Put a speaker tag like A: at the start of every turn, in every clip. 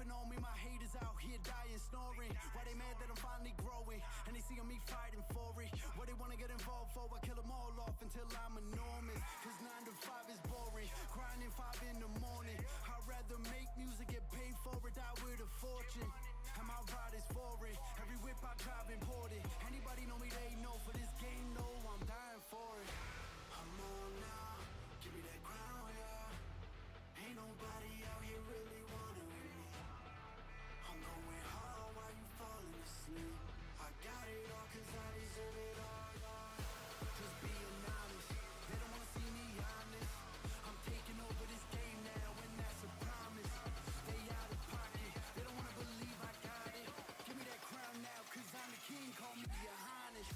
A: sleeping on me, my haters out here dying, snoring. Why they mad that I'm finally growing, and they seeing me fighting for it. What they wanna get involved for, I kill them all off until I'm enormous. Cause 9 to 5 is boring, grinding 5 in the morning. I'd rather make music, get paid for it, die with a fortune. And my ride is foreign, every whip I drive imported. Anybody know me, they know, for this game, no, I'm dying for it. I'm on now, give me that crown, yeah. Ain't nobody out here really wanting with me. I'm going hard while you falling asleep. I got it all cause I deserve it all. Just being honest, they don't wanna see me honest. I'm taking over this game now and that's a promise. They out of pocket, they don't wanna believe I got it. Give me that crown now cause I'm the king, call me your highness.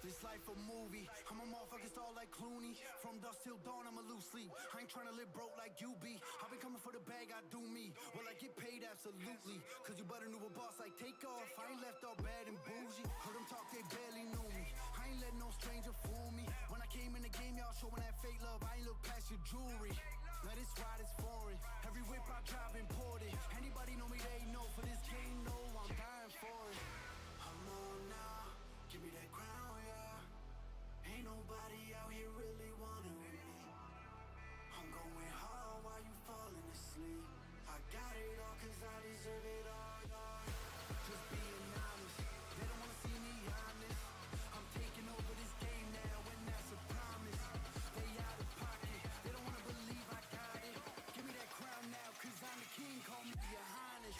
A: This life a movie, I'm a motherfucking star like Clooney. From dusk till dawn, I'm a loose sleep. I ain't tryna live broke like you be. I've been coming for the bag, I do me. Will I get paid? Absolutely. Cause you better knew a boss like Takeoff. I ain't left all bad and bougie. Heard them talk, they barely knew me. I ain't let no stranger fool me. When I came in the game, y'all showing that fake love. I ain't look past your jewelry. Now this ride is foreign, every whip I drive imported. Anybody know me, they know, for this game, no, I'm dying for it. I'm on now, give me that crown, yeah. Ain't nobody out here really wanting with me. I'm going hard while you falling asleep. I got it all cause I deserve it all. Just being honest, they don't wanna see me honest. I'm taking over this game now and that's a promise. They out of pocket, they don't wanna believe I got it. Give me that crown now cause I'm the king, call me your highness.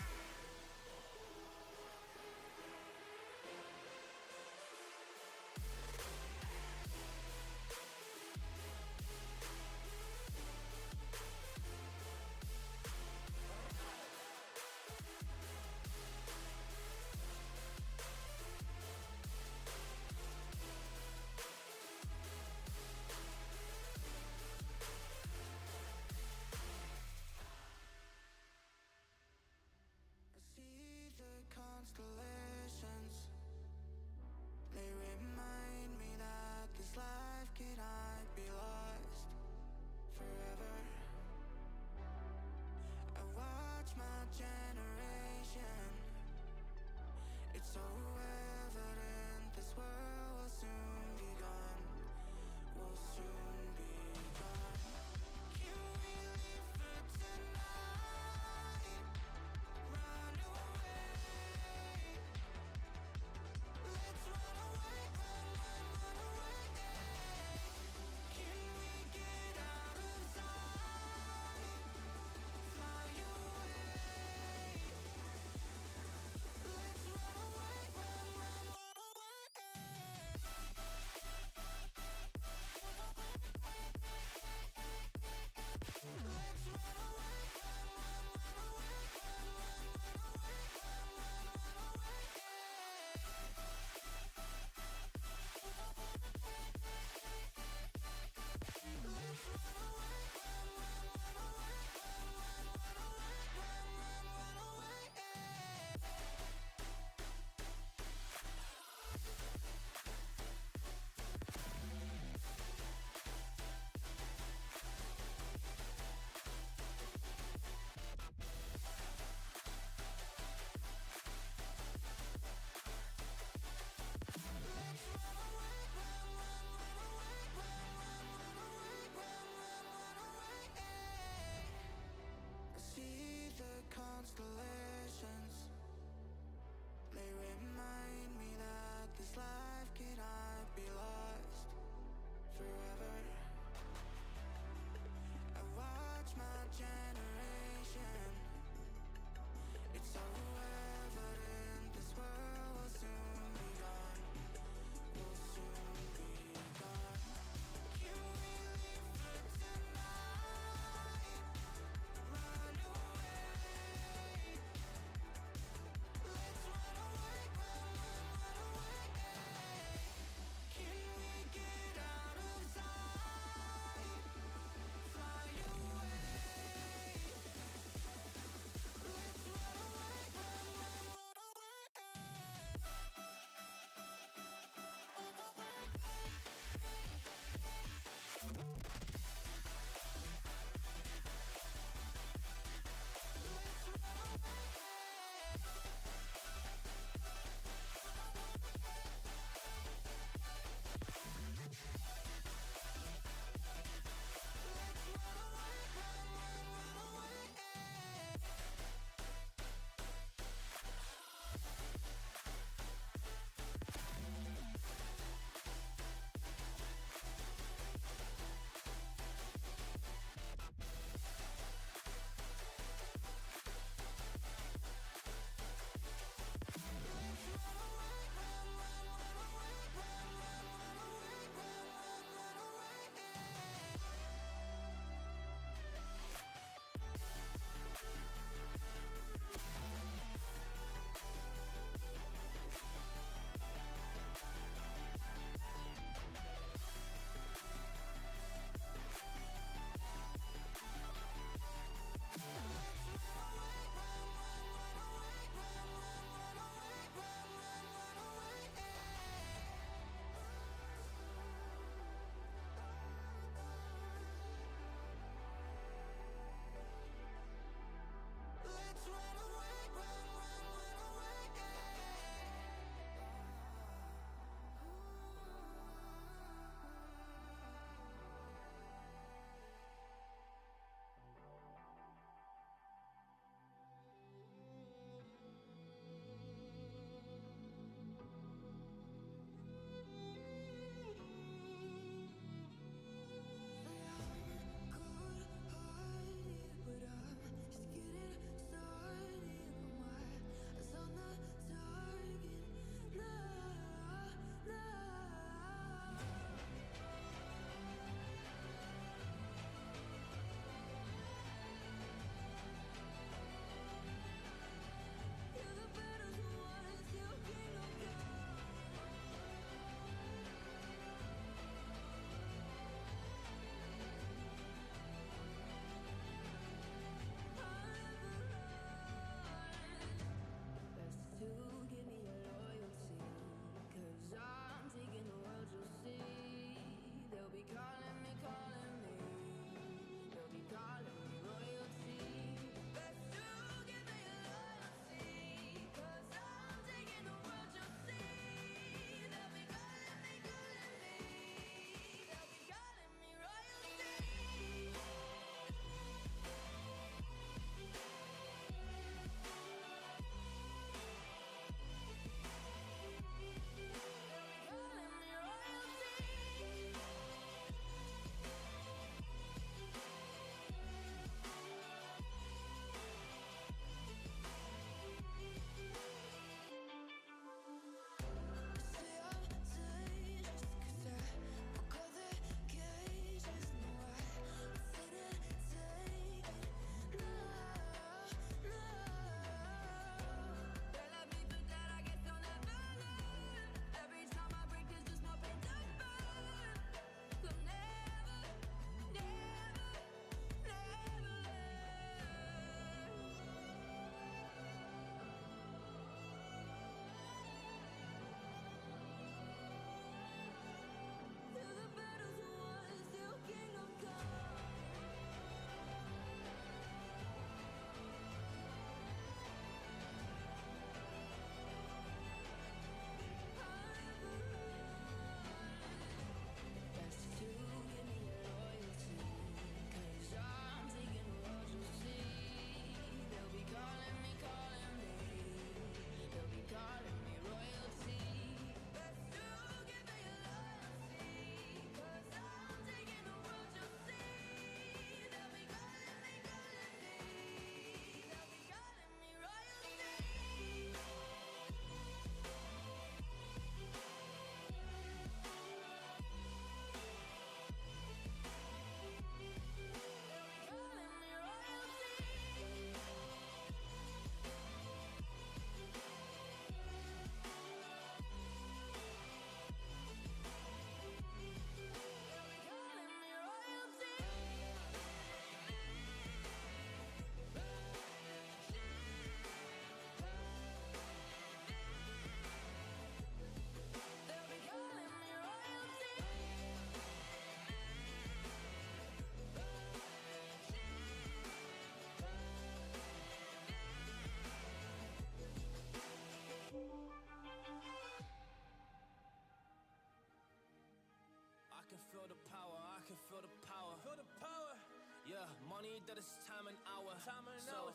A: Money that is time and hour. So,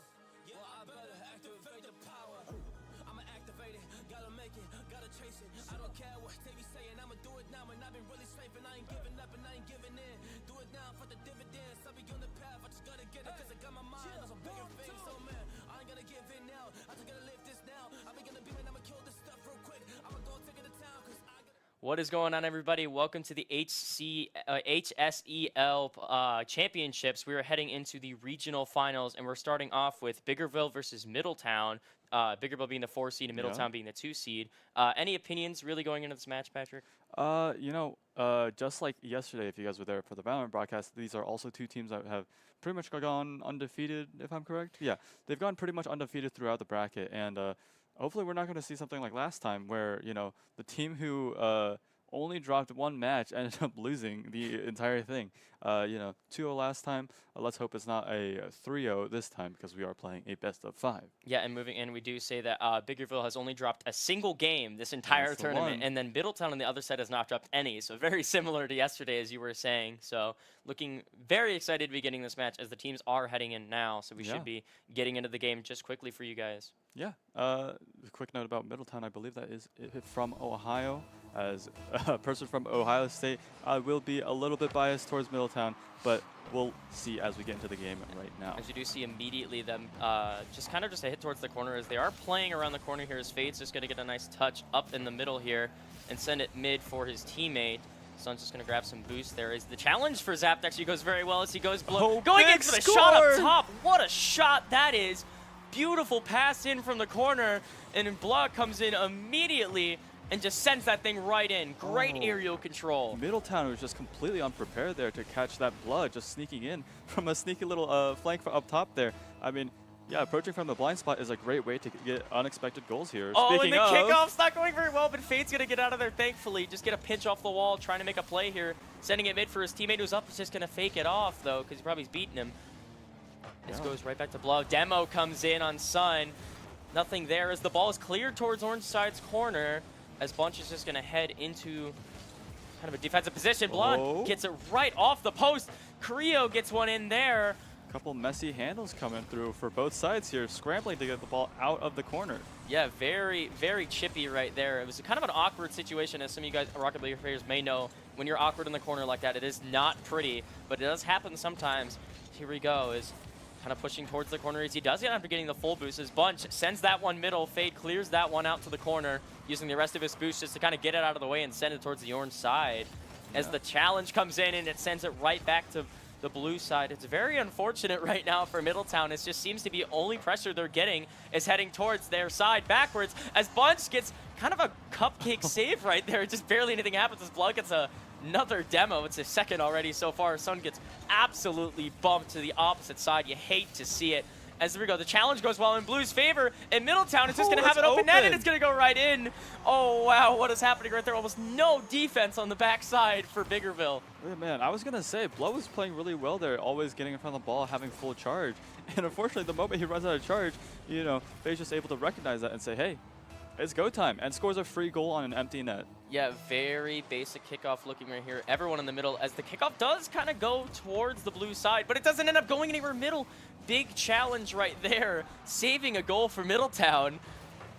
A: well, I better activate the power. I'ma activate it, gotta make it, gotta chase it. I don't care what they be saying, I'ma do it now. And I've been really safe and I ain't giving up and I ain't giving in. Do it now for the dividends. I'll be on the path, I just gotta get it, cause I got my mind on some bigger things. So man, I ain't gonna give in now, I just gotta live this now. I be gonna be man, I'ma kill this stuff real quick. I'ma go take it to town, cause I gotta...
B: What is going on, everybody? Welcome to the HSEL Championships. We are heading into the regional finals, and we're starting off with Biggerville versus Middletown. Biggerville being the 4 seed and Middletown being the 2 seed. Any opinions really going into this match, Patrick?
C: Just like yesterday, if you guys were there for the Valorant broadcast, these are also two teams that have pretty much gone undefeated, if I'm correct. Yeah, they've gone pretty much undefeated throughout the bracket, and hopefully we're not going to see something like last time where, the team who only dropped one match ended up losing the entire thing. 2-0 last time. Let's hope it's not a 3-0 this time because we are playing a best of 5.
B: Yeah, and moving in, we do say that Biggerville has only dropped a single game this entire tournament, and then Middletown on the other side has not dropped any. So very similar to yesterday, as you were saying. So looking very excited to be getting this match as the teams are heading in now. So we should be getting into the game just quickly for you guys.
C: Yeah. A quick note about Middletown. I believe that is from Ohio. As a person from Ohio State, I will be a little bit biased towards Middletown, but we'll see as we get into the game right now.
B: As you do see immediately them just a hit towards the corner as they are playing around the corner here as Fade's just going to get a nice touch up in the middle here and send it mid for his teammate. Sun's just going to grab some boost there. Is the challenge for Zapt actually goes very well as he goes below. Going in for the shot up top. What a shot that is. Beautiful pass in from the corner, and Block comes in immediately and just sends that thing right in. Great aerial control.
C: Middletown was just completely unprepared there to catch that blood, just sneaking in from a sneaky little flank up top there. I mean, yeah, approaching from the blind spot is a great way to get unexpected goals here.
B: Oh, and the kickoff's not going very well, but Fade's going to get out of there, thankfully. Just get a pinch off the wall, trying to make a play here. Sending it mid for his teammate who's up. He's just going to fake it off, though, because he probably's beaten him. This goes right back to Blow. Demo comes in on Sun. Nothing there as the ball is cleared towards Orange Side's corner. As Bunch is just going to head into kind of a defensive position. Blood gets it right off the post. Creo gets one in there.
C: A couple messy handles coming through for both sides here, scrambling to get the ball out of the corner.
B: Yeah, very, very chippy right there. It was kind of an awkward situation, as some of you guys, Rocket League players, may know. When you're awkward in the corner like that, it is not pretty, but it does happen sometimes. Here we go, is kind of pushing towards the corner as he does it after getting the full boost. His Bunch sends that one middle. Fade clears that one out to the corner, using the rest of his boost just to kind of get it out of the way and send it towards the orange side. As the challenge comes in and it sends it right back to the blue side. It's very unfortunate right now for Middletown. It just seems to be only pressure they're getting is heading towards their side backwards as Bunch gets kind of a cupcake save right there. Just barely anything happens as Blood gets another demo. It's his second already so far. Sun gets absolutely bumped to the opposite side. You hate to see it. As there we go, the challenge goes well in Blue's favor, and Middletown is just going to have an open net, and it's going to go right in. Oh, wow, what is happening right there? Almost no defense on the backside for Biggerville.
C: Yeah, man, I was going to say, Blow was playing really well there, always getting in front of the ball, having full charge. And unfortunately, the moment he runs out of charge, Faye's just able to recognize that and say, hey, it's go time, and scores a free goal on an empty net.
B: Yeah, very basic kickoff looking right here. Everyone in the middle, as the kickoff does kind of go towards the blue side, but it doesn't end up going anywhere middle. Big challenge right there, saving a goal for Middletown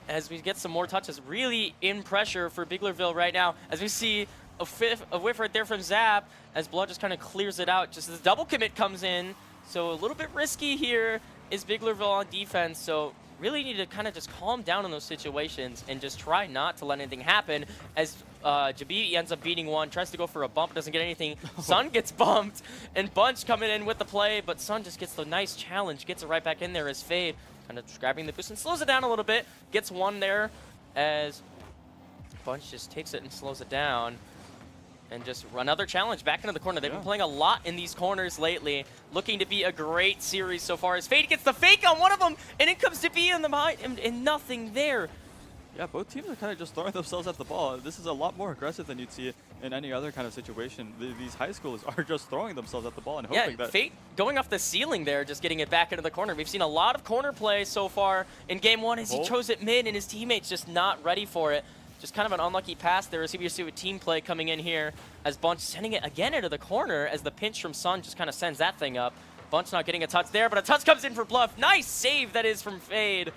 B: as we get some more touches. Really in pressure for Biglerville right now as we see a whiff right there from Zap as Blood just kind of clears it out just as the double commit comes in. So a little bit risky here is Biglerville on defense. So really need to kind of just calm down in those situations and just try not to let anything happen as Jabi ends up beating one, tries to go for a bump, doesn't get anything. Sun gets bumped, and Bunch coming in with the play, but Sun just gets the nice challenge, gets it right back in there as Fade kind of grabbing the boost and slows it down a little bit, gets one there as Bunch just takes it and slows it down. And just another challenge back into the corner. They've been playing a lot in these corners lately, looking to be a great series so far as Fade gets the fake on one of them, and it comes to be in the behind, and nothing there.
C: Yeah, both teams are kind of just throwing themselves at the ball. This is a lot more aggressive than you'd see in any other kind of situation. These high schoolers are just throwing themselves at the ball and hoping that...
B: Fate going off the ceiling there, just getting it back into the corner. We've seen a lot of corner play so far in Game 1 as he chose it mid, and his teammates just not ready for it. Just kind of an unlucky pass there as we see with team play coming in here as Bunch sending it again into the corner as the pinch from Sun just kind of sends that thing up. Bunch not getting a touch there, but a touch comes in for Bluff. Nice save that is from Fade.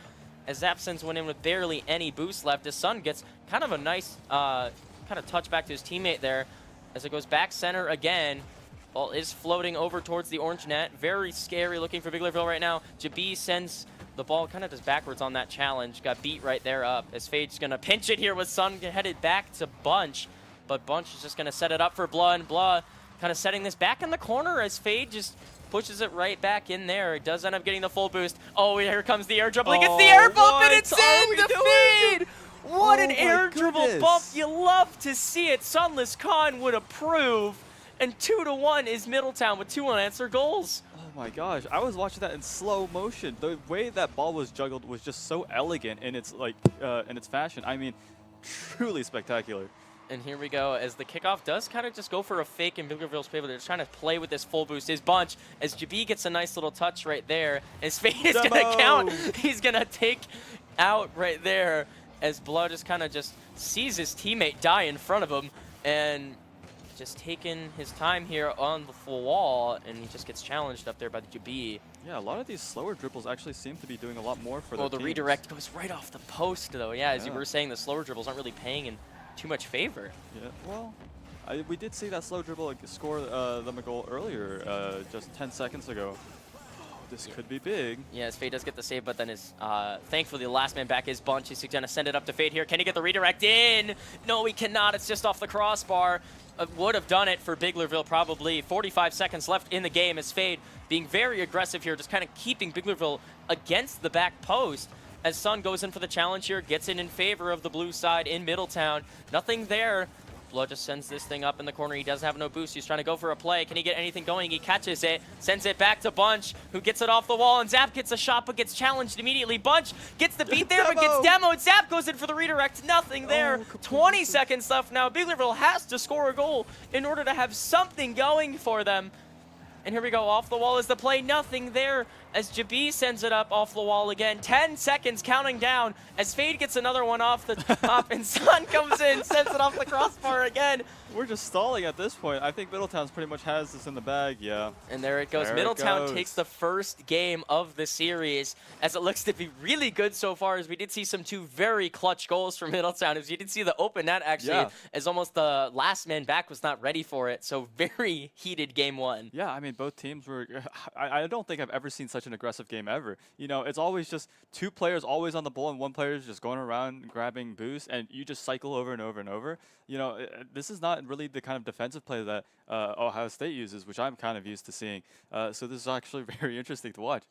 B: As Zap sends one in with barely any boost left. His Sun gets kind of a nice kind of touch back to his teammate there. As it goes back center again. Ball is floating over towards the orange net. Very scary looking for Biglerville right now. Jabi sends the ball kind of just backwards on that challenge. Got beat right there up. As Fade's going to pinch it here with Sun headed back to Bunch. But Bunch is just going to set it up for Blah, and Blah kind of setting this back in the corner as Fade just pushes it right back in there. It does end up getting the full boost. Oh, here comes the air dribble. He gets the air bump, and it's in to Fade! What an air dribble bump. You love to see it. Sunless Khan would approve. And 2-1 is Middletown with 2 unanswered goals.
C: Oh my gosh, I was watching that in slow motion. The way that ball was juggled was just so elegant in its in its fashion. I mean, truly spectacular.
B: And here we go, as the kickoff does kind of just go for a fake in Biglerville's favor. They're trying to play with this full boost. His Bunch, as Jabi gets a nice little touch right there. As Fade is going to count. He's going to take out right there as Blood just kind of just sees his teammate die in front of him. And just taking his time here on the full wall, and he just gets challenged up there by the Jabi.
C: Yeah, a lot of these slower dribbles actually seem to be doing a lot more for
B: the
C: teams.
B: Redirect goes right off the post, though. Yeah, as you were saying, the slower dribbles aren't really paying in too much favor.
C: Yeah, well, we did see that slow dribble score them a goal earlier, just 10 seconds ago. This could be big.
B: Yes, Fade does get the save, but then is thankfully the last man back is Bunch. He's going to send it up to Fade here. Can he get the redirect in? No, he cannot. It's just off the crossbar. Would have done it for Biglerville probably. 45 seconds left in the game as Fade being very aggressive here, just kind of keeping Biglerville against the back post. As Sun goes in for the challenge here, gets in favor of the blue side in Middletown. Nothing there. Blood just sends this thing up in the corner. He does have no boost. He's trying to go for a play. Can he get anything going? He catches it, sends it back to Bunch, who gets it off the wall, and Zap gets a shot but gets challenged immediately. Bunch gets the beat there but gets demoed. Zap goes in for the redirect. Nothing there. 20 seconds left now. Biglerville has to score a goal in order to have something going for them. And here we go, off the wall is the play, nothing there as Jabi sends it up off the wall again. 10 seconds counting down as Fade gets another one off the top and Sun comes in, sends it off the crossbar again.
C: We're just stalling at this point. I think Middletown's pretty much has this in the bag, yeah.
B: And there it goes.
C: There
B: Middletown
C: it goes.
B: takes the first game of the series as it looks to be really good so far, as we did see some 2 very clutch goals from Middletown. As you did see the open net actually, as almost the last man back was not ready for it. So very heated game 1.
C: Yeah, I mean, both teams were, I don't think I've ever seen such an aggressive game ever. You know, it's always just 2 players always on the ball and 1 player is just going around grabbing boost and you just cycle over and over and over. You know, this is not really the kind of defensive play that Ohio State uses, which I'm kind of used to seeing. So this is actually very interesting to watch.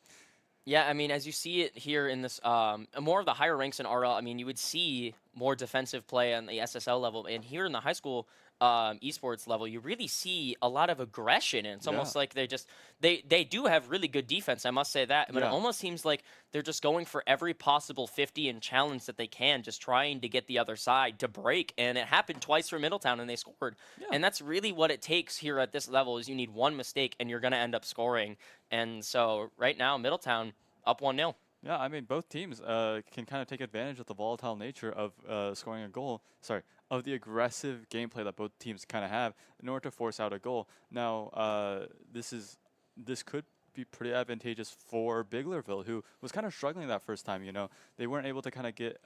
B: Yeah, I mean, as you see it here in this, more of the higher ranks in RL, I mean, you would see more defensive play on the SSL level. And here in the high school esports level, you really see a lot of aggression. And it's almost like they do have really good defense, I must say that. But it almost seems like they're just going for every possible 50 and challenge that they can, just trying to get the other side to break. And it happened twice for Middletown, and they scored. And that's really what it takes here at this level, is you need 1 mistake, and you're going to end up scoring. And so right now, Middletown up 1-0.
C: Yeah, I mean, both teams can kind of take advantage of the volatile nature of scoring a goal. Sorry, of the aggressive gameplay that both teams kind of have in order to force out a goal. Now, this could be pretty advantageous for Biglerville, who was kind of struggling that first time. You know, they weren't able to kind of get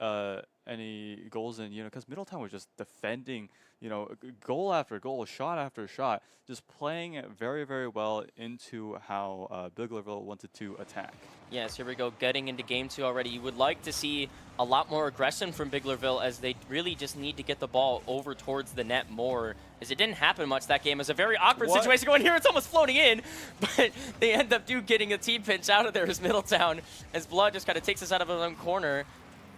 C: any goals in. You know, because Middletown was just defending. You know, goal after goal, shot after shot, just playing it very, very well into how Biglerville wanted to attack.
B: Yes, here we go, getting into game 2 already. You would like to see a lot more aggression from Biglerville, as they really just need to get the ball over towards the net more, as it didn't happen much that game. It was a very awkward situation going here. It's almost floating in, but they end up getting a team pinch out of there as Middletown, as Blood just kind of takes us out of his own corner.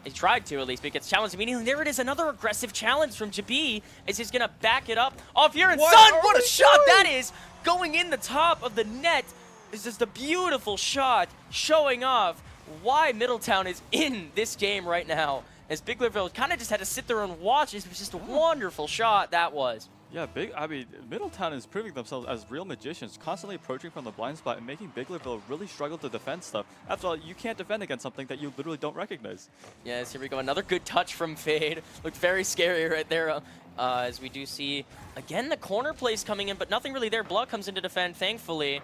B: He tried to, at least, but he gets challenged immediately. There it is, another aggressive challenge from Jabi, as he's going to back it up off here. And Sun, what a shot that is! Going in the top of the net is just a beautiful shot, showing off why Middletown is in this game right now, as Biglerville kind of just had to sit there and watch. It was just a wonderful shot that was.
C: Yeah, I mean, Middletown is proving themselves as real magicians, constantly approaching from the blind spot and making Biglerville really struggle to defend stuff. After all, you can't defend against something that you literally don't recognize.
B: Yes, here we go. Another good touch from Fade. Looked very scary right there, as we do see, again, the corner plays coming in, but nothing really there. Blood comes in to defend, thankfully.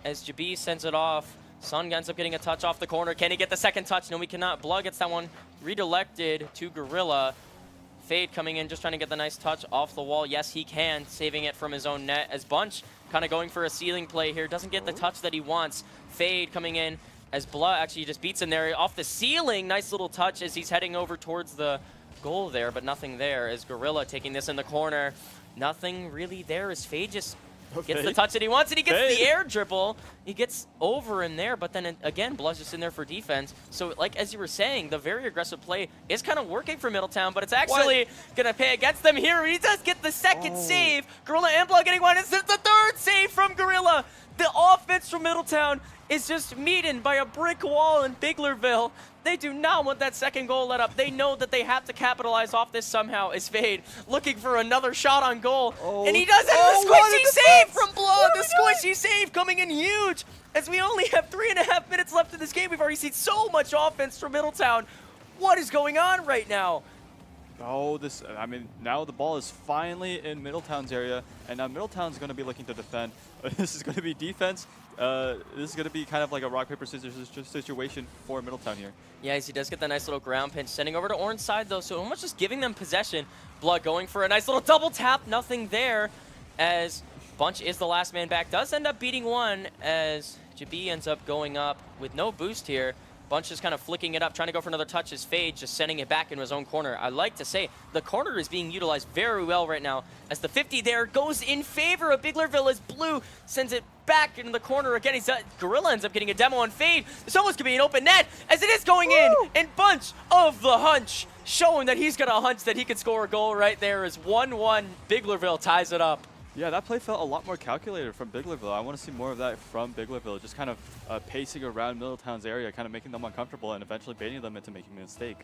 B: as Jabi sends it off. Sun ends up getting a touch off the corner. Can he get the second touch? No, we cannot. Blood gets that one redirected to Gorilla. Fade coming in, just trying to get the nice touch off the wall. Yes, he can, saving it from his own net. As Bunch kind of going for a ceiling play here. Doesn't get the touch that he wants. Fade coming in as Blood actually just beats in there off the ceiling. Nice little touch as he's heading over towards the goal there, but nothing there. As Gorilla taking this in the corner. Nothing really there as Fade just gets the touch that he wants, and he gets the air dribble. He gets over in there, but then again, Blood's just in there for defense. So, like as you were saying, the very aggressive play is kind of working for Middletown, but it's actually going to pay against them here. He does get the second save. Gorilla and Blood getting one. It's the third save from Gorilla. The offense from Middletown is just meeting by a brick wall in Biglerville. They do not want that second goal let up. They know that they have to capitalize off this somehow. As Fade looking for another shot on goal. And he does it. The squishy save from Blood. The squishy save coming in huge. As we only have 3.5 minutes left in this game, we've already seen so much offense from Middletown. What is going on right now?
C: Oh, I mean, now the ball is finally in Middletown's area, and now Middletown's going to be looking to defend. This is going to be defense. This is going to be kind of like a rock, paper, scissors situation for Middletown here.
B: Yeah, he does get that nice little ground pinch. Sending over to orange side, though, so almost just giving them possession. Blood going for a nice little double tap. Nothing there as Bunch is the last man back. Does end up beating one as Jabi ends up going up with no boost here. Bunch is kind of flicking it up, trying to go for another touch as Fade just sending it back into his own corner. I like to say the corner is being utilized very well right now as the 50 there goes in favor of Biglerville as Blue sends it back into the corner again. Gorilla ends up getting a demo on Fade. This almost could be an open net as it is going in, and Bunch of the hunch showing that he's got a hunch that he could score a goal right there as 1-1 Biglerville ties it up.
C: Yeah, that play felt a lot more calculated from Biglerville. I want to see more of that from Biglerville, just kind of pacing around Middletown's area, kind of making them uncomfortable and eventually baiting them into making a mistake.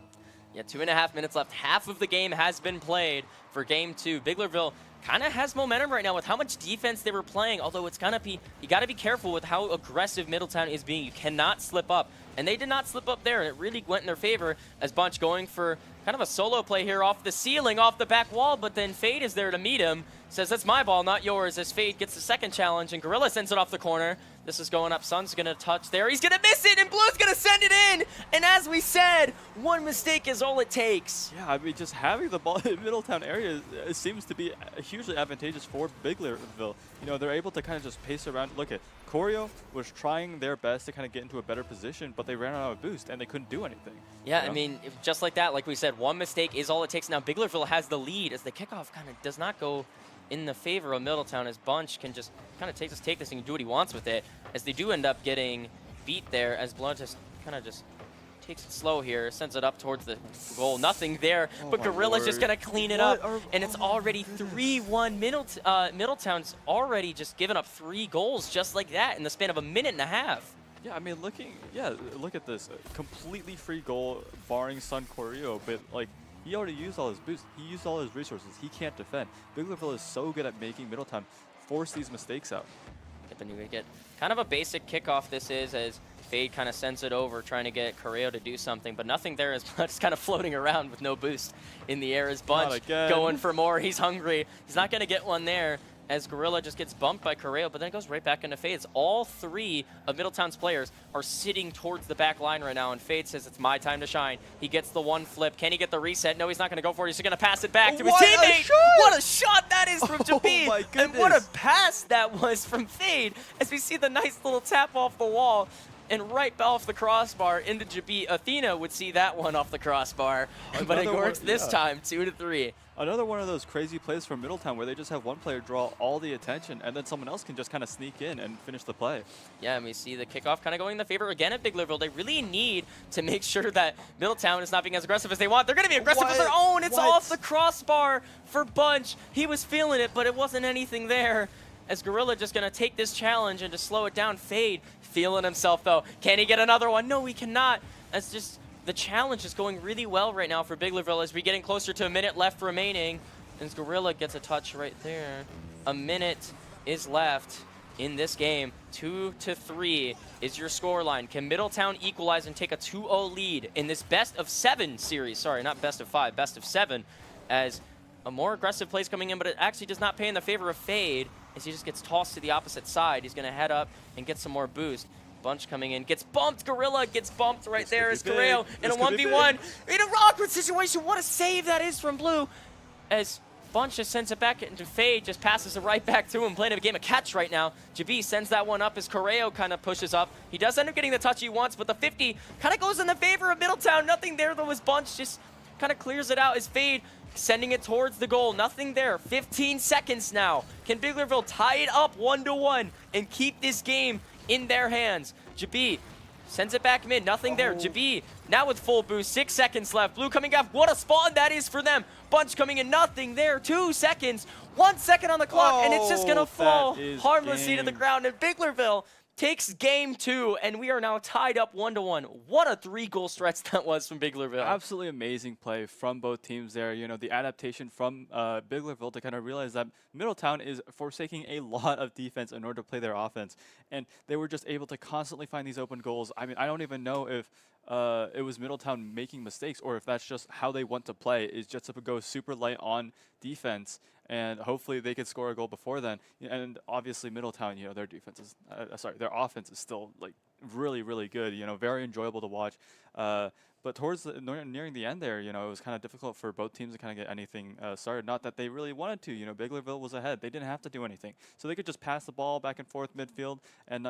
B: Yeah, 2.5 minutes left. Half of the game has been played for game 2. Biglerville kind of has momentum right now with how much defense they were playing, although it's gonna be, you got to be careful with how aggressive Middletown is being. You cannot slip up, and they did not slip up there, and it really went in their favor as Bunch going for kind of a solo play here off the ceiling, off the back wall, but then Fade is there to meet him. Says, that's my ball, not yours, as Fade gets the second challenge, and Gorilla sends it off the corner. This is going up. Sun's going to touch there. He's going to miss it, and Blue's going to send it in. And as we said, one mistake is all it takes.
C: Yeah, I mean, just having the ball in Middletown area seems to be hugely advantageous for Biglerville. You know, they're able to kind of just pace around. Look at Choreo was trying their best to kind of get into a better position, but they ran out of boost, and they couldn't do anything.
B: Yeah, I mean, just like that, like we said, one mistake is all it takes. Now, Biglerville has the lead as the kickoff kind of does not go in the favor of Middletown, as Bunch can just kind of take this and do what he wants with it, as they do end up getting beat there, as Blunt just kind of just takes it slow here, sends it up towards the goal. Nothing there, but Gorilla's just going to clean it up, and it's already 3-1. Middletown's already just given up 3 goals just like that in the span of a minute and a half.
C: Yeah, I mean, look at this. Completely free goal, barring Sun Choreo, but like, he already used all his boost. He used all his resources. He can't defend. Biglerville is so good at making Middletown force these mistakes out.
B: Then you get kind of a basic kickoff this is, as Fade kind of sends it over, trying to get Correo to do something, but nothing there is just kind of floating around with no boost in the air as Bunch going for more. He's hungry. He's not going to get one there, as Gorilla just gets bumped by Correo, but then it goes right back into Fade. All 3 of Middletown's players are sitting towards the back line right now, and Fade says it's my time to shine. He gets the one flip. Can he get the reset? No, he's not going to go for it. He's going to pass it back to his teammate. What a shot that is from Jabi, and what a pass that was from Fade, as we see the nice little tap off the wall and right off the crossbar into Jabi. Athena would see that one off the crossbar, but it works this time, 2-3.
C: Another one of those crazy plays from Middletown where they just have one player draw all the attention and then someone else can just kind of sneak in and finish the play.
B: Yeah, and we see the kickoff kind of going in the favor again at Biglerville. They really need to make sure that Middletown is not being as aggressive as they want. They're going to be aggressive with their own. It's off the crossbar for Bunch. He was feeling it, but it wasn't anything there. As Gorilla just going to take this challenge and just slow it down. Fade feeling himself, though. Can he get another one? No, he cannot. That's just... The challenge is going really well right now for Biglerville as we're getting closer to a minute left remaining. As Gorilla gets a touch right there. A minute is left in this game. 2-3 is your scoreline. Can Middletown equalize and take a 2-0 lead in this best of 7 series? Sorry, not best of 5, best of 7. As a more aggressive plays coming in, but it actually does not pay in the favor of Fade. as he just gets tossed to the opposite side. He's going to head up and get some more boost. Bunch coming in, gets bumped. Gorilla gets bumped right there as Correo in a 1v1. In an awkward situation. What a save that is from Blue. As Bunch just sends it back into Fade, just passes it right back to him, playing a game of catch right now. Jabi sends that one up as Correo kind of pushes up. He does end up getting the touch he wants, but the 50 kind of goes in the favor of Middletown. Nothing there though as Bunch just kind of clears it out as Fade sending it towards the goal. Nothing there. 15 seconds now. Can Biglerville tie it up 1-1 and keep this game in their hands? Jabi sends it back mid. Nothing there. Jabi now with full boost. 6 seconds left. Blue coming up. What a spawn that is for them. Bunch coming in. Nothing there. 2 seconds. 1 second on the clock, and it's just going to fall harmlessly to the ground. And Biglerville takes game 2, and we are now tied up 1-1. What a 3-goal stretch that was from Biglerville.
C: Absolutely amazing play from both teams there. You know, the adaptation from Biglerville to kind of realize that Middletown is forsaking a lot of defense in order to play their offense. And they were just able to constantly find these open goals. I mean, I don't even know if it was Middletown making mistakes or if that's just how they want to play, is just to go super light on defense. And hopefully they could score a goal before then. And obviously Middletown, you know, their defense is, their offense is still like really, really good. You know, very enjoyable to watch. But towards nearing the end there, you know, it was kind of difficult for both teams to kind of get anything started. Not that they really wanted to. You know, Biglerville was ahead. They didn't have to do anything, so they could just pass the ball back and forth midfield and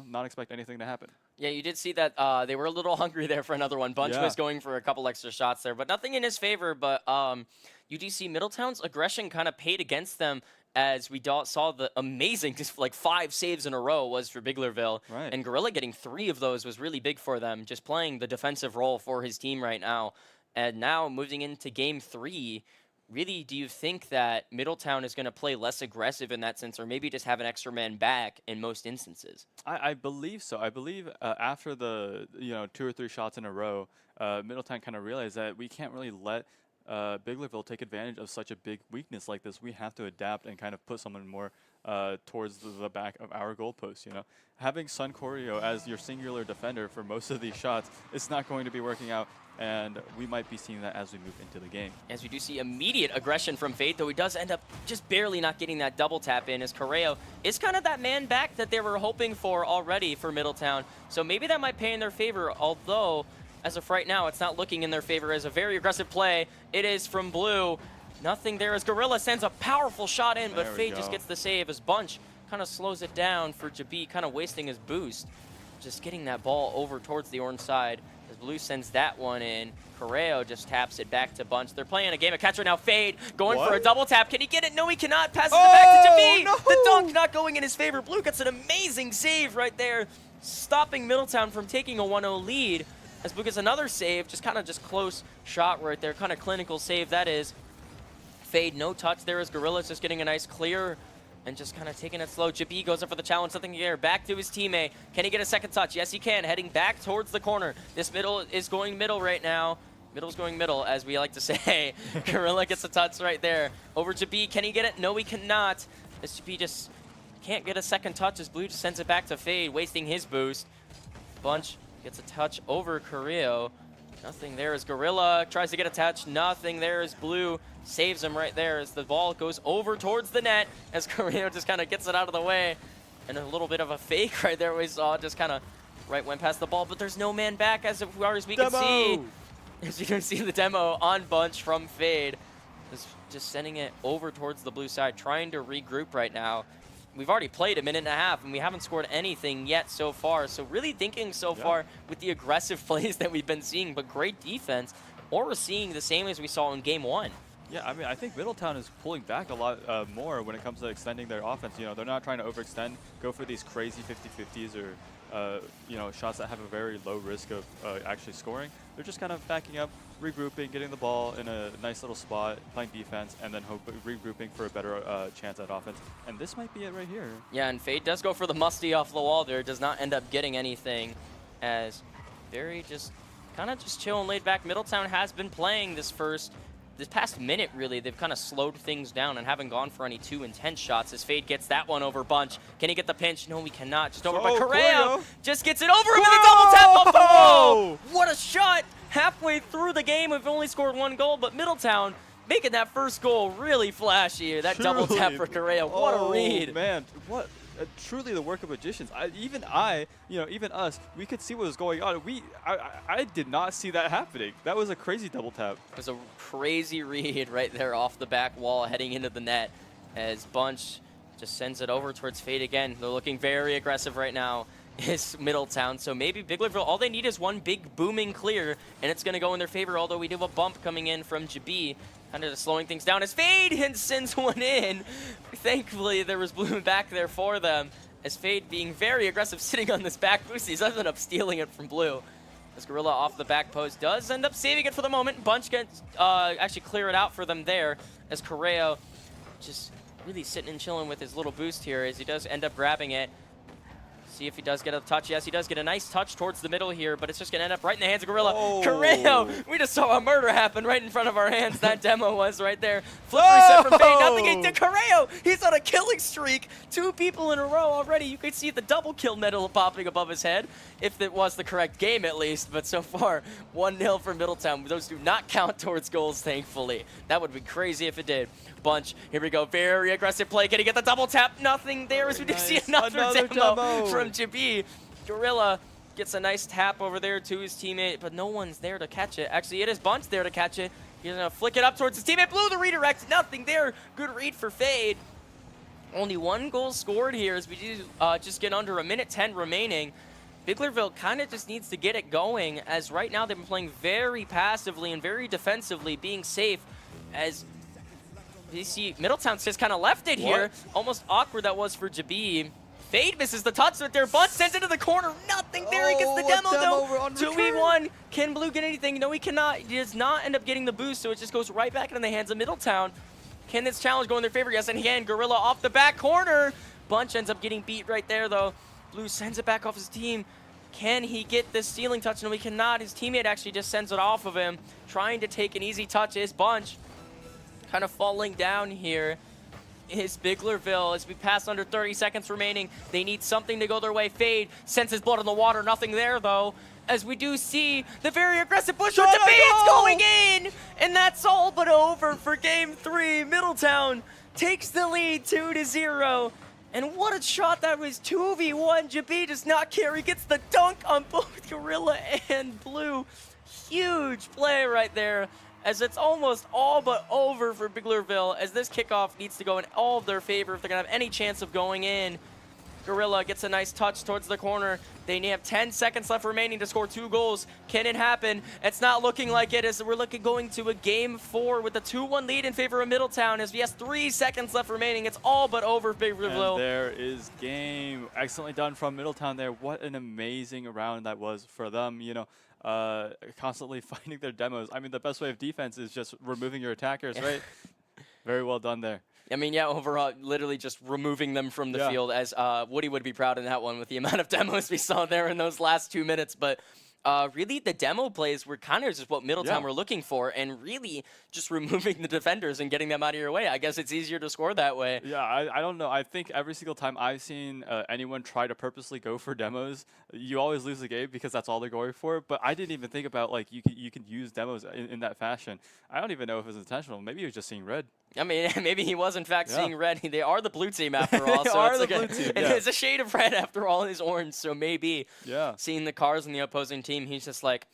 C: not expect anything to happen.
B: Yeah, you did see that they were a little hungry there for another one. Bunch was going for a couple extra shots there, but nothing in his favor. But you do see Middletown's aggression kind of paid against them, as we saw the amazing, just like 5 saves in a row was for Biglerville.
C: Right.
B: And Gorilla getting 3 of those was really big for them, just playing the defensive role for his team right now. And now moving into game 3, really, do you think that Middletown is going to play less aggressive in that sense, or maybe just have an extra man back in most instances?
C: I believe so. I believe after the 2 or 3 shots in a row, Middletown kind of realized that we can't really let Biglerville take advantage of such a big weakness like this. We have to adapt and kind of put someone more towards the back of our goalpost. You know, having Sun Correo as your singular defender for most of these shots, it's not going to be working out. And we might be seeing that as we move into the game.
B: As we do see immediate aggression from Fate, though he does end up just barely not getting that double tap in, as Correo is kind of that man back that they were hoping for already for Middletown. So maybe that might pay in their favor, although as of right now, it's not looking in their favor as a very aggressive play. It is from Blue. Nothing there as Gorilla sends a powerful shot in, but Fate just gets the save as Bunch kind of slows it down for Jabi, kind of wasting his boost. Just getting that ball over towards the orange side. As Blue sends that one in, Correo just taps it back to Bunch. They're playing a game of catch right now. Fade going for a double tap. Can he get it? No, he cannot. Passes it back to Jabi.
C: No!
B: The dunk not going in his favor. Blue gets an amazing save right there, stopping Middletown from taking a 1-0 lead. As Blue gets another save, just kind of close shot right there. Kind of clinical save that is. Fade, no touch there as Gorilla's just getting a nice clear and just kind of taking it slow. Jabi goes up for the challenge, something here. Back to his teammate. Can he get a second touch? Yes, he can. Heading back towards the corner. This middle is going middle right now. Middle's going middle, as we like to say. Gorilla gets a touch right there. Over Jabi. Can he get it? No, he cannot. As Jabi just can't get a second touch as Blue just sends it back to Fade, wasting his boost. Bunch gets a touch over Correo. Nothing there as Gorilla tries to get a touch. Nothing there as Blue saves him right there as the ball goes over towards the net as Correo just kind of gets it out of the way. And a little bit of a fake right there we saw, just kind of went past the ball, but there's no man back as far as we can see. As you can see the demo on Bunch from Fade. Just sending it over towards the Blue side, trying to regroup right now. We've already played a minute and a half, and we haven't scored anything yet so far. So really thinking so far with the aggressive plays that we've been seeing, but great defense, or we're seeing the same as we saw in Game 1.
C: Yeah, I mean, I think Middletown is pulling back a lot more when it comes to extending their offense. You know, they're not trying to overextend, go for these crazy 50-50s or, shots that have a very low risk of actually scoring. They're just kind of backing up, regrouping, getting the ball in a nice little spot, playing defense, and then regrouping for a better chance at offense. And this might be it right here. Yeah,
B: and Fade does go for the musty off the wall there. Does not end up getting anything, as very just kind of just chill and laid back. Middletown has been playing this past minute, really. They've kind of slowed things down and haven't gone for any too intense shots as Fade gets that one over Bunch. Can he get the pinch? No, we cannot. Just over by Correo. Just gets it over him with a double tap off the wall. What a shot! Halfway through the game, we've only scored 1 goal, but Middletown making that first goal really flashy. That double tap for Correa. What a read.
C: Man, what truly the work of magicians. Even us, we could see what was going on. I did not see that happening. That was a crazy double tap.
B: It was a crazy read right there off the back wall heading into the net as Bunch just sends it over towards Fade again. They're looking very aggressive right now. Is Middletown, so maybe Biglerville, all they need is one big booming clear, and it's going to go in their favor, although we do have a bump coming in from Jabi, kind of slowing things down as Fade sends one in. Thankfully, there was Bloom back there for them, as Fade being very aggressive, sitting on this back boost. He's ended up stealing it from Blue. As Gorilla off the back post does end up saving it for the moment. Bunch gets actually clear it out for them there, as Correa just really sitting and chilling with his little boost here, as he does end up grabbing it. See if he does get a touch. Yes, he does get a nice touch towards the middle here, but it's just going to end up right in the hands of Gorilla.
C: Oh.
B: Correa, we just saw a murder happen right in front of our hands. That demo was right there. Flip reset from Fade. Nothing to Correa. He's on a killing streak. 2 people in a row already. You could see the double kill medal popping above his head, if it was the correct game at least. But so far, 1-0 for Middletown. Those do not count towards goals, thankfully. That would be crazy if it did. Bunch, here we go. Very aggressive play. Can he get the double tap? Nothing there, as we do see another demo from Jabi. Gorilla gets a nice tap over there to his teammate, but no one's there to catch it. Actually, it is Bunch there to catch it. He's going to flick it up towards his teammate. Blue the redirect. Nothing there. Good read for Fade. Only 1 goal scored here as we do just get under 1:10 remaining. Biglerville kind of just needs to get it going, as right now they've been playing very passively and very defensively, being safe, as you see Middletown's just kind of left it here. Almost awkward that was for Jabi. Fade misses the touch with their Bunch, sends it to the corner. Nothing there. He gets the demo though. 2v1. Can Blue get anything? No, he cannot. He does not end up getting the boost, so it just goes right back into the hands of Middletown. Can this challenge go in their favor? Yes, and again, Gorilla off the back corner. Bunch ends up getting beat right there though. Blue sends it back off his team. Can he get this stealing touch? No, he cannot. His teammate actually just sends it off of him. Trying to take an easy touch is Bunch. Kind of falling down here is Biglerville as we pass under 30 seconds remaining. They need something to go their way. Fade sends his blood in the water. Nothing there, though, as we do see the very aggressive push shot to Fade. It's going in, and that's all but over for Game 3. Middletown takes the lead 2-0. And what a shot that was. 2v1. Jabi does not care. He gets the dunk on both Gorilla and Blue. Huge play right there, as it's almost all but over for Biglerville, as this kickoff needs to go in all of their favor if they're going to have any chance of going in. Gorilla gets a nice touch towards the corner. They have 10 seconds left remaining to score 2 goals. Can it happen? It's not looking like it, as we're going to a Game 4 with a 2-1 lead in favor of Middletown, as we have 3 seconds left remaining. It's all but over for Biglerville.
C: And there is game. Excellently done from Middletown there. What an amazing round that was for them, you know. Constantly finding their demos. I mean, the best way of defense is just removing your attackers, right? Very well done there.
B: I mean, yeah, overall, literally just removing them from the field, as Woody would be proud in that one with the amount of demos we saw there in those last 2 minutes. But really, the demo plays were kind of just what Middletown were looking for, and really just removing the defenders and getting them out of your way. I guess it's easier to score that way.
C: Yeah, I don't know. I think every single time I've seen anyone try to purposely go for demos, you always lose the game because that's all they're going for. But I didn't even think about, like, you can use demos in that fashion. I don't even know if it was intentional. Maybe he was just seeing red.
B: I mean, maybe he was, in fact, seeing red. They are the blue team, after all. So it's like blue team, it's a shade of red, after all, is orange. So maybe seeing the cars in the opposing team, he's just like,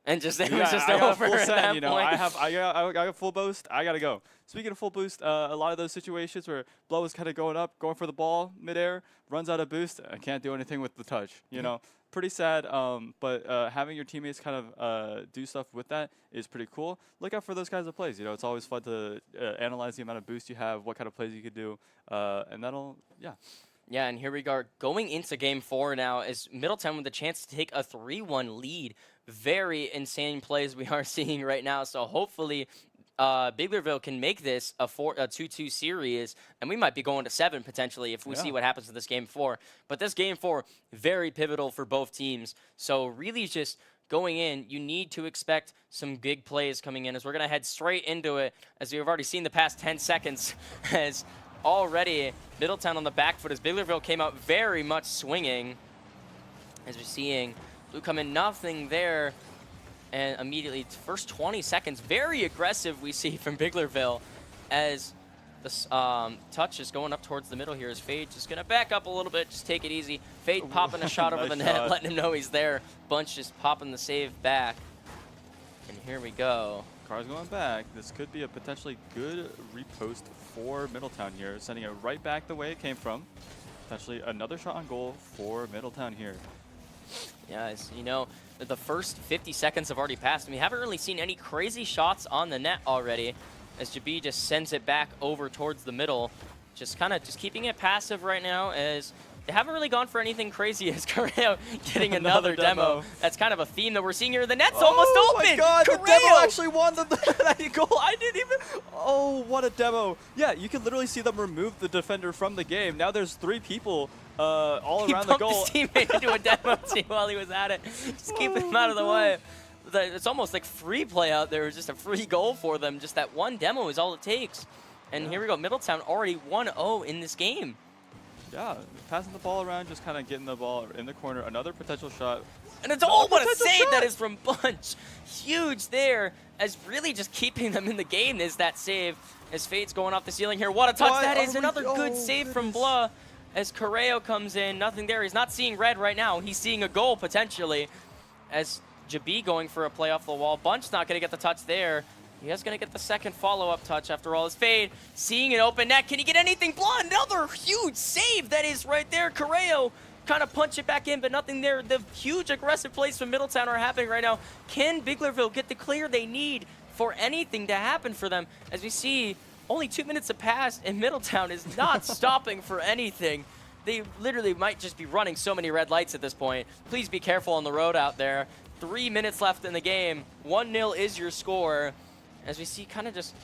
B: and just it was just over at that point.
C: I got full boost. I got to go. Speaking of full boost, a lot of those situations where Blow is kind of going up, going for the ball midair, runs out of boost, I can't do anything with the touch, you know. Pretty sad, but having your teammates kind of do stuff with that is pretty cool. Look out for those kinds of plays. You know, it's always fun to analyze the amount of boost you have, what kind of plays you could do, and that'll,
B: Yeah, and here we are going into Game 4 now, as Middletown with the chance to take a 3-1 lead. Very insane plays we are seeing right now, so hopefully Biglerville can make this a 2-2 series, and we might be going to 7 potentially if we see what happens in this Game 4. But this Game 4, very pivotal for both teams. So really just going in, you need to expect some big plays coming in, as we're going to head straight into it, as we've already seen the past 10 seconds, as already Middletown on the back foot, as Biglerville came out very much swinging, as we're seeing Blue come in. Nothing there. And immediately, first 20 seconds, very aggressive we see from Biglerville as this touch is going up towards the middle here. As Fade just going to back up a little bit, just take it easy. Fade popping a shot over
C: Nice
B: the net,
C: shot.
B: letting him know he's there. Bunch just popping the save back. And here we go.
C: Car's going back. This could be a potentially good repost for Middletown here, sending it right back the way it came from. Potentially another shot on goal for Middletown here.
B: Yeah, as you know, the first 50 seconds have already passed, and we haven't really seen any crazy shots on the net already, as Jabi just sends it back over towards the middle. Just kind of just keeping it passive right now, as they haven't really gone for anything crazy, as Correo getting another demo. That's kind of a theme that we're seeing here. The net's almost open!
C: Oh my god,
B: Correo!
C: the demo actually won that goal. I didn't even... Oh, what a demo. Yeah, you can literally see them remove the defender from the game. Now there's 3 people all around the goal.
B: He bumped his teammate into a demo team while he was at it. Just keeping him out of the way. It's almost like free play out there. It was just a free goal for them. Just that one demo is all it takes. And here we go. Middletown already 1-0 in this game.
C: Yeah, passing the ball around, just kind of getting the ball in the corner. Another potential shot.
B: And it's what a save that is from Bunch. Huge there, as really just keeping them in the game is that save. As Fade's going off the ceiling here. What a touch that is. Another good save from Blah. As Correo comes in, nothing there. He's not seeing red right now. He's seeing a goal potentially. As Jabi going for a play off the wall. Bunch not going to get the touch there. He is going to get the second follow-up touch after all. His Fade seeing an open net. Can he get anything? Blah, another huge save that is right there. Correo kind of punch it back in, but nothing there. The huge aggressive plays from Middletown are happening right now. Can Biglerville get the clear they need for anything to happen for them? As we see, only 2 minutes have passed, and Middletown is not stopping for anything. They literally might just be running so many red lights at this point. Please be careful on the road out there. 3 minutes left in the game. 1-0 is your score. As we see kind of just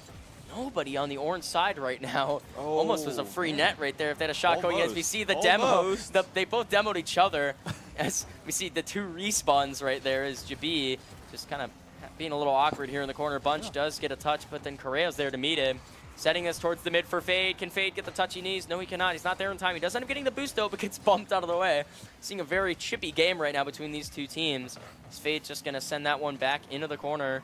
B: nobody on the orange side right now.
C: Oh,
B: almost was a free net right there if they had a shot going. As we see the
C: Almost.
B: demo, they both demoed each other. As we see the 2 respawns right there as Jabi just kind of being a little awkward here in the corner. Bunch does get a touch, but then Correo's there to meet him. Setting us towards the mid for Fade. Can Fade get the touch he needs? No, he cannot. He's not there in time. He does end up getting the boost, though, but gets bumped out of the way. Seeing a very chippy game right now between these 2 teams. Fade's just going to send that one back into the corner.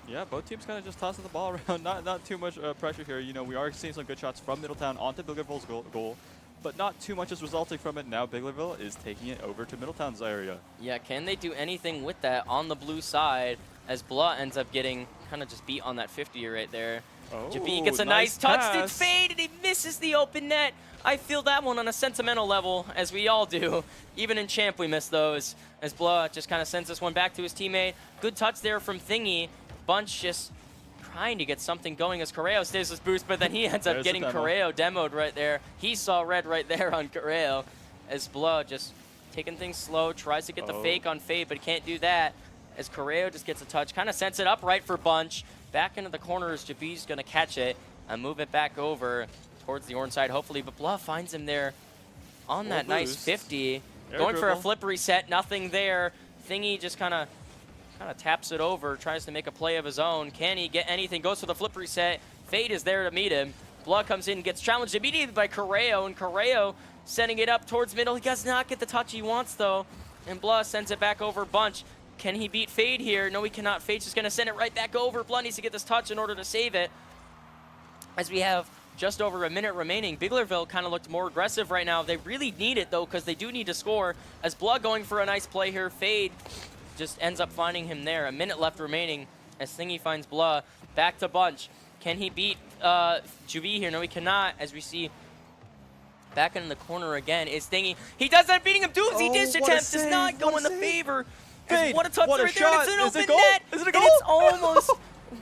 C: Yeah, both teams kind of just tossing the ball around. Not too much pressure here. You know, we are seeing some good shots from Middletown onto Biglerville's goal, but not too much is resulting from it. Now Biglerville is taking it over to Middletown's area.
B: Yeah, can they do anything with that on the blue side as Blah ends up getting kind of just beat on that 50 right there.
C: Oh,
B: Jabi gets a nice touch to Fade, and he misses the open net. I feel that one on a sentimental level, as we all do. Even in Champ, we miss those. As Blah just kind of sends this one back to his teammate. Good touch there from Thingy. Bunch just trying to get something going as Correo stays his boost, but then he ends up getting Correo demoed right there. He saw red right there on Correo, as Blah just taking things slow, tries to get the fake on Fade, but he can't do that. As Correo just gets a touch, kind of sends it up right for Bunch. Back into the corners, Jabi's going to catch it and move it back over towards the orange side, hopefully. But Blah finds him there on that nice 50. Going for a flip reset, nothing there. Thingy just kind of taps it over, tries to make a play of his own. Can he get anything? Goes for the flip reset. Fade is there to meet him. Blah comes in and gets challenged immediately by Correo, and Correo sending it up towards middle. He does not get the touch he wants, though. And Blah sends it back over Bunch. Can he beat Fade here? No, he cannot. Fade's just going to send it right back over. Blah needs to get this touch in order to save it. As we have just over a minute remaining, Biglerville kind of looked more aggressive right now. They really need it, though, because they do need to score. As Blah going for a nice play here, Fade just ends up finding him there. A minute left remaining as Thingy finds Blah. Back to Bunch. Can he beat Jabi here? No, he cannot, as we see back in the corner again is Thingy. He does end up beating him. Doozy dish attempt does not go in the favor. What a touch right there, and it's an open net.
C: Is it a goal?
B: And it's almost,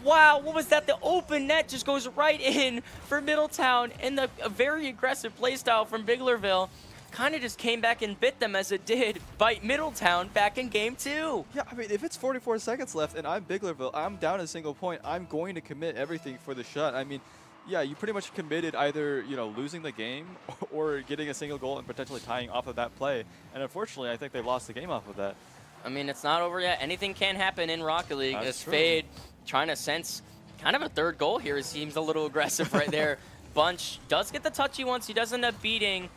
B: wow, what was that? The open net just goes right in for Middletown, and a very aggressive play style from Biglerville kind of just came back and bit them as it did bite Middletown back in game 2.
C: Yeah, I mean, if it's 44 seconds left and I'm Biglerville, I'm down a single point, I'm going to commit everything for the shot. I mean, yeah, you pretty much committed either, you know, losing the game or getting a single goal and potentially tying off of that play. And unfortunately, I think they lost the game off of that.
B: I mean, it's not over yet. Anything can happen in Rocket League.
C: That's
B: As
C: true.
B: Fade trying to sense kind of a third goal here. It seems a little aggressive right there. Bunch does get the touch he wants. He does end up beating.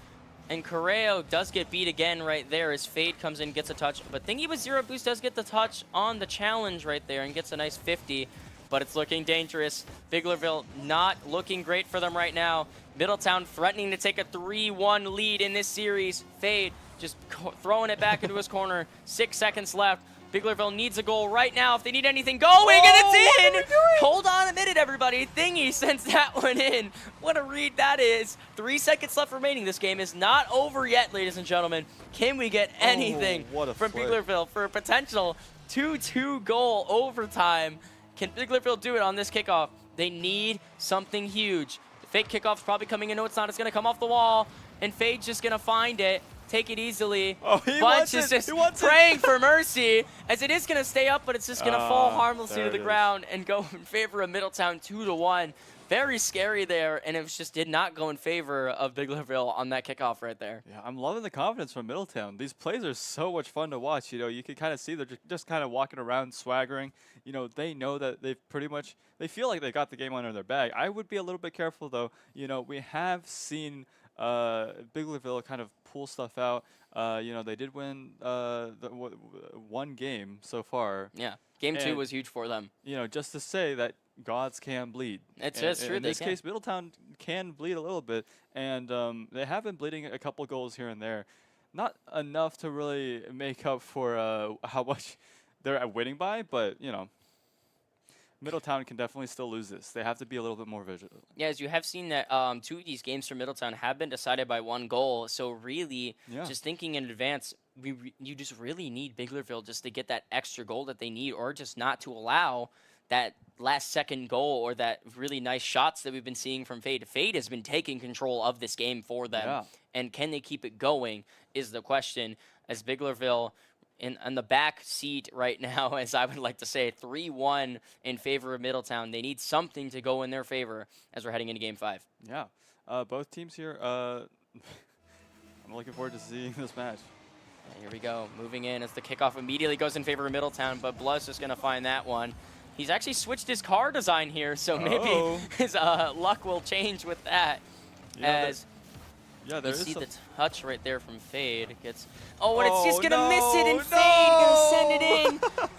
B: And Correo does get beat again right there as Fade comes in, gets a touch. But Thingy with 0 boost does get the touch on the challenge right there and gets a nice 50. But it's looking dangerous. Biglerville not looking great for them right now. Middletown threatening to take a 3-1 lead in this series. Fade just throwing it back into his corner. 6 seconds left. Biglerville needs a goal right now if they need anything going, and it's in! Hold on a minute, everybody. Thingy sends that one in. What a read that is. 3 seconds left remaining. This game is not over yet, ladies and gentlemen. Can we get anything from Biglerville for a potential 2-2 goal overtime? Can Biglerville do it on this kickoff? They need something huge. The fake kickoff's probably coming in. No, it's not. It's going to come off the wall, and Fade's just going to find it. Take it easily. Bunch is just praying for mercy, as it is going to stay up, but it's just going to fall harmlessly to the ground and go in favor of Middletown 2-1. Very scary there, and it just did not go in favor of Biglerville on that kickoff right there.
C: Yeah, I'm loving the confidence from Middletown. These plays are so much fun to watch. You know, you can kind of see they're just kind of walking around, swaggering. You know, they know that they've they feel like they got the game under their bag. I would be a little bit careful, though. You know, we have seen Biglerville kind of pull stuff out. You know, they did win one game so far.
B: Yeah, game 2 was huge for them.
C: You know, just to say that gods can bleed.
B: It's true.
C: In this case, Middletown can bleed a little bit, and they have been bleeding a couple goals here and there. Not enough to really make up for how much they're winning by, but, you know, Middletown can definitely still lose this. They have to be a little bit more vigilant.
B: Yeah, as you have seen that 2 of these games for Middletown have been decided by 1 goal. So really, just thinking in advance, you just really need Biglerville just to get that extra goal that they need, or just not to allow that last second goal or that really nice shots that we've been seeing from Fade. Fade has been taking control of this game for them. And can they keep it going is the question, as Biglerville in the back seat right now, as I would like to say, 3-1 in favor of Middletown. They need something to go in their favor as we're heading into Game 5.
C: Yeah, both teams here, I'm looking forward to seeing this match.
B: And here we go, moving in as the kickoff immediately goes in favor of Middletown, but Blood's just going to find that one. He's actually switched his car design here, so maybe his luck will change with that. You see the touch right there from Fade. Gets it's just gonna miss it, and Fade gonna send it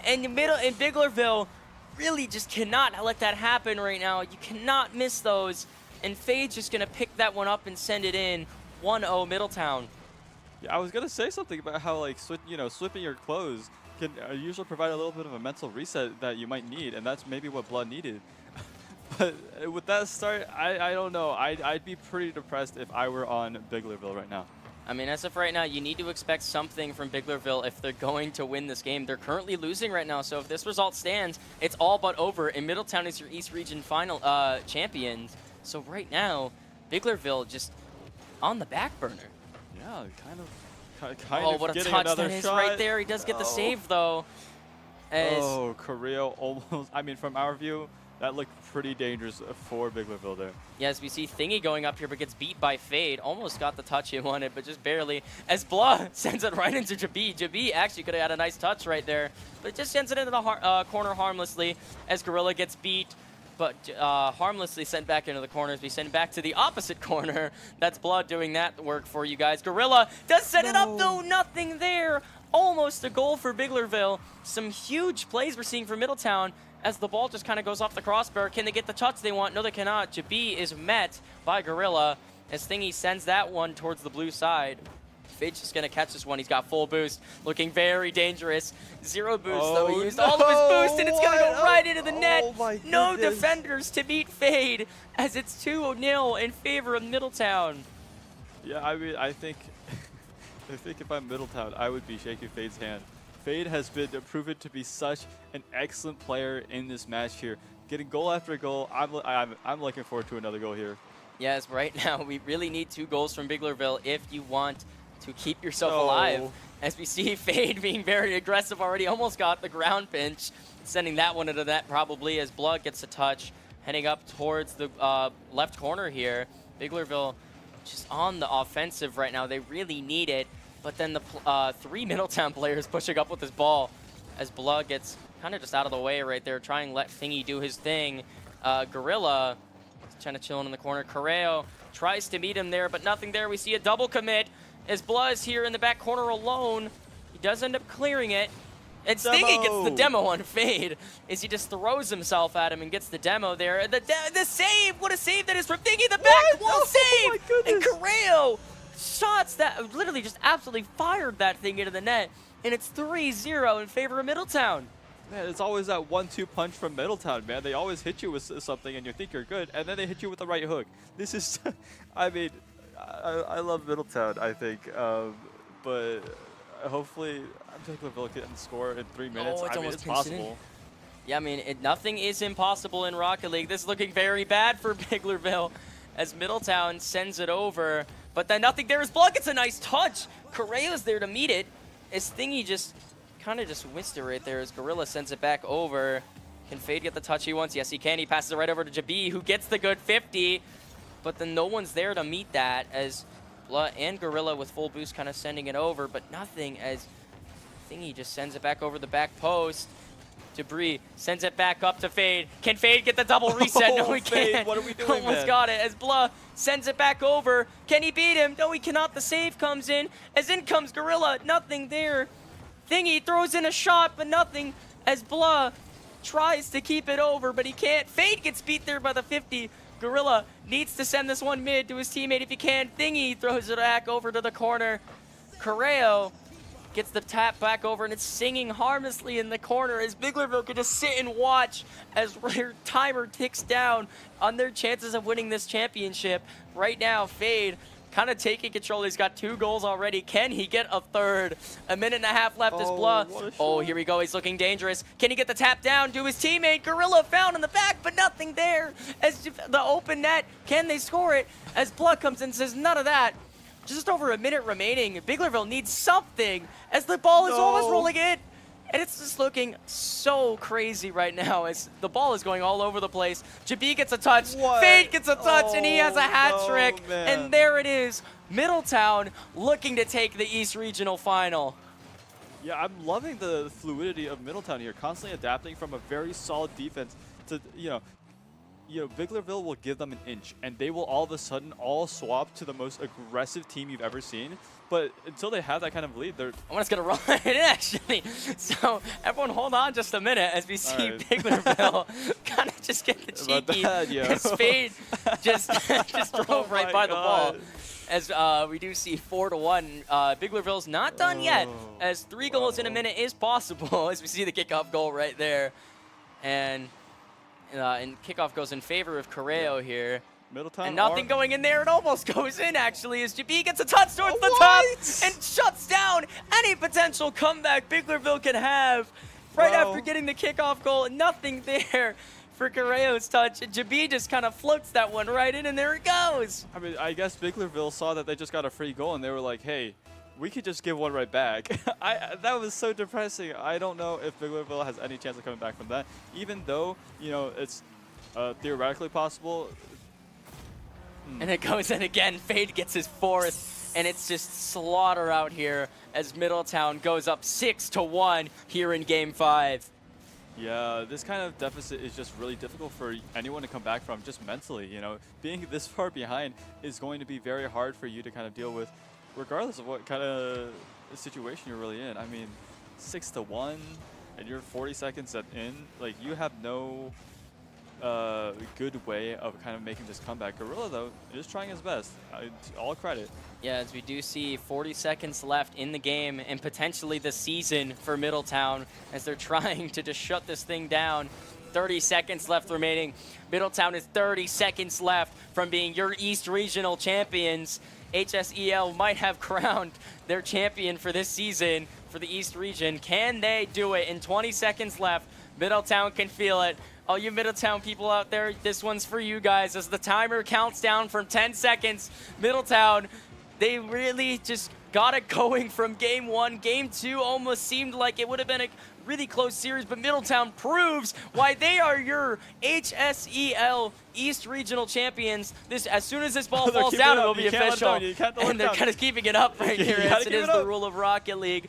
B: in. And Biglerville really just cannot let that happen right now. You cannot miss those. And Fade's just gonna pick that one up and send it in. 1-0 Middletown.
C: Yeah, I was gonna say something about how like swapping your clothes can usually provide a little bit of a mental reset that you might need, and that's maybe what Blood needed. But with that start, I don't know. I'd be pretty depressed if I were on Biglerville right now.
B: I mean, as of right now, you need to expect something from Biglerville if they're going to win this game. They're currently losing right now, so if this result stands, it's all but over. And Middletown is your East Region final champions. So right now, Biglerville just on the back burner.
C: Yeah, kind of
B: what a
C: getting
B: touch
C: another
B: that is
C: shot.
B: right there. He does get the save, though.
C: Correo almost, I mean, from our view, that looked pretty dangerous for Biglerville there.
B: Yes, we see Thingy going up here, but gets beat by Fade. Almost got the touch he wanted, but just barely. As Blah sends it right into Jabi. Jabi actually could have had a nice touch right there, but it just sends it into the corner harmlessly as Gorilla gets beat, but harmlessly sent back into the corners. We send back to the opposite corner. That's Blood doing that work for you guys. Gorilla does set it up, though. Nothing there. Almost a goal for Biglerville. Some huge plays we're seeing for Middletown as the ball just kind of goes off the crossbar. Can they get the touch they want? No, they cannot. Jabi is met by Gorilla as Thingy sends that one towards the blue side. Fade's just going to catch this one. He's got full boost. Looking very dangerous. 0 boost, though. He used all of his boost, and it's going to go right into the net. No defenders to beat Fade as it's 2-0 in favor of Middletown.
C: Yeah, I mean, I think if I'm Middletown, I would be shaking Fade's hand. Fade has been proven to be such an excellent player in this match here. Getting goal after goal, I'm looking forward to another goal here.
B: Yes, right now we really need 2 goals from Biglerville if you want to keep yourself alive. As we see Fade being very aggressive already, almost got the ground pinch, sending that one into that probably as Blood gets a touch, heading up towards the left corner here. Biglerville just on the offensive right now. They really need it. But then the 3 Middletown players pushing up with this ball as Blood gets kind of just out of the way right there, trying to let Thingy do his thing. Gorilla trying to chill in the corner. Correo tries to meet him there, but nothing there. We see a double commit. as Blah is here in the back corner alone. He does end up clearing it. And Stingy gets the demo on Fade as he just throws himself at him and gets the demo there. The save! What a save that is from Thingy! The back wall save! And Correo shots that literally just absolutely fired that thing into the net. And it's 3-0 in favor of Middletown.
C: Man, it's always that 1-2 punch from Middletown, man. They always hit you with something and you think you're good, and then they hit you with the right hook. This is, I mean, I love Middletown, I think, but hopefully Biglerville can score in 3 minutes.
B: Oh,
C: I mean, it's possible.
B: Yeah, I mean, nothing is impossible in Rocket League. This is looking very bad for Biglerville as Middletown sends it over. But then nothing there is block. It's a nice touch. Correa's there to meet it. As Thingy just kind of just whisked it right there as Gorilla sends it back over. Can Fade get the touch he wants? Yes, he can. He passes it right over to Jabi, who gets the good 50. But then no one's there to meet that as Blah and Gorilla with full boost kind of sending it over. But nothing as Thingy just sends it back over the back post. Debris sends it back up to Fade. Can Fade get the double reset? No, he can't.
C: What are we doing,
B: Almost
C: man?
B: got it as Blah sends it back over. Can he beat him? No, he cannot. The save comes in. As in comes Gorilla. Nothing there. Thingy throws in a shot, but nothing as Blah tries to keep it over, but he can't. Fade gets beat there by the 50. Gorilla needs to send this one mid to his teammate if he can. Thingy throws it back over to the corner. Correo gets the tap back over, and it's singing harmlessly in the corner as Biglerville can just sit and watch as their timer ticks down on their chances of winning this championship. Right now, Fade kind of taking control. He's got 2 goals already. Can he get a third? A minute and a half left as Blah. Oh, here we go. He's looking dangerous. Can he get the tap down to his teammate? Gorilla found in the back, but nothing there. As the open net, can they score it? As Blah comes in and says, none of that. Just over a minute remaining. Biglerville needs something as the ball is almost rolling in. And it's just looking so crazy right now as the ball is going all over the place. Jabi gets a touch. Fade gets a touch, and he has a hat trick.
C: Man.
B: And there it is. Middletown looking to take the East Regional Final.
C: Yeah, I'm loving the fluidity of Middletown here, constantly adapting from a very solid defense to, Biglerville will give them an inch, and they will all of a sudden all swap to the most aggressive team you've ever seen. But until they have that kind of lead, they're...
B: I'm just going to run it in, actually. So everyone hold on just a minute as we see Biglerville kind of just get the cheeky as Fade just drove right by the ball. As we do see 4-1. Biglerville's not done yet, as 3 goals in a minute is possible, as we see the kickoff goal right there. And kickoff goes in favor of Correo here.
C: Middletown
B: and nothing going in there. It almost goes in, actually, as Jabi gets a touch towards the top and shuts down any potential comeback Biglerville can have right after getting the kickoff goal. Nothing there for Correo's touch. And Jabi just kind of floats that one right in, and there it goes.
C: I mean, I guess Biglerville saw that they just got a free goal, and they were like, hey, we could just give one right back. That was so depressing. I don't know if Biglerville has any chance of coming back from that, even though, it's theoretically possible.
B: And it goes in again. Fade gets his 4th, and it's just slaughter out here as Middletown goes up 6-1 here in Game 5.
C: Yeah, this kind of deficit is just really difficult for anyone to come back from, just mentally. Being this far behind is going to be very hard for you to kind of deal with, regardless of what kind of situation you're really in. I mean, 6-1, and you're 40 seconds in. Like, you have no good way of kind of making this comeback. Gorilla, though, is trying his best. All credit. Yeah,
B: as we do see 40 seconds left in the game and potentially the season for Middletown as they're trying to just shut this thing down. 30 seconds left remaining. Middletown is 30 seconds left from being your East Regional champions. HSEL might have crowned their champion for this season for the East Region. Can they do it in 20 seconds left? Middletown can feel it. All you Middletown people out there, this one's for you guys as the timer counts down from 10 seconds. Middletown, they really just got it going from Game 1. Game 2 almost seemed like it would have been a really close series, but Middletown proves why they are your HSEL East Regional champions. As soon as this ball falls down, it'll be official. And they're kind of keeping it up right here, as it is the rule of Rocket League.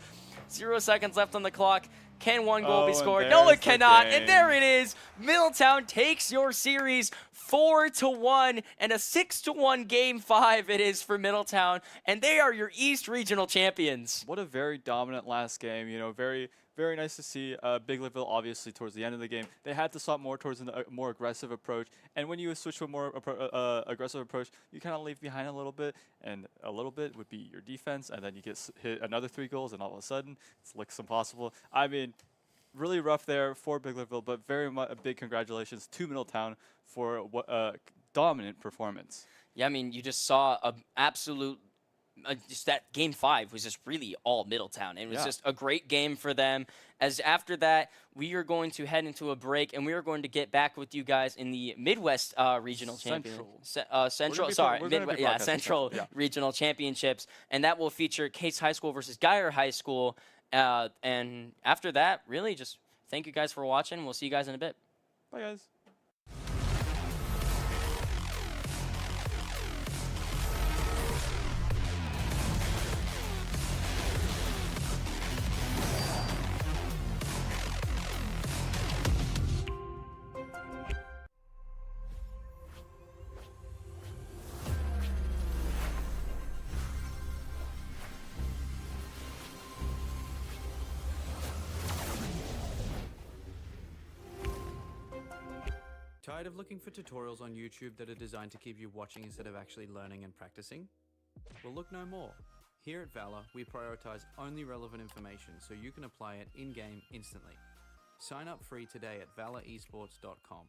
B: 0 seconds left on the clock. Can one goal be
C: and
B: scored? No,
C: there's
B: it
C: the
B: cannot. And there
C: game.
B: it is. Middletown takes your series 4-1, and a 6-1 Game 5 it is for Middletown, and they are your East Regional champions.
C: What a very dominant last game. You know, very, very nice to see. Big Liverpool, obviously, towards the end of the game, they had to swap more towards a more aggressive approach. And when you switch to a more aggressive approach, you kind of leave behind a little bit. And a little bit would be your defense. And then you get hit another 3 goals, and all of a sudden, it looks impossible. I mean, really rough there for Big Liverpool, but very much a big congratulations to Middletown for what dominant performance.
B: Yeah, I mean, you just saw an absolute just that Game 5 was just really all Middletown. It was just a great game for them. As after that, we are going to head into a break, and we are going to get back with you guys in the Midwest Regional Championship. Central Regional Championships, and that will feature Case High School versus Geyer High School. And after that, really just thank you guys for watching. We'll see you guys in a bit.
C: Bye, guys.
D: Tired of looking for tutorials on YouTube that are designed to keep you watching instead of actually learning and practicing? Well, look no more. Here at Valor, we prioritize only relevant information so you can apply it in-game instantly. Sign up free today at valoresports.com.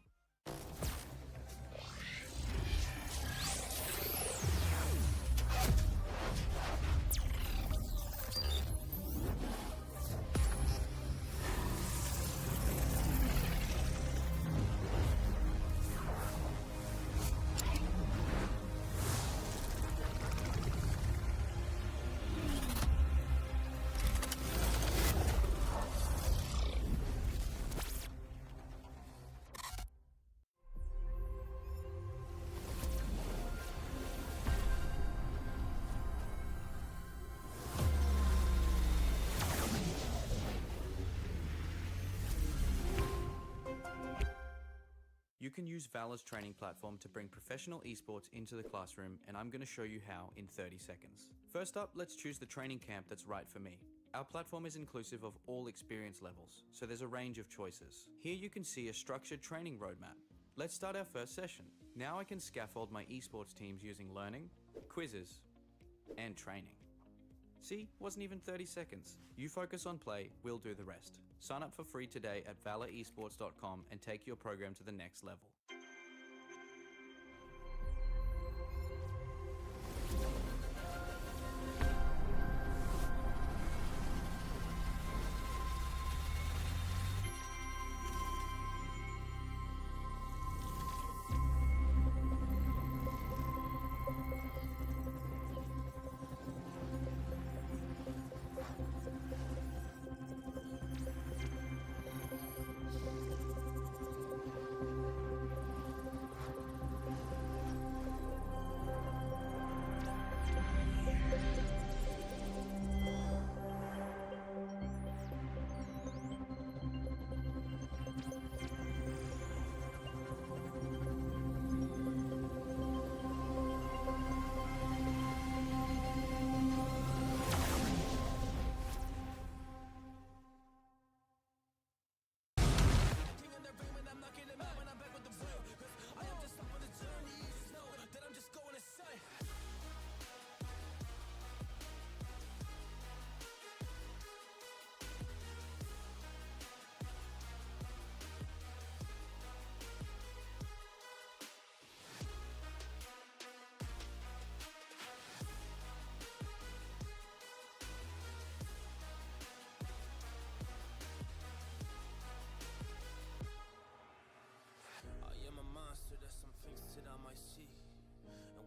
D: You can use Valor's training platform to bring professional esports into the classroom, and I'm going to show you how in 30 seconds. First up, let's choose the training camp that's right for me. Our platform is inclusive of all experience levels, so there's a range of choices. Here you can see a structured training roadmap. Let's start our first session. Now I can scaffold my esports teams using learning, quizzes, and training. See, wasn't even 30 seconds. You focus on play, we'll do the rest. Sign up for free today at valoresports.com and take your program to the next level.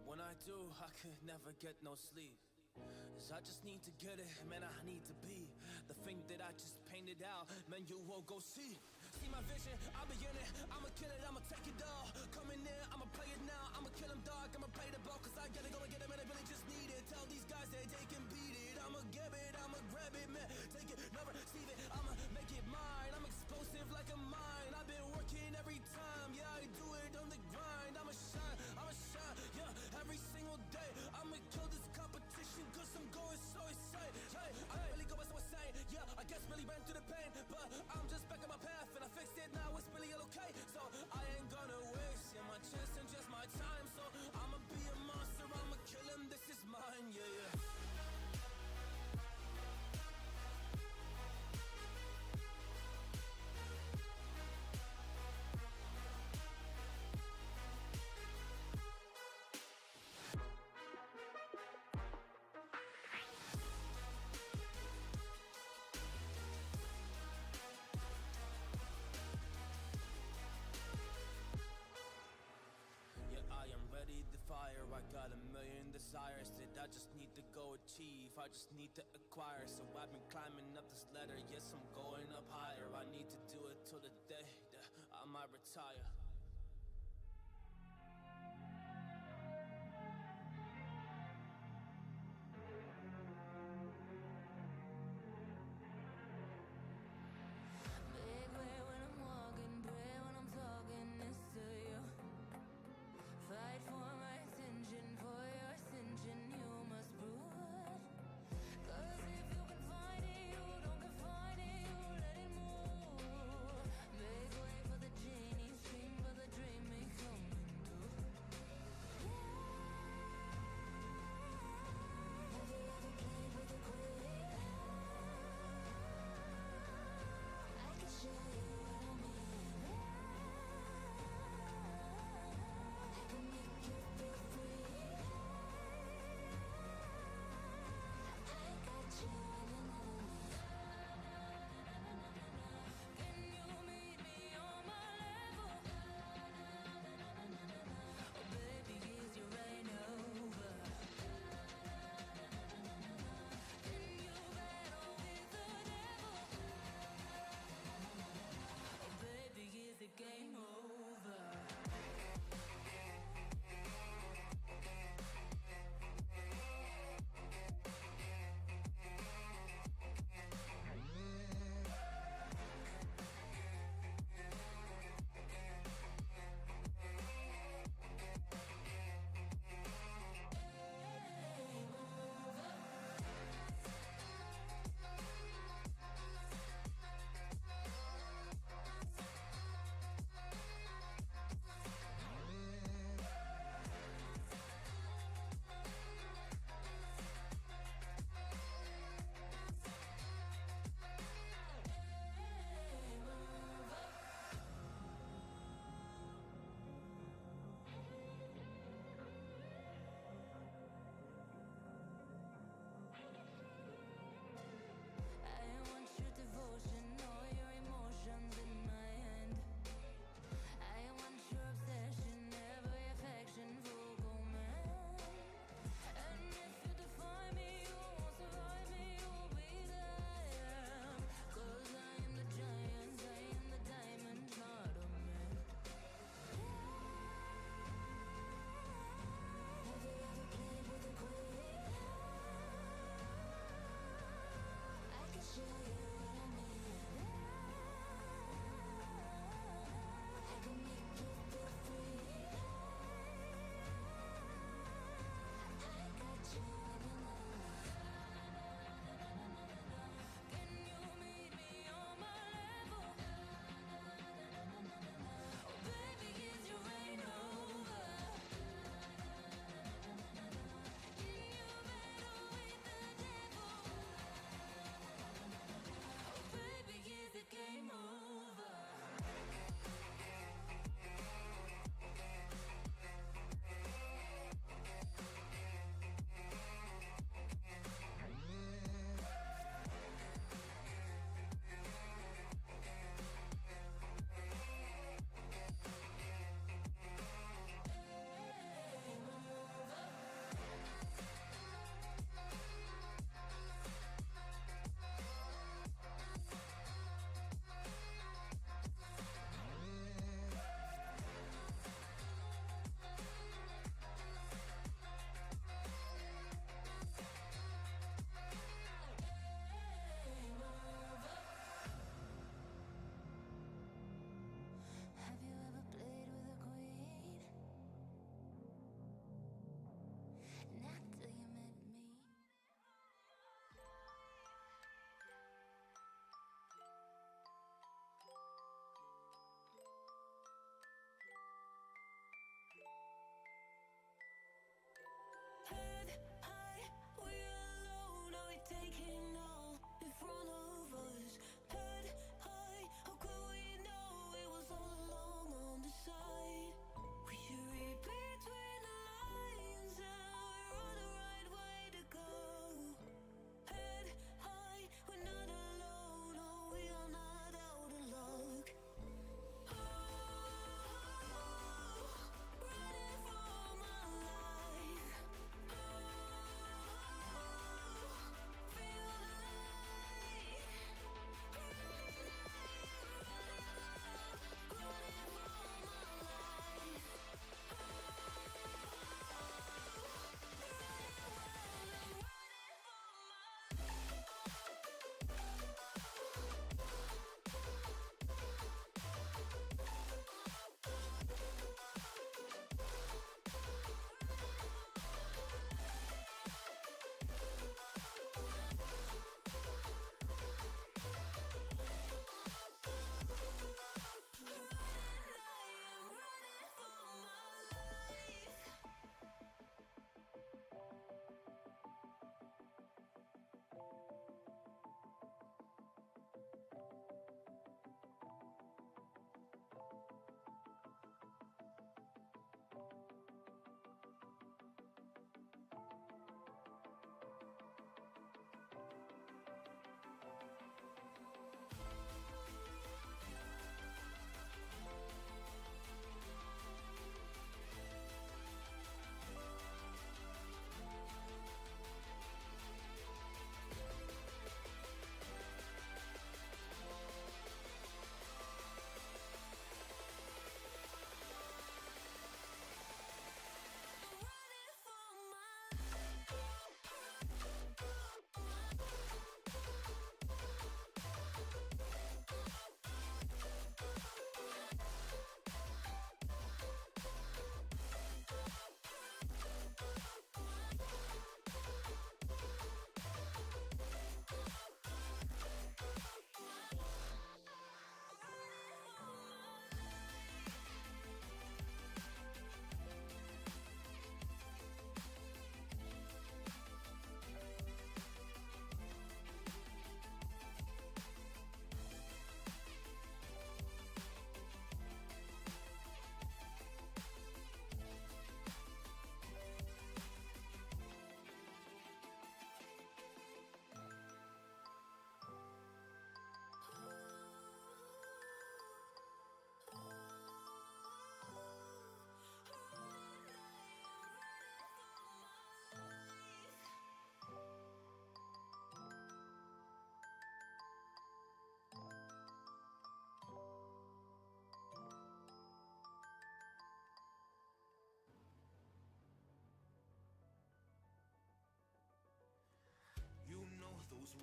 A: When I do, I could never get no sleep. 'Cause I just need to get it, man, I need to be the thing that I just painted out, man, you won't go see. See my vision, I'll be in it, I'ma kill it, I'ma take it all. Coming in, I'ma play it now, I'ma kill him dog, I'ma play the ball, 'cause I gotta go and get him, and I really just need it. Tell these guys that they can beat it, I'ma get it, I'ma grab it, man, take it, never receive it, I'ma make it mine. I got a million desires that I just need to go achieve. I just need to acquire. So I've been climbing up this ladder. Yes, I'm going up higher. I need to do it till the day that I might retire.
E: Big way when I'm walking, pray when I'm talking this to you. Fight for my attention, for your ascension, you must prove. 'Cause if you can find it, you don't confine it, you let it move. Make way for the genie, scream for the dream, it coming through. Have you ever played with a queen? I can show you what I mean. I can make you feel free. I got you in another league. Can you meet me on my level? Oh baby, is you right over? Can you battle with the devil? Oh baby, is the game over? I want your devotion, all your emotions in my hand. I want your obsession, every affection, vocal man. And if you define me, you won't survive me, you'll be there. 'Cause I am the giant, I am the diamond, not a man. Have you ever played with a queen? I can show you what I mean.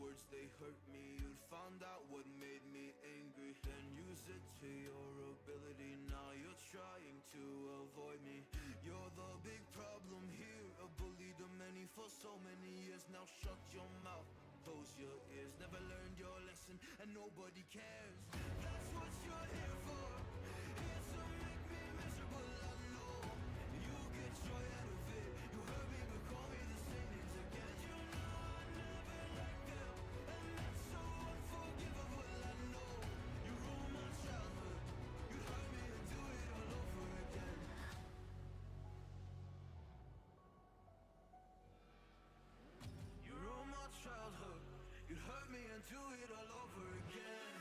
A: words, they hurt me. You'd found out what made me angry, then use it to your ability. Now you're trying to avoid me. You're the big problem here, a bully to many for so many years. Now shut your mouth, close your ears. Never learned your lesson and nobody cares. That's what you're here for, here to make me miserable. I know you get joy out of it. You hurt me but call me the same names again. You know I never liked them, and that's so unforgivable. I know you ruined my childhood. You hurt me and do it all over again. You ruined my childhood. You hurt me and do it all over again.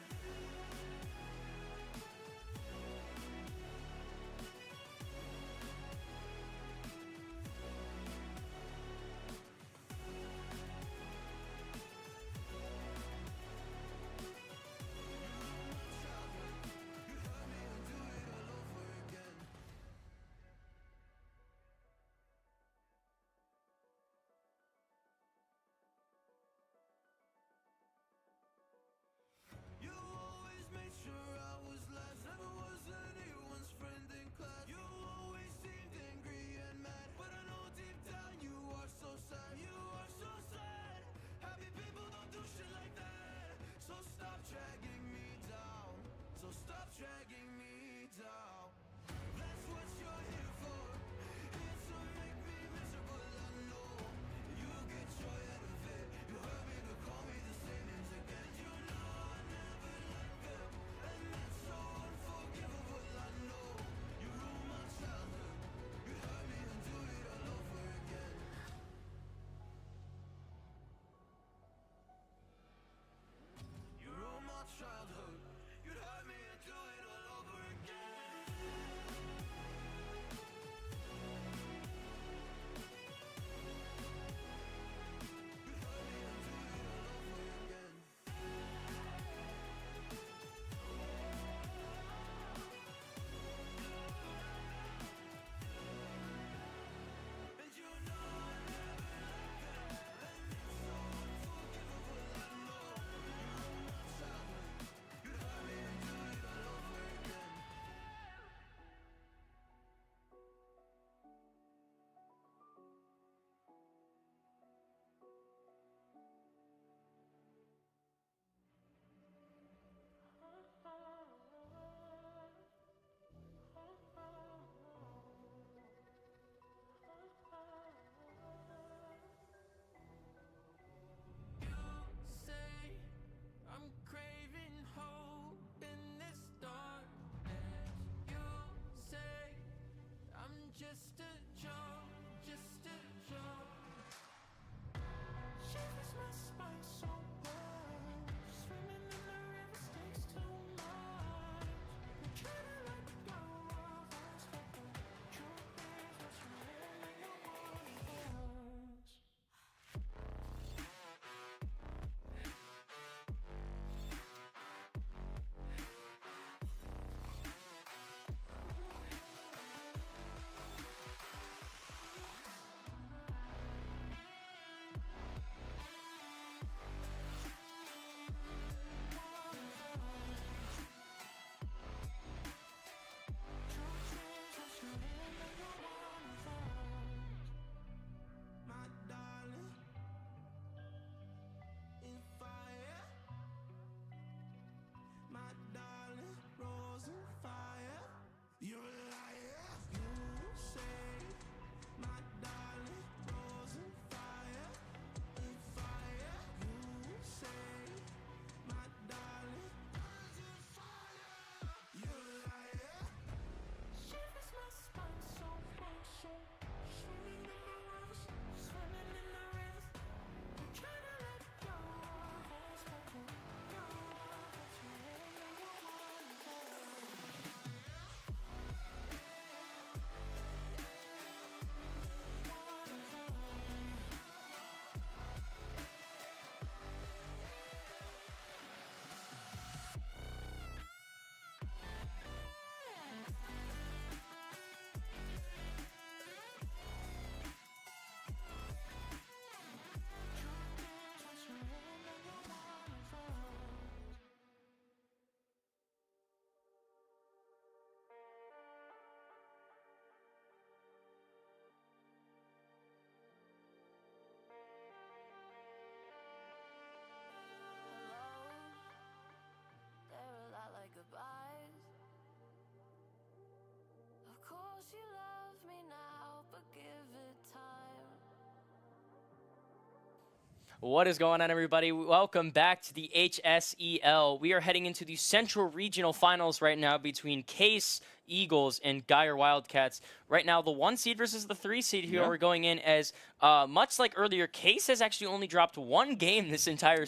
B: What is going on, everybody? Welcome back to the HSEL. We are heading into the Central Regional Finals right now between Case Eagles and Geyer Wildcats. Right now, the 1 seed versus the 3 seed here are going in as, much like earlier, Case has actually only dropped 1 game this entire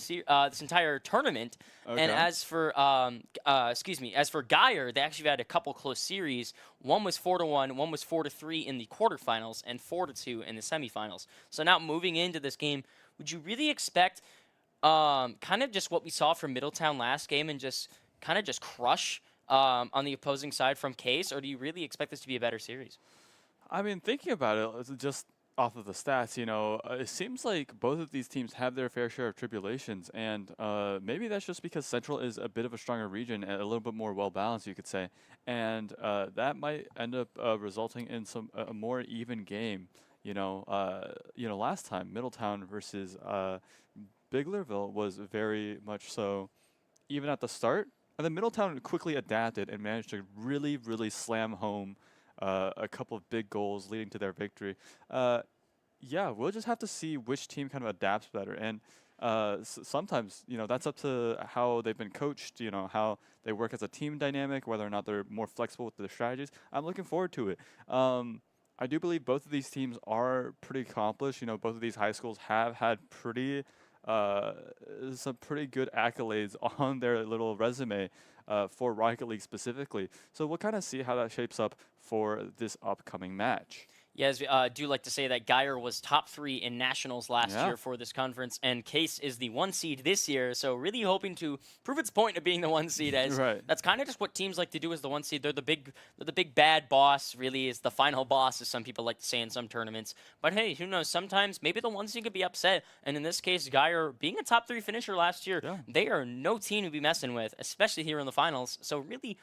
B: tournament.
C: Okay.
B: And as for as for Geyer, they actually had a couple close series. One was 4-1, one was 4-3 in the quarterfinals, and 4-2 in the semifinals. So now moving into this game, would you really expect kind of just what we saw from Middletown last game and just kind of just crush on the opposing side from Case, or do you really expect this to be a better series?
C: I mean, thinking about it, just off of the stats, it seems like both of these teams have their fair share of tribulations, and maybe that's just because Central is a bit of a stronger region and a little bit more well-balanced, you could say, and that might end up resulting in a more even game. Last time Middletown versus Biglerville was very much so even at the start, and then Middletown quickly adapted and managed to really, really slam home a couple of big goals leading to their victory. Yeah, we'll just have to see which team kind of adapts better. And sometimes, that's up to how they've been coached, how they work as a team dynamic, whether or not they're more flexible with their strategies. I'm looking forward to it. I do believe both of these teams are pretty accomplished. Both of these high schools have had some pretty good accolades on their little resume for Rocket League specifically. So we'll kind of see how that shapes up for this upcoming match.
B: Yes, I do like to say that Geyer was top 3 in nationals last year for this conference, and Case is the 1 seed this year, so really hoping to prove its point of being the 1 seed. As that's kind of just what teams like to do as the 1 seed. They're the big bad boss, really is the final boss, as some people like to say in some tournaments. But hey, who knows? Sometimes maybe the 1 seed could be upset, and in this case, Geyer being a top 3 finisher last year, they are no team to be messing with, especially here in the finals. So really,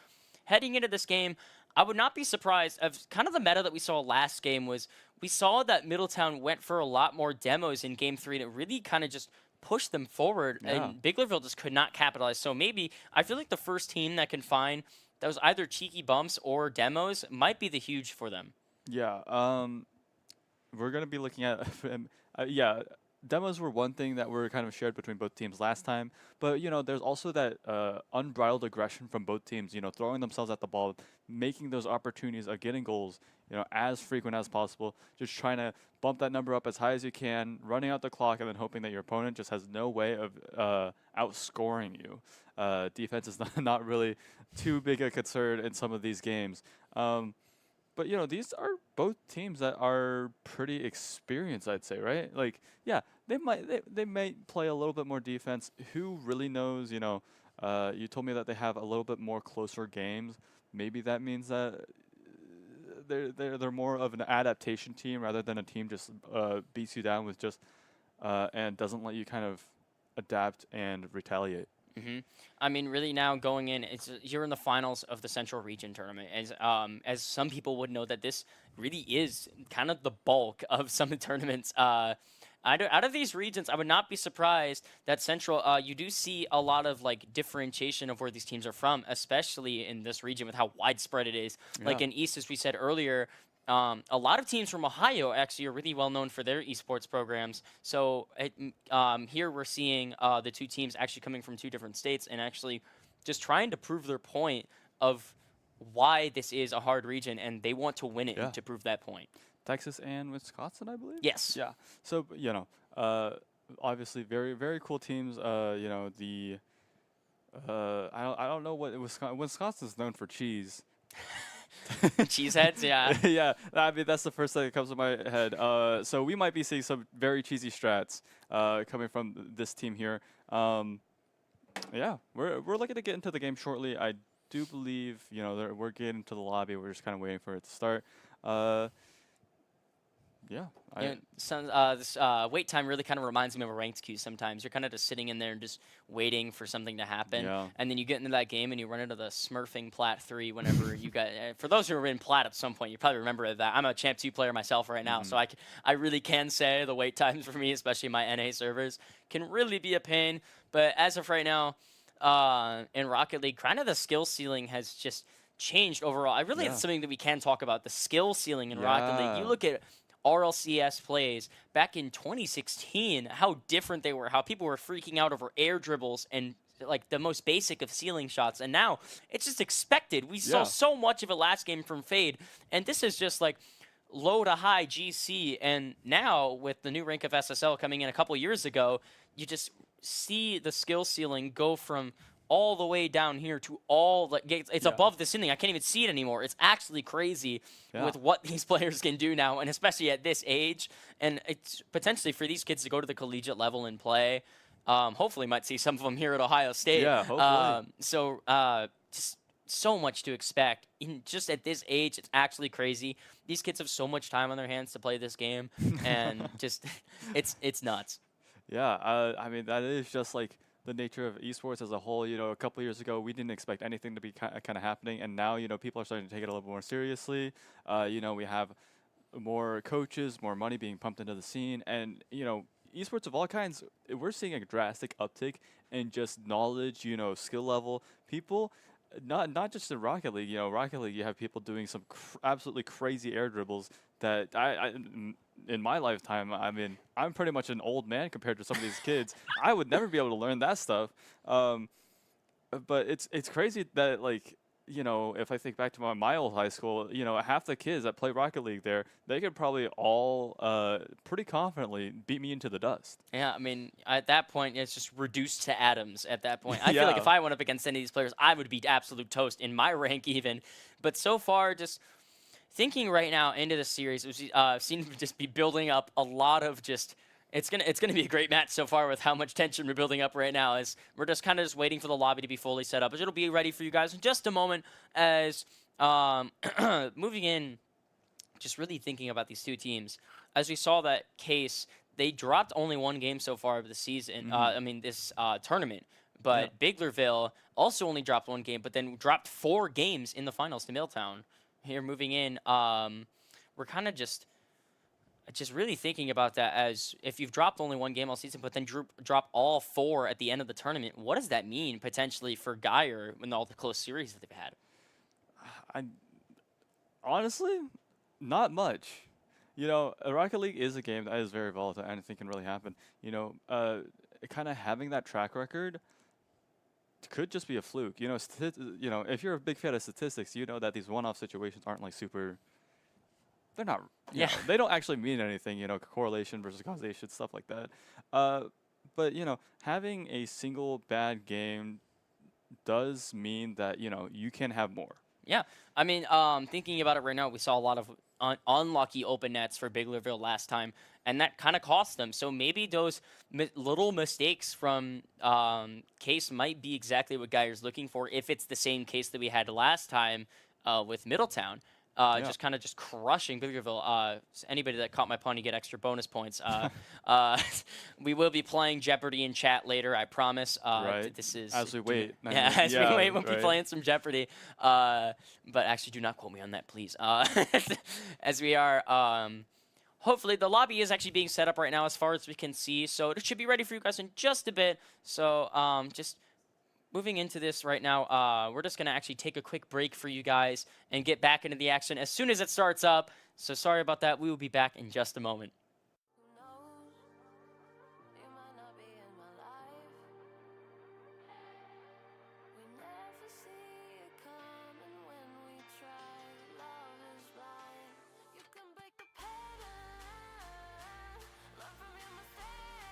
B: heading into this game, I would not be surprised of kind of the meta that we saw last game was we saw that Middletown went for a lot more demos in Game 3, and it really kind of just pushed them forward, and Biglerville just could not capitalize. So maybe I feel like the first team that can find those either cheeky bumps or demos might be the huge for them.
C: Yeah, we're going to be looking at, demos were one thing that were kind of shared between both teams last time, but there's also that unbridled aggression from both teams, throwing themselves at the ball, making those opportunities of getting goals, as frequent as possible, just trying to bump that number up as high as you can, running out the clock, and then hoping that your opponent just has no way of outscoring you. Defense is not really too big a concern in some of these games. But these are both teams that are pretty experienced, I'd say, right? Like, yeah, they might play a little bit more defense. Who really knows? You told me that they have a little bit more closer games. Maybe that means that they're more of an adaptation team rather than a team just beats you down with just and doesn't let you kind of adapt and retaliate.
B: I mean, really now going in, you're in the finals of the Central Region tournament. As some people would know that this really is kind of the bulk of some of the tournaments. Out of these regions, I would not be surprised that Central, you do see a lot of differentiation of where these teams are from, especially in this region with how widespread it is. Like in East, as we said earlier, a lot of teams from Ohio actually are really well known for their esports programs. So here we're seeing the two teams actually coming from 2 different states and actually just trying to prove their point of why this is a hard region, and they want to win it to prove that point.
C: Texas and Wisconsin, I believe?
B: Yes.
C: Yeah. So, obviously very, very cool teams. I don't know what Wisconsin's known for cheese.
B: Cheeseheads, yeah.
C: Yeah, I mean, that's the first thing that comes to my head. So we might be seeing some very cheesy strats coming from this team here. Yeah, we're looking to get into the game shortly. I do believe, we're getting into the lobby. We're just kind of waiting for it to start. Yeah.
B: This wait time really kind of reminds me of a ranked queue sometimes. You're kind of just sitting in there and just waiting for something to happen.
C: Yeah.
B: And then you get into that game and you run into the smurfing Plat 3 whenever you got... for those who are in Plat at some point, you probably remember that. I'm a Champ 2 player myself right now, so I really can say the wait times for me, especially my NA servers, can really be a pain. But as of right now, in Rocket League, kind of the skill ceiling has just changed overall. I really it's something that we can talk about, the skill ceiling in Rocket League. You look at RLCS plays back in 2016, how different they were, how people were freaking out over air dribbles and like the most basic of ceiling shots. And now it's just expected. We saw
C: Yeah.
B: so much of it last game from Fade. And this is just like low to high GC. And now with the new rank of SSL coming in a couple years ago, you just see the skill ceiling go from all the way down here to all like it's
C: Yeah.
B: above the ceiling. I can't even see it anymore. It's actually crazy
C: Yeah.
B: with what these players can do now, and especially at this age. And it's potentially for these kids to go to the collegiate level and play. Hopefully, might see some of them here at Ohio State.
C: Yeah, hopefully.
B: Just so much to expect. Just at this age, it's actually crazy. These kids have so much time on their hands to play this game, and just it's nuts.
C: Yeah, I mean, that is just like the nature of esports as a whole. You know, a couple years ago, we didn't expect anything to be kind of happening, and now, you know, people are starting to take it a little more seriously. You know, we have more coaches, more money being pumped into the scene, and, you know, esports of all kinds, we're seeing a drastic uptick in just knowledge, you know, skill level. People, not just in Rocket League, you know, Rocket League, you have people doing some absolutely crazy air dribbles that in my lifetime, I mean, I'm pretty much an old man compared to some of these kids. I would never be able to learn that stuff. But it's crazy that, like, you know, if I think back to my old high school, you know, half the kids that play Rocket League there, they could probably all pretty confidently beat me into the dust.
B: Yeah, I mean, at that point, it's just reduced to atoms at that point. I feel like
C: Yeah.
B: if I went up against any of these players, I would be absolute toast in my rank even. But so far, just thinking right now into the series, it seems to just be building up a lot of just. It's gonna be a great match so far with how much tension we're building up right now. As we're just kind of just waiting for the lobby to be fully set up, as it'll be ready for you guys in just a moment. As moving in, just really thinking about these two teams, as we saw that case, they dropped only one game so far of the season. I mean this tournament. But Biglerville also only dropped one game, but then dropped 4 games in the finals to Milltown. Here, moving in, we're kind of just really thinking about that as if you've dropped only one game all season, but then drop all 4 at the end of the tournament. What does that mean potentially for Geyer in all the close series that they've had?
C: Honestly, not much. You know, Rocket League is a game that is very volatile. Anything can really happen. You know, kind of having that track record could just be a fluke. You know, you know, if you're a big fan of statistics, you know that these one-off situations aren't like super. They're not. You know, they don't actually mean anything. You know, correlation versus causation, stuff like that. But you know, having a single bad game does mean that, you know, you can have more.
B: Yeah, I mean, thinking about it right now, we saw a lot of unlucky open nets for Biglerville last time, and that kind of cost them. So maybe those little mistakes from Case might be exactly what Geyer's looking for, if it's the same case that we had last time with Middletown. Just kind of just crushing Biglerville. Anybody that caught my pun, you get extra bonus points. We will be playing Jeopardy in chat later, I promise.
C: Right.
B: This is
C: As we wait.
B: Yeah, as we wait, we'll be
C: right.
B: playing some Jeopardy. But actually, do not quote me on that, please. As we are, hopefully, the lobby is actually being set up right now as far as we can see. So it should be ready for you guys in just a bit. So just moving into this right now, we're just going to actually take a quick break for you guys and get back into the action as soon as it starts up. So sorry about that. We will be back in just a moment.
E: Who knows? You might not be in my life. We never see it coming when we try. Love is blind. You can break the pattern. Learn from your mistakes.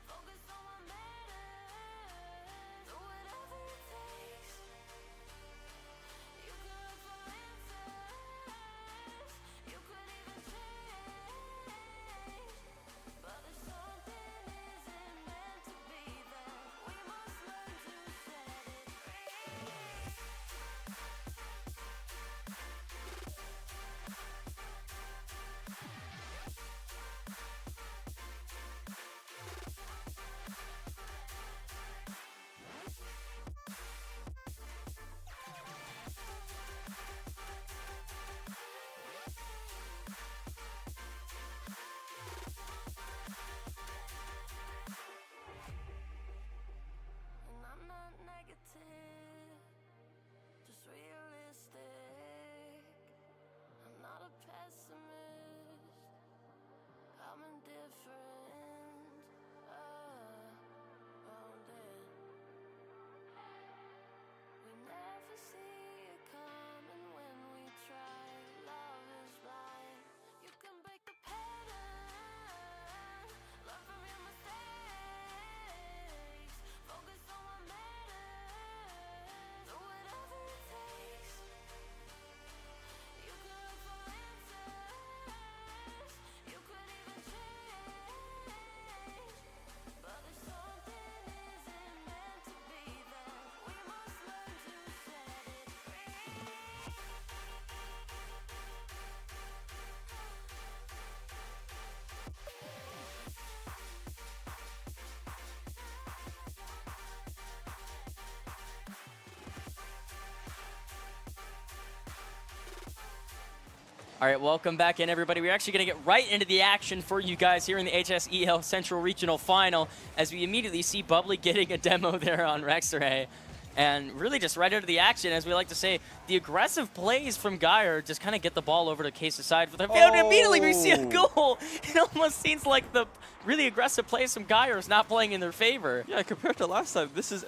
E: Focus on what matters. Do whatever it takes. You could look for answers. You could even change.
B: All right, welcome back in, everybody. We're actually going to get right into the action for you guys here in the HSEL Central Regional Final as we immediately see Bubbly getting a demo there on Rexray. And really just right into the action, as we like to say, the aggressive plays from Geyer just kind of get the ball over to Case's side. And immediately we see a goal. It almost seems like the really aggressive plays from Geyer is not playing in their favor.
C: Yeah, compared to last time, this is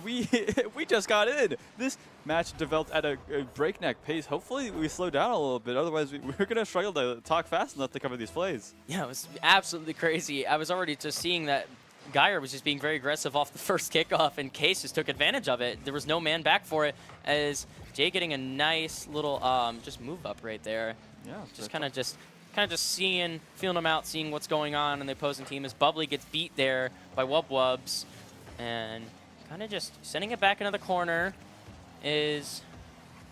C: we just got in. This match developed at a breakneck pace. Hopefully we slow down a little bit. Otherwise, we're going to struggle to talk fast enough to cover these plays.
B: Yeah, it was absolutely crazy. I was already just seeing that Geyer was just being very aggressive off the first kickoff, and Case just took advantage of it. There was no man back for it, as Jay getting a nice little just move up right there.
C: Yeah,
B: just kind of just seeing, feeling them out, seeing what's going on in the opposing team as Bubbly gets beat there by Wubs, and kind of just sending it back into the corner is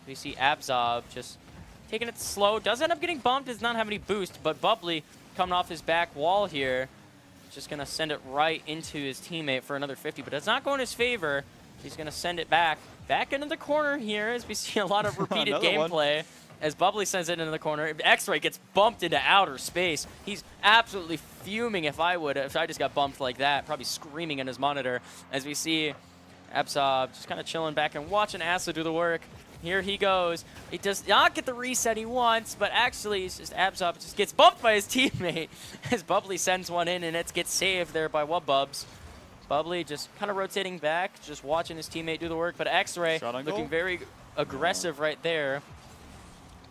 B: we see Abzob just taking it slow. Does end up getting bumped, does not have any boost, but Bubbly coming off his back wall here. Just going to send it right into his teammate for another 50, but it's not going in his favor. He's going to send it back into the corner here as we see a lot of repeated gameplay as Bubbly sends it into the corner. X-Ray gets bumped into outer space. He's absolutely fuming if I just got bumped like that, probably screaming in his monitor as we see Absob just kind of chilling back and watching Asa do the work. Here he goes. He does not get the reset he wants, but actually it's just Abzob just gets bumped by his teammate as Bubbly sends one in, and it gets saved there by Wubs. Bubbly just kind of rotating back, just watching his teammate do the work, but X-Ray looking very aggressive right there.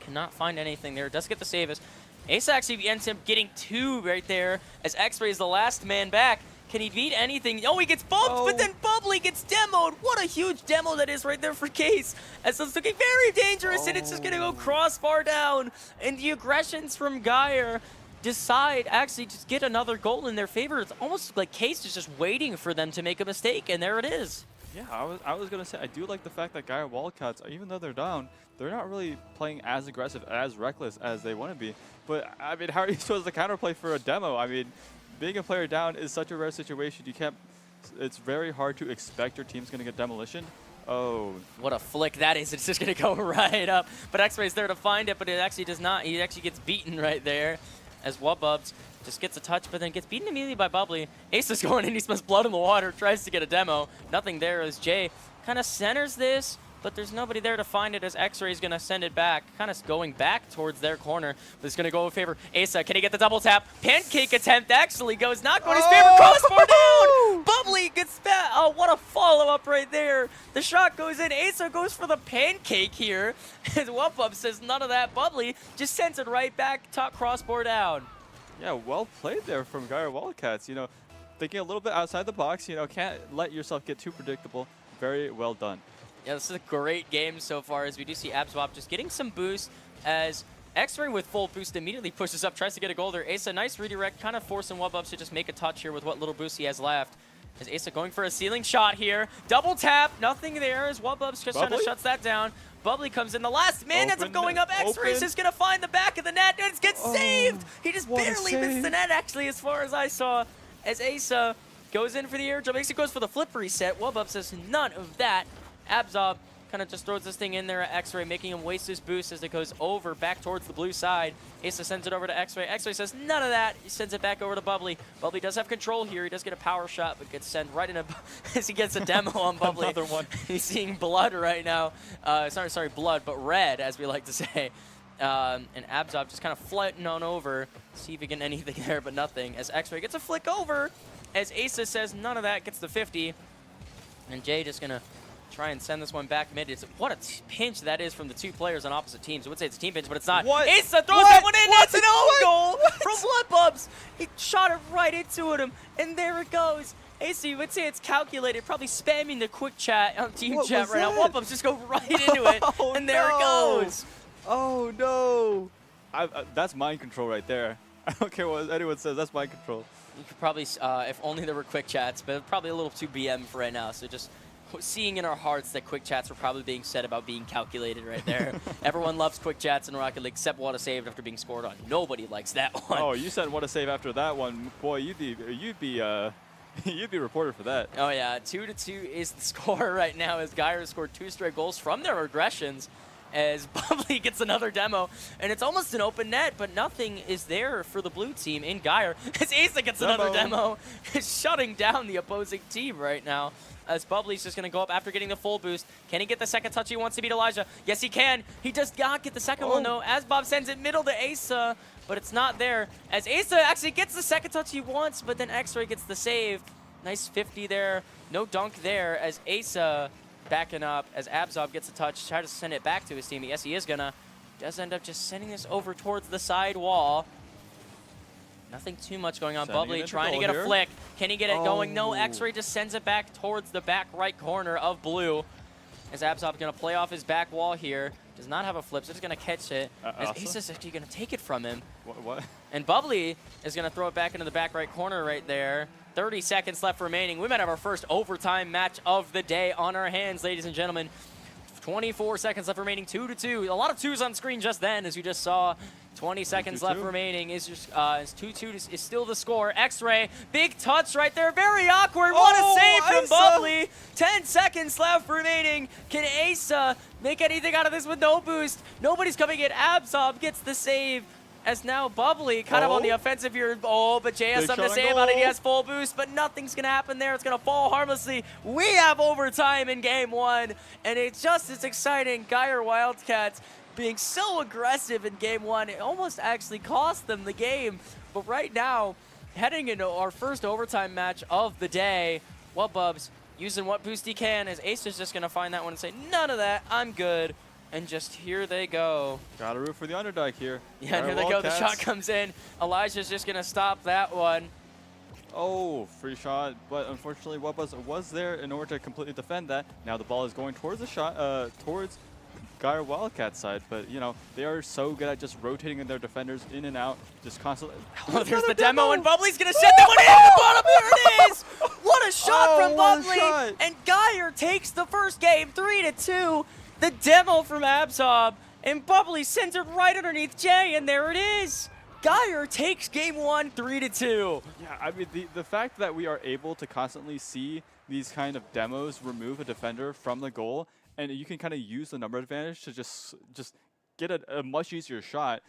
B: Cannot find anything there. Does get the save as Ace actually ends up getting 2 right there as X-Ray is the last man back. Can he beat anything? Oh, he gets bumped, but then Bubbly gets demoed. What a huge demo that is right there for Case. As it's looking very dangerous, and it's just going to go crossbar down. And the aggressions from Geyer decide actually just get another goal in their favor. It's almost like Case is just waiting for them to make a mistake, and there it is.
C: Yeah, I was going to say, I do like the fact that Geyer Wildcats, even though they're down, they're not really playing as aggressive, as reckless as they want to be. But, I mean, how are you supposed to counterplay for a demo? I mean, being a player down is such a rare situation. You can't. It's very hard to expect your team's going to get demolition. Oh.
B: What a flick that is. It's just going to go right up. But X-Ray's there to find it, but it actually does not. He actually gets beaten right there as Wubs just gets a touch, but then gets beaten immediately by Bubbly. Ace is going in. He smells blood in the water, tries to get a demo. Nothing there as Jay kind of centers this, but there's nobody there to find it as X-Ray is going to send it back, kind of going back towards their corner. But it's going to go in favor. Asa, can he get the double tap? Pancake attempt actually goes not going in his favor. Crossbar down! Bubbly gets back. Oh, what a follow-up right there. The shot goes in. Asa goes for the pancake here. As Wump says none of that. Bubbly just sends it right back, top crossbar down.
C: Yeah, well played there from Geyer Wildcats. You know, thinking a little bit outside the box. You know, can't let yourself get too predictable. Very well done.
B: Yeah, this is a great game so far as we do see Abswap just getting some boost as X-Ray with full boost immediately pushes up, tries to get a goal there. Asa, nice redirect, kind of forcing Wubs to just make a touch here with what little boost he has left. As Asa going for a ceiling shot here. Double tap, nothing there as Wubs just kind of shuts that down. Bubbly comes in. The last man ends up going up. X-Ray's just going to find the back of the net and it gets saved. He just barely missed the net actually as far as I saw as Asa goes in for the air jump. Asa goes for the flip reset. Wubs says none of that. Abzob kind of just throws this thing in there at X-Ray, making him waste his boost as it goes over back towards the blue side. Asa sends it over to X-Ray. X-Ray says none of that. He sends it back over to Bubbly. Bubbly does have control here. He does get a power shot, but gets sent right in as he gets a demo on Bubbly.
C: Another one.
B: He's seeing blood right now. Sorry, blood, but red, as we like to say. And Abzob just kind of floating on over. See if he can get anything there, but nothing. As X-Ray gets a flick over, as Asa says none of that, gets the 50. And Jay just going to try and send this one back mid. What a pinch that is from the two players on opposite teams. I would say it's a team pinch, but it's not. Asa throws that one in. That's an own goal from Bloodbubs. He shot it right into him, and there it goes. Asa, you would say it's calculated, probably spamming the quick chat on team chat right now. Bloodbubs just go right into it, and there it goes.
C: Oh, no. That's mind control right there. I don't care what anyone says. That's mind control.
B: You could probably, if only there were quick chats, but probably a little too BM for right now, so just seeing in our hearts that quick chats were probably being said about being calculated right there. Everyone loves quick chats in Rocket League except what a save after being scored on. Nobody likes that one.
C: Oh, you said what a save after that one. Boy, you'd be reported for that.
B: Oh yeah, 2-2 is the score right now as Geyer scored 2 straight goals from their aggressions. as Bubbly gets another demo, and it's almost an open net, but nothing is there for the blue team in Geyer. As Asa gets another demo, is shutting down the opposing team right now, as Bubbly's just going to go up after getting the full boost. Can he get the second touch he wants to beat Elijah? Yes, he can. He does not get the second one, though, as Bob sends it middle to Asa, but it's not there, as Asa actually gets the second touch he wants, but then X-Ray gets the save. Nice 50 there. No dunk there, as Asa backing up as Abzob gets a touch, try to send it back to his team. Yes, he is gonna. Does end up just sending this over towards the side wall. Nothing too much going on. Bubbly trying to get a flick. Can he get it going? No, X-Ray just sends it back towards the back right corner of blue. As Abzob gonna play off his back wall here. Does not have a flip, so just gonna catch it. As Asa's actually gonna take it from him.
C: What?
B: And Bubbly is gonna throw it back into the back right corner right there. 30 seconds left remaining. We might have our first overtime match of the day on our hands, ladies and gentlemen. 24 seconds left remaining, 2-2. A lot of twos on screen just then, as you just saw. 20 seconds left remaining. Is 2-2 is still the score. X-Ray, big touch right there. Very awkward. What a save from Bubbly. 10 seconds left remaining. Can Asa make anything out of this with no boost? Nobody's coming in. Abzob gets the save. As now Bubbly kind of on the offensive here. But Jay has something to say about it. He has full boost, but nothing's going to happen there. It's going to fall harmlessly. We have overtime in game one, and it's just as exciting. Geyer Wildcats being so aggressive in game one. It almost actually cost them the game. But right now, heading into our first overtime match of the day, Bubs using what boost he can, as Ace is just going to find that one and say, none of that, I'm good. And just here they go.
C: Gotta root for the underdog here.
B: Yeah, and here they go. The shot comes in. Elijah's just going to stop that one.
C: Oh, free shot. But unfortunately, Wubba was there in order to completely defend that. Now the ball is going towards the shot, towards Geyer Wildcats side. But, you know, they are so good at just rotating their defenders in and out, just constantly.
B: Oh, there's the demo, and Bubbly's going to set that one in at the bottom. There it is. What a shot from Bubbly. And Geyer takes the first game, 3-2. The demo from Abzob, and Bubbly sends it right underneath Jay, and there it is. Geyer takes game one, 3-2.
C: Yeah, I mean, the fact that we are able to constantly see these kind of demos remove a defender from the goal, and you can kind of use the number advantage to just get a much easier shot.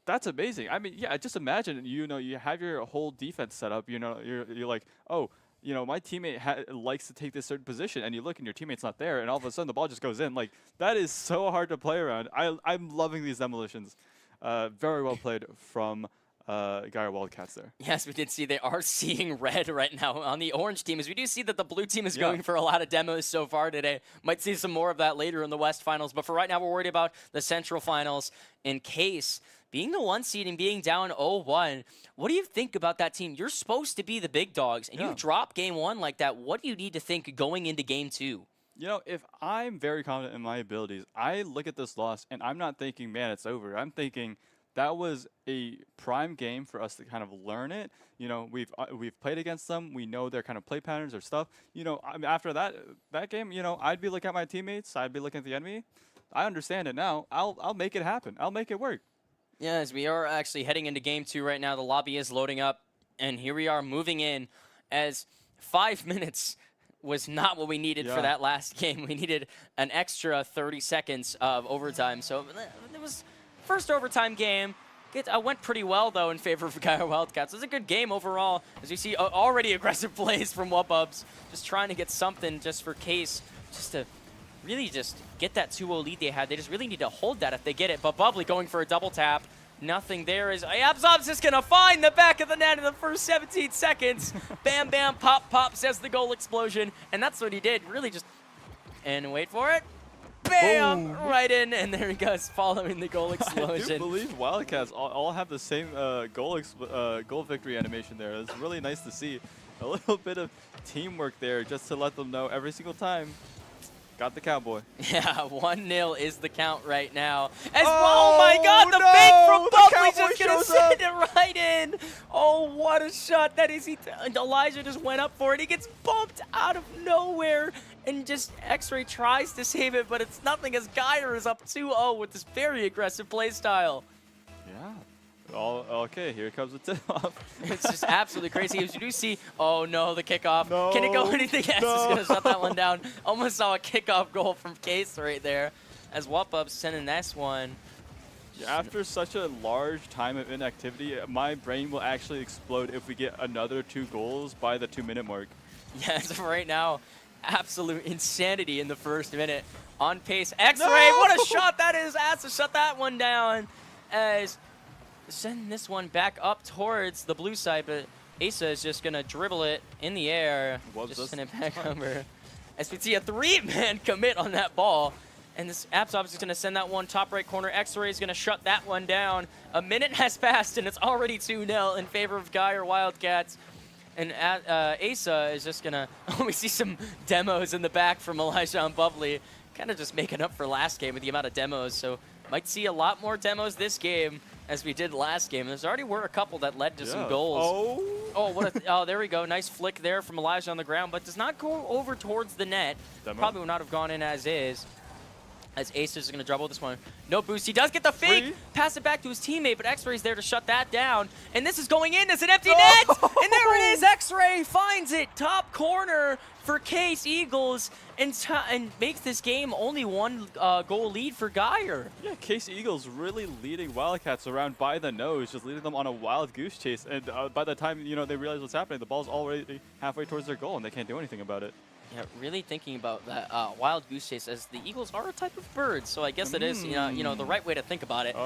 C: That's amazing. I mean, yeah, just imagine, you know, you have your whole defense set up, you know, you're like, oh, you know, my teammate likes to take this certain position, and you look and your teammate's not there, and all of a sudden the ball just goes in. Like, that is so hard to play around. I'm loving these demolitions. Very well played from Geyer Wildcats there.
B: Yes, we did see they are seeing red right now on the orange team, as we do see that the blue team is going for a lot of demos so far today. Might see some more of that later in the West Finals, but for right now we're worried about the Central Finals in case being the 1 seed and being down 0-1. What do you think about that team? You're supposed to be the big dogs, and you drop game one like that. What do you need to think going into game two?
C: You know, if I'm very confident in my abilities, I look at this loss, and I'm not thinking, man, it's over. I'm thinking that was a prime game for us to kind of learn it. You know, we've played against them. We know their kind of play patterns or stuff. You know, I mean, after that game, you know, I'd be looking at my teammates. I'd be looking at the enemy. I understand it now. I'll make it happen. I'll make it work.
B: Yeah, as we are actually heading into game two right now, the lobby is loading up, and here we are moving in, as 5 minutes was not what we needed for that last game. We needed an extra 30 seconds of overtime. So it was first overtime game. It went pretty well, though, in favor of Geyer Wildcats. It was a good game overall, as you see already aggressive plays from Wububs, just trying to get something just for case, just to really just get that 2-0 lead they had. They just really need to hold that if they get it. But Bubbly going for a double tap. Nothing there. Is Abzob's just going to find the back of the net in the first 17 seconds. Bam, bam, pop, pop, says the goal explosion. And that's what he did. Really just, and wait for it. Bam! Boom. Right in, and there he goes, following the goal explosion.
C: I do believe Wildcats all have the same goal victory animation there. It's really nice to see. A little bit of teamwork there just to let them know every single time. Got the Cowboy.
B: Yeah, 1-0 is the count right now. Oh my God, the fake from Bubbly's just going to send it right in. Oh, what a shot that is. Elijah just went up for it. He gets bumped out of nowhere, and just X-Ray tries to save it, but it's nothing as Geyer is up 2-0 with this very aggressive play style.
C: Yeah. Okay, here comes the tip-off.
B: It's just absolutely crazy. As you do see, oh no, the kickoff.
C: No,
B: Can it go anything? Yes, it's going to shut that one down. Almost saw a kickoff goal from Case right there. as Whoop-Up sending this one.
C: Yeah, after such a large time of inactivity, my brain will actually explode if we get another 2 goals by the 2-minute mark.
B: Yeah, so right now, absolute insanity in the first minute. On pace, X-Ray,
C: No!
B: what a shot that is! Has to shut that one down as sending this one back up towards the blue side, but Asa is just gonna dribble it in the air, just send it back over. As we see a 3-man commit on that ball, and this Absob is gonna send that one top right corner. X-Ray is gonna shut that one down. A minute has passed, and it's already 2-0 in favor of Geyer Wildcats. And Asa is just gonna, we see some demos in the back from Elijah and Bubbly, kind of just making up for last game with the amount of demos. So might see a lot more demos this game as we did last game. There's already were a couple that led to some goals. Oh, there we go. Nice flick there from Elijah on the ground, but does not go over towards the net.
C: Demo.
B: Probably would not have gone in as is. As Ace is going to dribble this one. No boost. He does get the fake.
C: Free.
B: Pass it back to his teammate, but X-Ray's there to shut that down. And this is going in as an empty net. And there it is. X-Ray finds it. Top corner for Case Eagles and makes this game only 1 goal lead for Geyer.
C: Yeah, Case Eagles really leading Wildcats around by the nose, just leading them on a wild goose chase. And by the time they realize what's happening, the ball's already halfway towards their goal, and they can't do anything about it.
B: Yeah, really thinking about that wild goose chase, as the Eagles are a type of bird, so I guess it is the right way to think about it.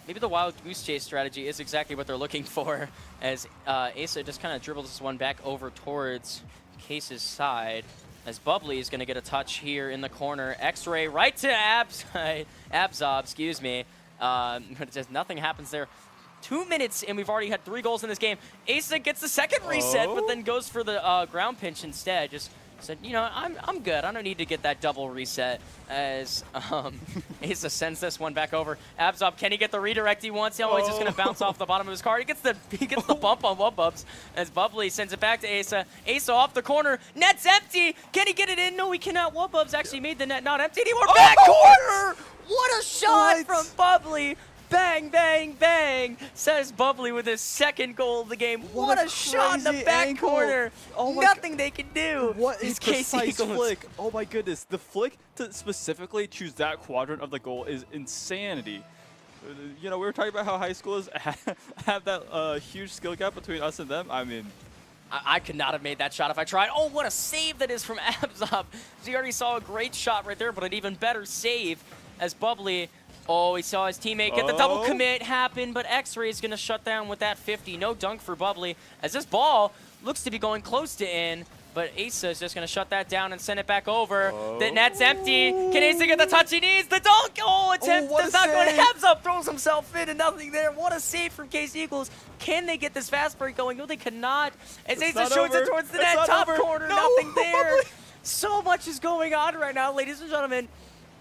B: Maybe the wild goose chase strategy is exactly what they're looking for, as Asa just kind of dribbles this one back over towards Case's side, as Bubbly is going to get a touch here in the corner. X-Ray right to Abzob, excuse me, but just nothing happens there. 2 minutes, and we've already had 3 goals in this game. Asa gets the second reset, but then goes for the ground pinch instead. Just said, I'm good. I don't need to get that double reset, as Asa sends this one back over. Abzob, can he get the redirect he wants? Oh, he's just going to bounce off the bottom of his car. He gets the bump on Wub-Bubs, as Bubbly sends it back to Asa. Asa off the corner. Net's empty. Can he get it in? No, he cannot. Wub-Bubs actually made the net not empty anymore. Back corner! What a shot from Bubbly. Bang, bang, bang, says Bubbly with his second goal of the game. What a shot in the back corner. Nothing they can do.
C: What a
B: Case
C: precise
B: Eagles.
C: flick. Oh my goodness. The flick to specifically choose that quadrant of the goal is insanity. We were talking about how high schoolers have that huge skill gap between us and them. I mean,
B: I could not have made that shot if I tried. Oh, what a save that is from Abzob. He already saw a great shot right there, but an even better save as Bubbly. Oh, he saw his teammate get the double commit happen, but X-Ray is going to shut down with that 50. No dunk for Bubbly, as this ball looks to be going close to in, but Asa is just going to shut that down and send it back over. The net's empty. Can Asa get the touch he needs? The dunk! Oh, attempt does not go in. Habs up, throws himself in, and nothing there. What a save from Case Eagles. Can they get this fast break going? No, they cannot. As Asa shoots it towards the net, top corner, nothing there. So much is going on right now, ladies and gentlemen.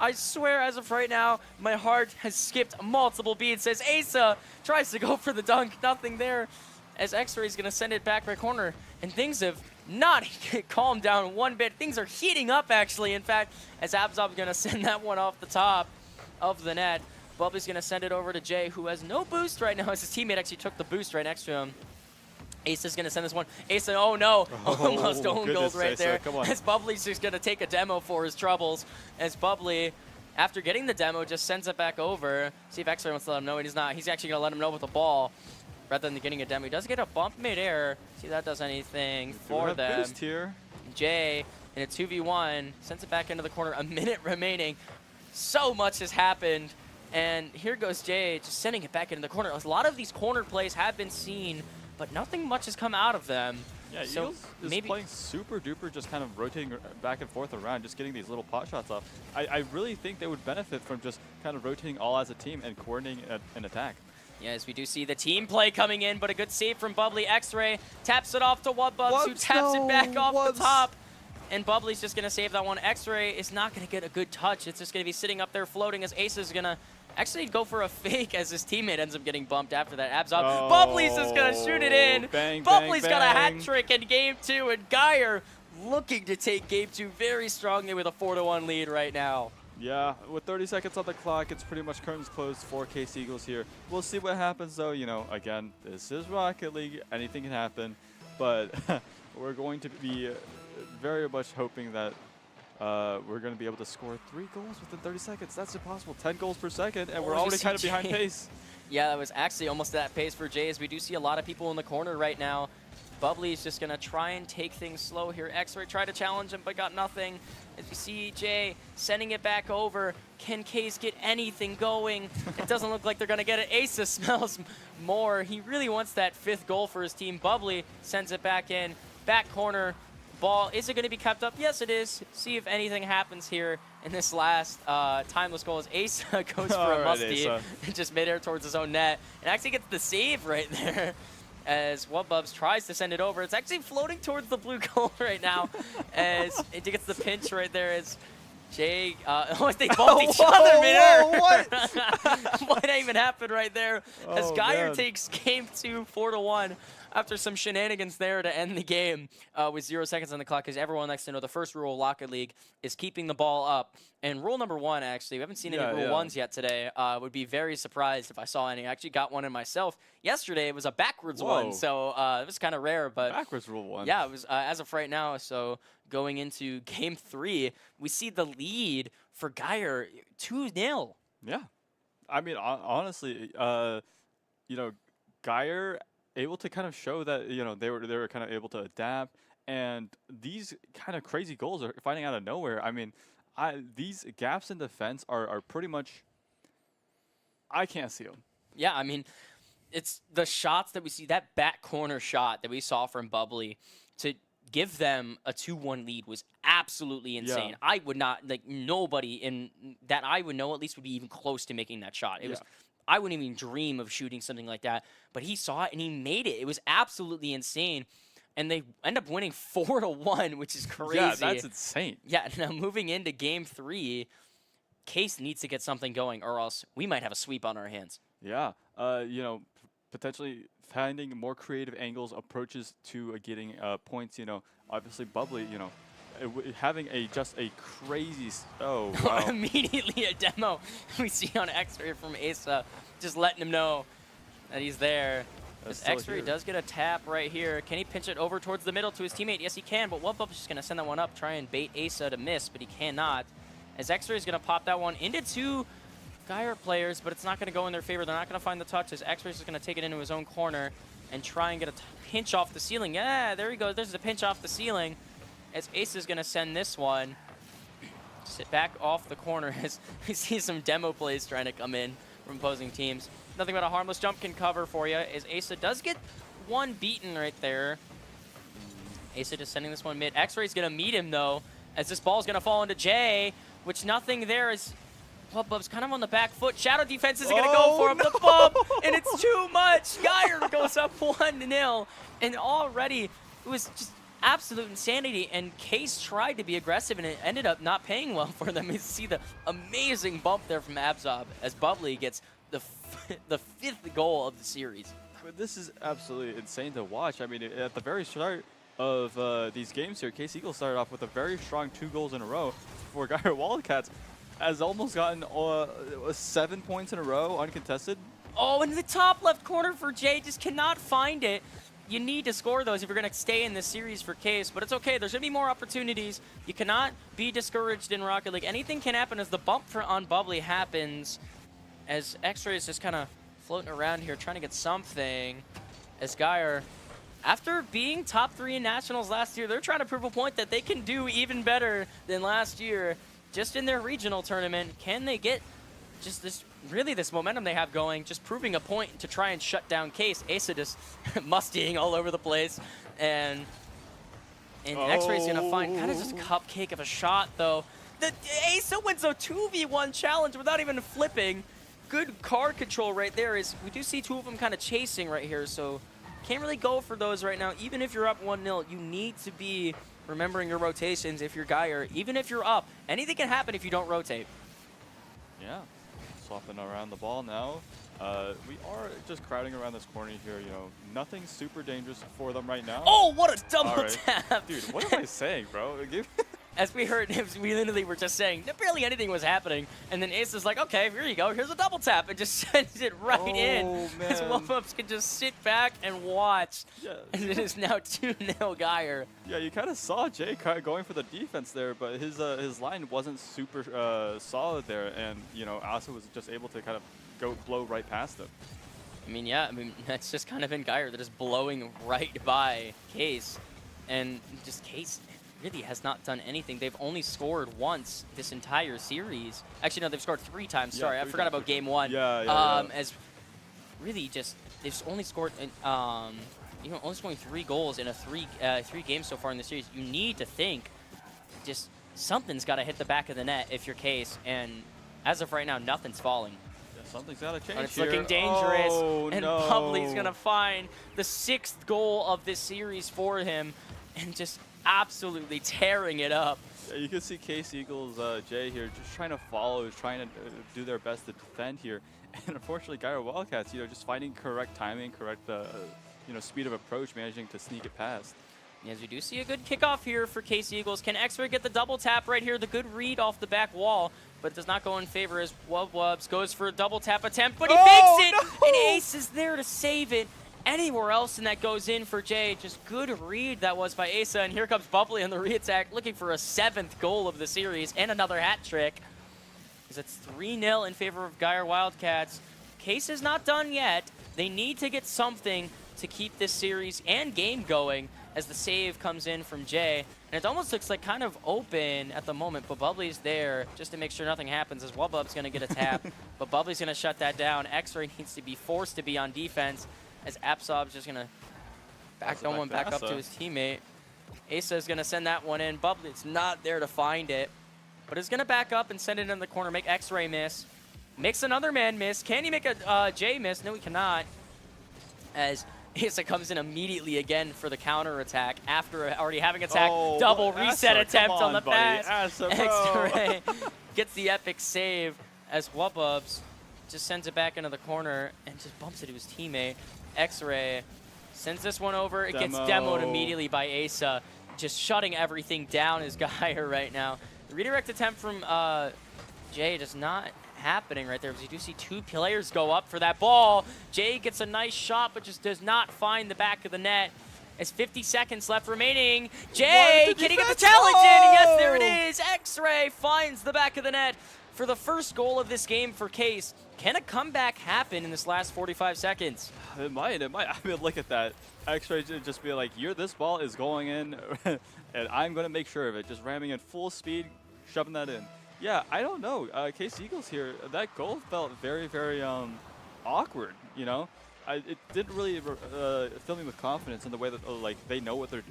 B: I swear, as of right now, my heart has skipped multiple beats as Asa tries to go for the dunk. Nothing there, as X-Ray is going to send it back right corner. And things have not calmed down one bit. Things are heating up, actually, in fact, as Abzob is going to send that one off the top of the net. Bubbly's going to send it over to Jay, who has no boost right now, as his teammate actually took the boost right next to him. Asa's going to send this one. Asa, oh no, almost own goals right there.
C: Come on.
B: As Bubbly's just going to take a demo for his troubles. As Bubbly, after getting the demo, just sends it back over. See if X-Ray wants to let him know, and he's not. He's actually going to let him know with the ball rather than getting a demo. He does get a bump mid-air. See if that does anything for them.
C: Boost here.
B: Jay, in a 2v1, sends it back into the corner. A minute remaining. So much has happened. And here goes Jay, just sending it back into the corner. A lot of these corner plays have been seen, but nothing much has come out of them.
C: Yeah,
B: so
C: Eagles is playing super duper, just kind of rotating back and forth around, just getting these little pot shots off. I really think they would benefit from just kind of rotating all as a team and coordinating an attack.
B: Yes, we do see the team play coming in, but a good save from Bubbly. X-Ray taps it off to Wub-Bubs, who taps it back off the top. And Bubbly's just going to save that one. X-Ray is not going to get a good touch. It's just going to be sitting up there floating, as Ace is going to actually go for a fake as his teammate ends up getting bumped after that. Abzob. Bubbly's just going to shoot it in.
C: Bang,
B: Bubbly's
C: bang,
B: got a
C: bang.
B: hat trick in game 2, and Geyer looking to take game 2 very strongly with a 4-1 lead right now.
C: Yeah, with 30 seconds on the clock, it's pretty much curtains closed for Case Eagles here. We'll see what happens, though. Again, this is Rocket League. Anything can happen. But we're going to be very much hoping that we're going to be able to score 3 goals within 30 seconds. That's impossible. 10 goals per second, and we're
B: Oh, you
C: already
B: see
C: kind of behind
B: Jay.
C: pace.
B: Yeah, that was actually almost that pace for Jay, as we do see a lot of people in the corner right now. Bubbly's just going to try and take things slow here. X-Ray tried to challenge him, but got nothing. As you see Jay sending it back over. Can Case get anything going? It doesn't look like they're going to get it. Asa smells more. He really wants that 5th goal for his team. Bubbly sends it back in. Back corner. Ball, is it going to be kept up? Yes, it is. See if anything happens here in this last timeless goal as Asa goes for
C: All
B: a
C: right,
B: musty
C: Asa.
B: just midair towards his own net and actually gets the save right there as Wubbubs tries to send it over. It's actually floating towards the blue goal right now as it gets the pinch right there as Jay, they bumped each other midair.
C: What?
B: What even happened right there as
C: Oh,
B: Geyer
C: man.
B: takes game 2 4-1 after some shenanigans there to end the game with 0 seconds on the clock, because everyone likes to know the first rule of Rocket League is keeping the ball up. And rule number 1, actually, we haven't seen any rule 1s yet today. Would be very surprised if I saw any. I actually got one in myself yesterday. It was a backwards
C: Whoa.
B: one, so it was kind of rare. But
C: Backwards rule 1.
B: yeah, it was as of right now. So going into game 3, we see the lead for Geyer 2-0.
C: Yeah. I mean, honestly, you know, Geyer able to kind of show that, you know, they were kind of able to adapt, and these kind of crazy goals are finding out of nowhere. I mean, these gaps in defense are pretty much, I can't see them.
B: Yeah, I mean, it's the shots that we see, that back corner shot that we saw from Bubbly to give them a 2-1 lead was absolutely insane.
C: Yeah.
B: I would not, like, nobody in that I would know at least would be even close to making that shot. It was, I wouldn't even dream of shooting something like that, but he saw it and he made it. It was absolutely insane. And they end up winning 4-1, which is crazy.
C: Yeah, that's insane.
B: Yeah, now moving into game 3, Case needs to get something going, or else we might have a sweep on our hands.
C: Yeah, you know, potentially finding more creative angles, approaches to getting points. You know, obviously Bubbly, you know, having just a crazy. Oh, wow.
B: Immediately a demo we see on X-Ray from Asa, just letting him know that he's there.
C: That's
B: This
C: still
B: X-Ray
C: here.
B: does get a tap right here. Can he pinch it over towards the middle to his teammate? Yes, he can, but Wubbub's just going to send that one up, try and bait Asa to miss, but he cannot. As X-Ray is going to pop that one into 2 Geyer players, but it's not going to go in their favor. They're not going to find the touch, as X-Ray is just going to take it into his own corner and try and get a pinch off the ceiling. Yeah, there he goes. There's the pinch off the ceiling, as Asa is going to send this one. Sit back off the corner as we see some demo plays trying to come in from opposing teams. Nothing but a harmless jump can cover for you, as Asa does get one beaten right there. Asa just sending this one mid. X-Ray's going to meet him, though, as this ball's going to fall into Jay, which nothing there is. Wubbub's kind of on the back foot. Shadow defense is going to go for him.
C: no.
B: The bump, and it's too much. Geyer goes up 1-0, and already it was just absolute insanity, and Case tried to be aggressive, and it ended up not paying well for them. You see the amazing bump there from Abzob as Bubbly gets the 5th goal of the series.
C: But this is absolutely insane to watch. I mean, at the very start of these games here, Case Eagles started off with a very strong 2 goals in a row. For Geyer Wildcats has almost gotten 7 points in a row uncontested.
B: Oh, in the top left corner for Jay, just cannot find it. You need to score those if you're going to stay in this series for Case, but it's okay. There's going to be more opportunities. You cannot be discouraged in Rocket League. Anything can happen as the bump on Bubbly happens, as X-Ray is just kind of floating around here trying to get something. As Geyer, after being top 3 in Nationals last year, they're trying to prove a point that they can do even better than last year just in their regional tournament. Can they get just this momentum they have going, just proving a point to try and shut down Case? Asa just mustying all over the place, and X-Ray's gonna find kind of just a cupcake of a shot, though. The Asa wins a 2v1 challenge without even flipping. Good card control right there. Is we do see 2 of them kind of chasing right here, so can't really go for those right now. Even if you're up 1-0, you need to be remembering your rotations if you're Geyer. Even if you're up, anything can happen if you don't rotate.
C: Yeah, swapping around the ball now. We are just crowding around this corner here. You know, nothing super dangerous for them right now.
B: Oh, what a double
C: All right.
B: tap!
C: Dude, what am I saying, bro?
B: as we heard, we literally were just saying that barely anything was happening, and then Ace is like, okay, here you go, here's a double tap, and just sends it right in. As
C: man.
B: Wolfups can just sit back and watch.
C: Yeah.
B: And it is now 2-0 Geyer.
C: Yeah, you kind of saw Jay going for the defense there, but his line wasn't super solid there, and you know, Asa was just able to kind of blow right past him.
B: I mean, yeah, that's just kind of been Geyer. They're just blowing right by Case, and just Case really has not done anything. They've only scored once this entire series. Actually, no, they've scored 3 times. Sorry, I forgot about game 1.
C: Yeah.
B: As really just, they've only scored, only scoring 3 goals in a 3 games so far in the series. You need to think just something's got to hit the back of the net if you're Case, and as of right now, nothing's falling.
C: Yeah, something's got to change
B: And it's
C: here.
B: looking dangerous,
C: Oh,
B: and
C: no.
B: Bubbly's going to find the 6th goal of this series for him, and just absolutely tearing it up.
C: Yeah, you can see Case Eagles Jay here just trying to follow, trying to do their best to defend here, and unfortunately, Geyer Wildcats, just finding correct timing, correct speed of approach, managing to sneak it past.
B: As we do see a good kickoff here for Case Eagles. Can X-Ray get the double tap right here? The good read off the back wall, but it does not go in favor as Wubs goes for a double tap attempt, but he makes it, and Ace is there to save it. Anywhere else, and that goes in for Jay. Just good read that was by Asa, and here comes Bubbly on the re-attack, looking for a 7th goal of the series and another hat trick. Because it's 3-0 in favor of Geyer Wildcats. Case is not done yet. They need to get something to keep this series and game going as the save comes in from Jay. And it almost looks like kind of open at the moment, but Bubbly's there just to make sure nothing happens as Wubub's going to get a tap. But Bubbly's going to shut that down. X-Ray needs to be forced to be on defense as Apsob's just going to back up to his teammate. Asa is going to send that one in. Bubbly's not there to find it, but is going to back up and send it in the corner, make X-Ray miss. Makes another man miss. Can he make a Jay miss? No, he cannot. As Asa comes in immediately again for the counter attack after already having attacked.
C: Oh,
B: double
C: Asa,
B: reset attempt on the
C: buddy.
B: pass.
C: Asa,
B: X-Ray gets the epic save as Wububs just sends it back into the corner and just bumps it to his teammate. X-Ray sends this one over. It gets demoed immediately by Asa, just shutting everything down as Geyer right now. The redirect attempt from Jay does not happening right there because you do see 2 players go up for that ball. Jay gets a nice shot but just does not find the back of the net. As 50 seconds left remaining. Jay, can he get the challenge in? Yes, there it is. X-Ray finds the back of the net for the first goal of this game for Case. Can a comeback happen in this last 45 seconds?
C: It might. I mean, look at that. X-Ray just be like, this ball is going in, and I'm going to make sure of it. Just ramming in full speed, shoving that in. Yeah, I don't know. Case Eagles here, that goal felt very, very awkward, it didn't really fill me with confidence in the way that, they know what they're,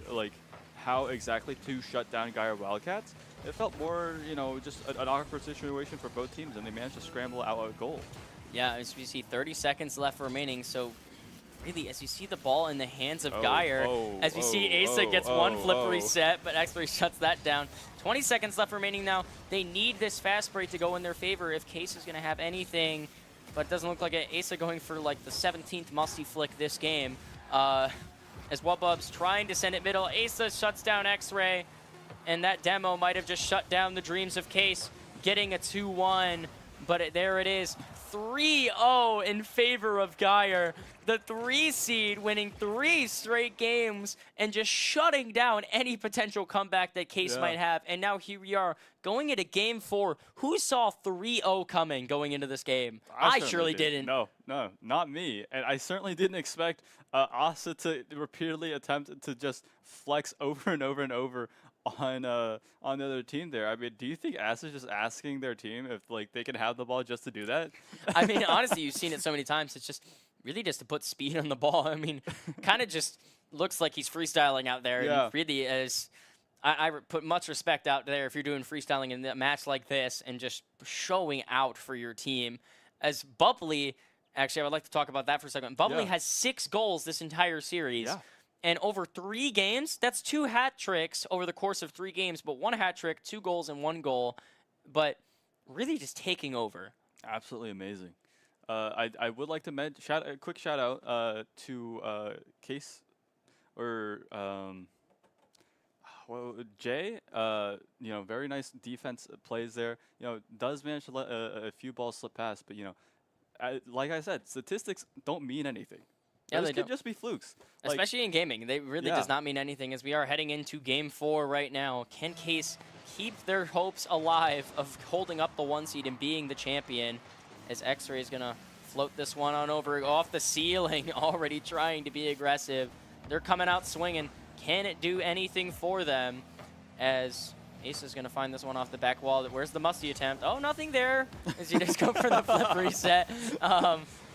C: how exactly to shut down Geyer Wildcats. It felt more, just an awkward situation for both teams, and they managed to scramble out a goal.
B: Yeah, as we see 30 seconds left remaining, so really, as you see the ball in the hands of Geyer, as we see Asa gets one flip reset, but X-Ray shuts that down. 20 seconds left remaining now. They need this fast break to go in their favor if Case is going to have anything, but it doesn't look like it. Asa going for the 17th musty flick this game. As Wubub's trying to send it middle, Asa shuts down X-Ray, and that demo might have just shut down the dreams of Case, getting a 2-1, but there it is. 3-0 in favor of Geyer. The 3 seed winning 3 straight games and just shutting down any potential comeback that Case might have. And now here we are going into game 4. Who saw 3-0 coming going into this game? I surely didn't.
C: No, not me. And I certainly didn't expect Asa to repeatedly attempt to just flex over and over and over on the other team there. I mean, do you think Asa's just asking their team if they can have the ball just to do that?
B: I mean, honestly, you've seen it so many times. It's just really just to put speed on the ball. I mean, kind of just looks like he's freestyling out there.
C: Yeah.
B: And really is. I put much respect out there if you're doing freestyling in a match like this and just showing out for your team. As Bubbly, actually, I would like to talk about that for a second. Bubbly has 6 goals this entire series.
C: Yeah.
B: And over 3 games, that's 2 hat tricks over the course of 3 games, but 1 hat trick, 2 goals, and 1 goal. But really just taking over.
C: Absolutely amazing. I would like to a quick shout out to Case, or Well, Jay, very nice defense plays there. Does manage to let a few balls slip past, but like I said, statistics don't mean anything.
B: Yeah,
C: Those
B: they
C: could
B: don't.
C: just be flukes. Like,
B: Especially in gaming. They really
C: Yeah.
B: does not mean anything as we are heading into Game 4 right now. Can Case keep their hopes alive of holding up the 1 seed and being the champion as X-Ray is going to float this one on over off the ceiling, already trying to be aggressive. They're coming out swinging. Can it do anything for them as Ace is going to find this one off the back wall? Where's the musty attempt? Oh, nothing there as you just go for the flip reset.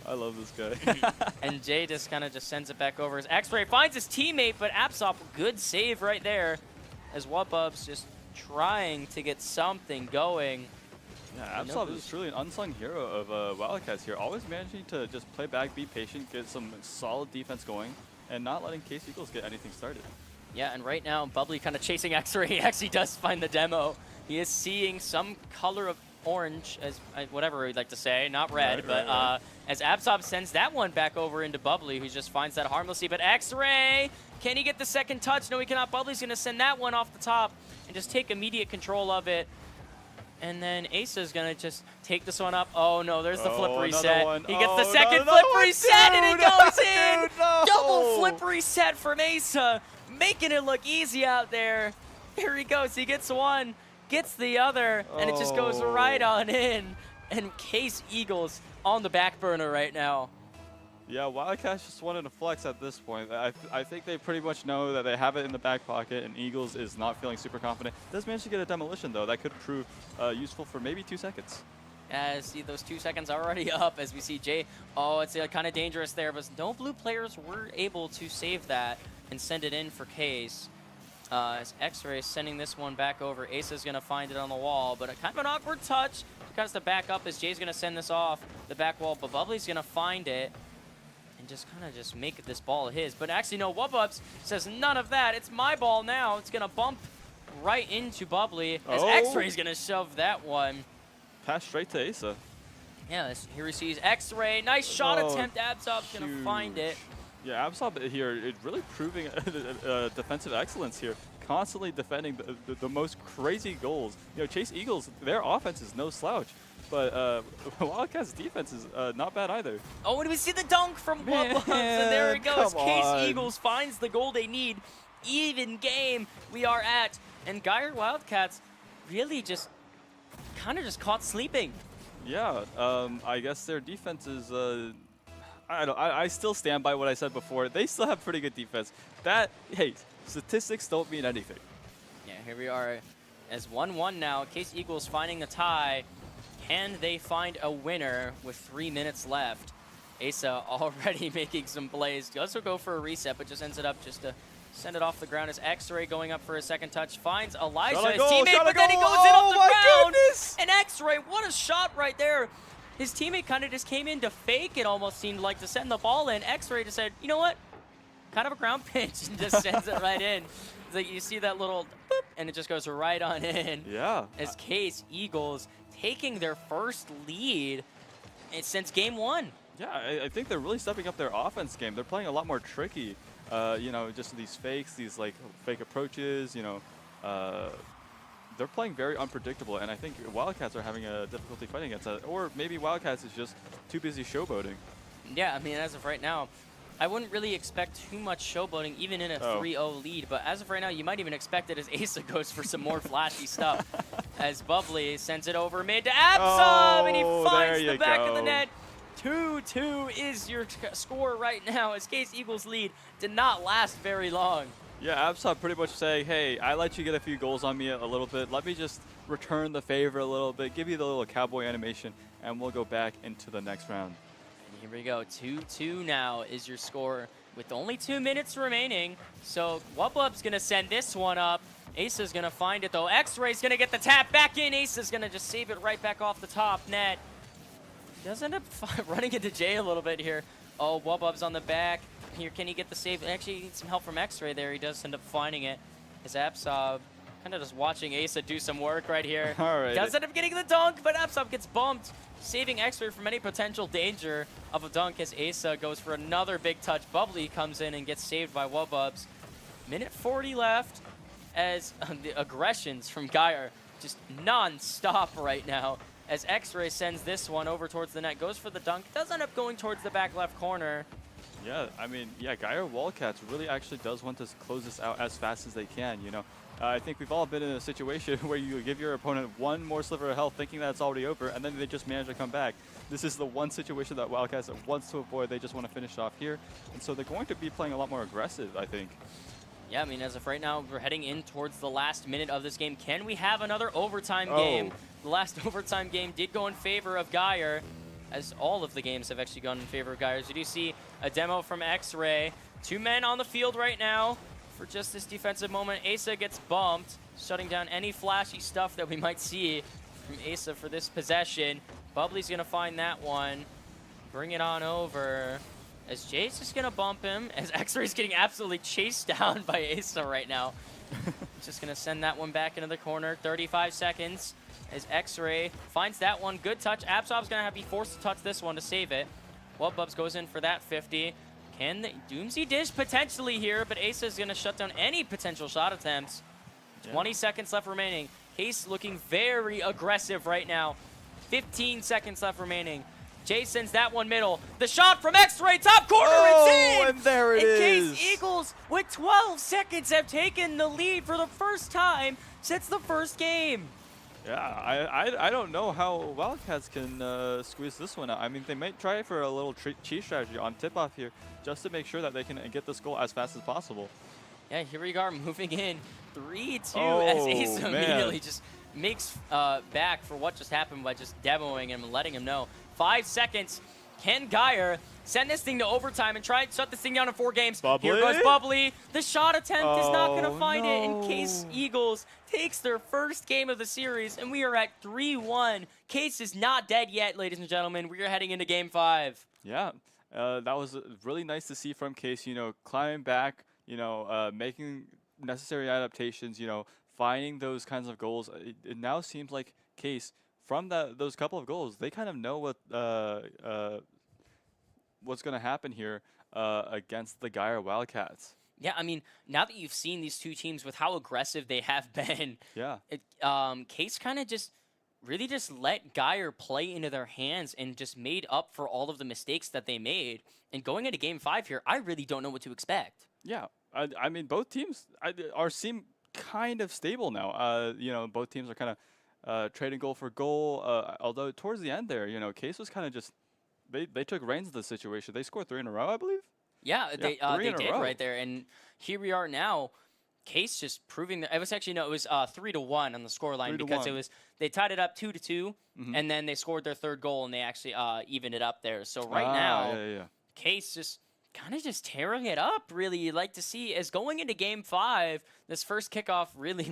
C: I love this guy.
B: And Jay just kind of just sends it back over as X-Ray finds his teammate, but Apsop, good save right there as Wubub's just trying to get something going.
C: Yeah, Absol is truly an unsung hero of Wildcats here, always managing to just play back, be patient, get some solid defense going, and not letting Case Eagles get anything started.
B: Yeah, and right now, Bubbly kind of chasing X-Ray. He actually does find the demo. He is seeing some color of orange, as whatever we'd like to say, not red, but as Absol sends that one back over into Bubbly, who just finds that harmlessly. But X-Ray, can he get the second touch? No, he cannot. Bubbly's going to send that one off the top and just take immediate control of it. And then Asa's going to just take this one up. Oh, no, there's the flip reset.
C: One.
B: He gets the
C: Oh,
B: second
C: another
B: flip
C: one,
B: reset, and it goes in!
C: Dude, no.
B: Double flip reset from Asa, making it look easy out there. Here he goes. He gets one, gets the other, and it just goes right on in. And Case Eagles on the back burner right now.
C: Yeah, Wildcats just wanted to flex at this point. I think they pretty much know that they have it in the back pocket, and Eagles is not feeling super confident. Does manage to get a demolition, though. That could prove useful for maybe 2 seconds.
B: As see those 2 seconds already up as we see Jay. Oh, it's kind of dangerous there, but no blue players were able to save that and send it in for Case. As X-Ray sending this one back over. Asa's going to find it on the wall, but a kind of an awkward touch. Tries to back up as Jay's going to send this off the back wall, but Bubbly's going to find it and just kind of just make this ball his. But actually, no, Wububs says none of that. It's my ball now. It's going to bump right into Bubbly as X-Ray's going to shove that one.
C: Pass straight to Asa.
B: Yeah, here he sees X-Ray. Nice shot attempt. Absob's going to find it.
C: Yeah, Absol here really proving defensive excellence here. Constantly defending the most crazy goals. Chase Eagles, their offense is no slouch, but Wildcats' defense is not bad either.
B: Oh, and we see the dunk from Wububs, and there it goes. Case Eagles finds the goal they need. Even game we are at, and Geyer Wildcats really just kind of just caught sleeping.
C: Yeah, I guess their defense is. I still stand by what I said before. They still have pretty good defense. Hey, statistics don't mean anything.
B: Yeah, here we are as 1-1 now. Case Eagles finding the tie. Can they find a winner with 3 minutes left? Asa already making some plays. Does also go for a reset, but just ends it up just to send it off the ground as X-Ray going up for a second touch. Finds Elijah, his teammate, but then he goes in off the ground.
C: Goodness.
B: And X-Ray, what a shot right there. His teammate kind of just came in to fake it, almost seemed like, to send the ball in. X-Ray just said, you know what? Kind of a ground pinch, and just sends it right in. It's like you see that little boop, and it just goes right on in.
C: Yeah.
B: As Case Eagles taking their first lead since game 1.
C: Yeah, I think they're really stepping up their offense game. They're playing a lot more tricky. Just these fakes, these like fake approaches. They're playing very unpredictable, and I think Wildcats are having a difficulty fighting against that. Or maybe Wildcats is just too busy showboating.
B: Yeah, I mean, as of right now, I wouldn't really expect too much showboating, even in a 3-0 lead. But as of right now, you might even expect it as Asa goes for some more flashy stuff. As Bubbly sends it over mid to Absol, and he finds the back of the net. 2-2 is your score right now, as Case Eagles' lead did not last very long.
C: Yeah, Absol pretty much saying, hey, I let you get a few goals on me a little bit. Let me just return the favor a little bit, give you the little cowboy animation, and we'll go back into the next round.
B: And here we go. 2-2 now is your score with only 2 minutes remaining. So Wubub's going to send this one up. Asa's going to find it, though. X-Ray's going to get the tap back in. Asa's going to just save it right back off the top net. Does end up running into Jay a little bit here. Oh, Wubub's on the back. Here, can he get the save? Actually, he needs some help from X-Ray there. He does end up finding it. As Apsob kind of just watching Asa do some work right here.
C: All right.
B: Does end up getting the dunk, but Apsob gets bumped, saving X-Ray from any potential danger of a dunk as Asa goes for another big touch. Bubbly comes in and gets saved by Wububs. Minute 40 left as the aggressions from Guy are just non-stop right now. As X-Ray sends this one over towards the net, goes for the dunk, does end up going towards the back left corner.
C: Yeah, I mean, yeah, Geyer Wildcats really actually does want to close this out as fast as they can, you know. I think we've all been in a situation where you give your opponent one more sliver of health thinking that it's already over, and then they just manage to come back. This is the one situation that Wildcats wants to avoid. They just want to finish off here. And so they're going to be playing a lot more aggressive, I think.
B: Yeah, I mean, as of right now, we're heading in towards the last minute of this game. Can we have another overtime game? The last overtime game did go in favor of Geyer, as all of the games have actually gone in favor of Geyer. As you do see a demo from X-Ray. 2 men on the field right now for just this defensive moment. Asa gets bumped, shutting down any flashy stuff that we might see from Asa for this possession. Bubbly's going to find that one, bring it on over. As Jay's just going to bump him, as X-Ray's getting absolutely chased down by Asa right now. Just going to send that one back into the corner. 35 seconds as X-Ray finds that one. Good touch. Absob's going to be forced to touch this one to save it. Wubbubs goes in for that 50. Can the Doomsy dish potentially here, but Asa is going to shut down any potential shot attempts. 20 seconds left remaining. Case looking very aggressive right now. 15 seconds left remaining. Jay sends that one middle. The shot from X-Ray, top corner, it's in!
C: And there it is!
B: Case Eagles, with 12 seconds, have taken the lead for the first time since the first game.
C: Yeah, I don't know how Wildcats can squeeze this one out. I mean, they might try for a little cheat strategy on tip-off here just to make sure that they can get this goal as fast as possible.
B: Yeah, here we are moving in 3-2
C: Oh,
B: as Asa
C: man.
B: immediately just makes back for what just happened by just demoing him and letting him know. 5 seconds. Can Geyer send this thing to overtime and try and shut this thing down in 4 games?
C: Bubbly?
B: Here goes Bubbly. The shot attempt is not going to find it in
C: no.
B: case Eagles takes their first game of the series, and we are at 3-1. Case is not dead yet, ladies and gentlemen. We are heading into Game 5.
C: Yeah, that was really nice to see from Case, you know, climbing back, you know, making necessary adaptations, you know, finding those kinds of goals. It now seems like Case, from those couple of goals, they kind of know what's going to happen here against the Geyer Wildcats.
B: Yeah, I mean, now that you've seen these two teams with how aggressive they have been,
C: Yeah.
B: Case kind of just really just let Geyer play into their hands and just made up for all of the mistakes that they made. And going into Game 5 here, I really don't know what to expect.
C: Yeah, I mean, both teams seem kind of stable now. You know, both teams are kind of trading goal for goal. Although towards the end there, you know, Case was kind of just they took reins of the situation. They scored 3 in a row, I believe.
B: Yeah, they
C: 3 in a
B: did
C: row.
B: right there, and here we are now. Case just proving that it was actually it was 3-1 on the scoreline because
C: 3-1.
B: they tied it up 2-2, and then they scored their 3rd goal and they actually evened it up there. So right now, Case just kind of just tearing it up. Really, you'd like to see as going into Game 5. This first kickoff really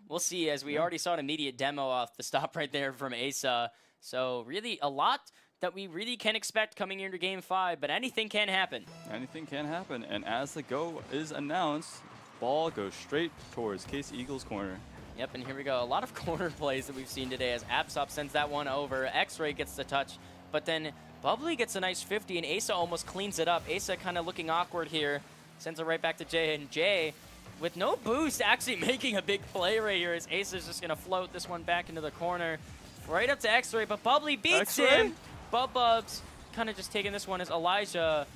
B: we'll see, as we already saw an immediate demo off the stop right there from Asa. So really a lot that we really can expect coming into Game 5, but anything can happen.
C: Anything can happen, and as the go is announced, ball goes straight towards Case Eagles corner.
B: Yep, and here we go. A lot of corner plays that we've seen today as Absop sends that one over. X-Ray gets the touch, but then Bubbly gets a nice 50, and Asa almost cleans it up. Asa kind of looking awkward here. Sends it right back to Jay, and Jay, with no boost, actually making a big play right here as Asa's just going to float this one back into the corner. Right up to X-Ray, but Bubbly beats him. Bubs kind of just taking this one as Elijah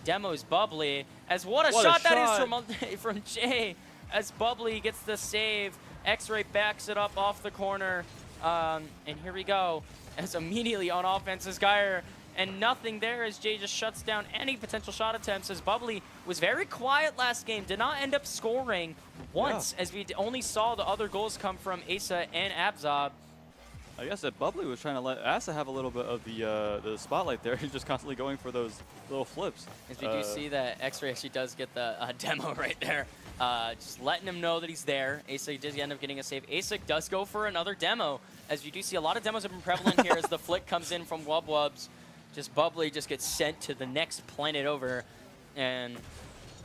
B: demos Bubbly. As what a shot that is from Jay, as Bubbly gets the save. X-Ray backs it up off the corner. And here we go. As immediately on offense is Geyer. And nothing there as Jay just shuts down any potential shot attempts, as Bubbly was very quiet last game. Did not end up scoring once, as we only saw the other goals come from Asa and Abzob.
C: I guess that Bubbly was trying to let Asa have a little bit of the spotlight there. He's just constantly going for those little flips.
B: As we do see that X-Ray actually does get the demo right there. Just letting him know that he's there. Asa does end up getting a save. Asa does go for another demo. As you do see, a lot of demos have been prevalent here as the flick comes in from Wubbubs. Just Bubbly just gets sent to the next planet over. And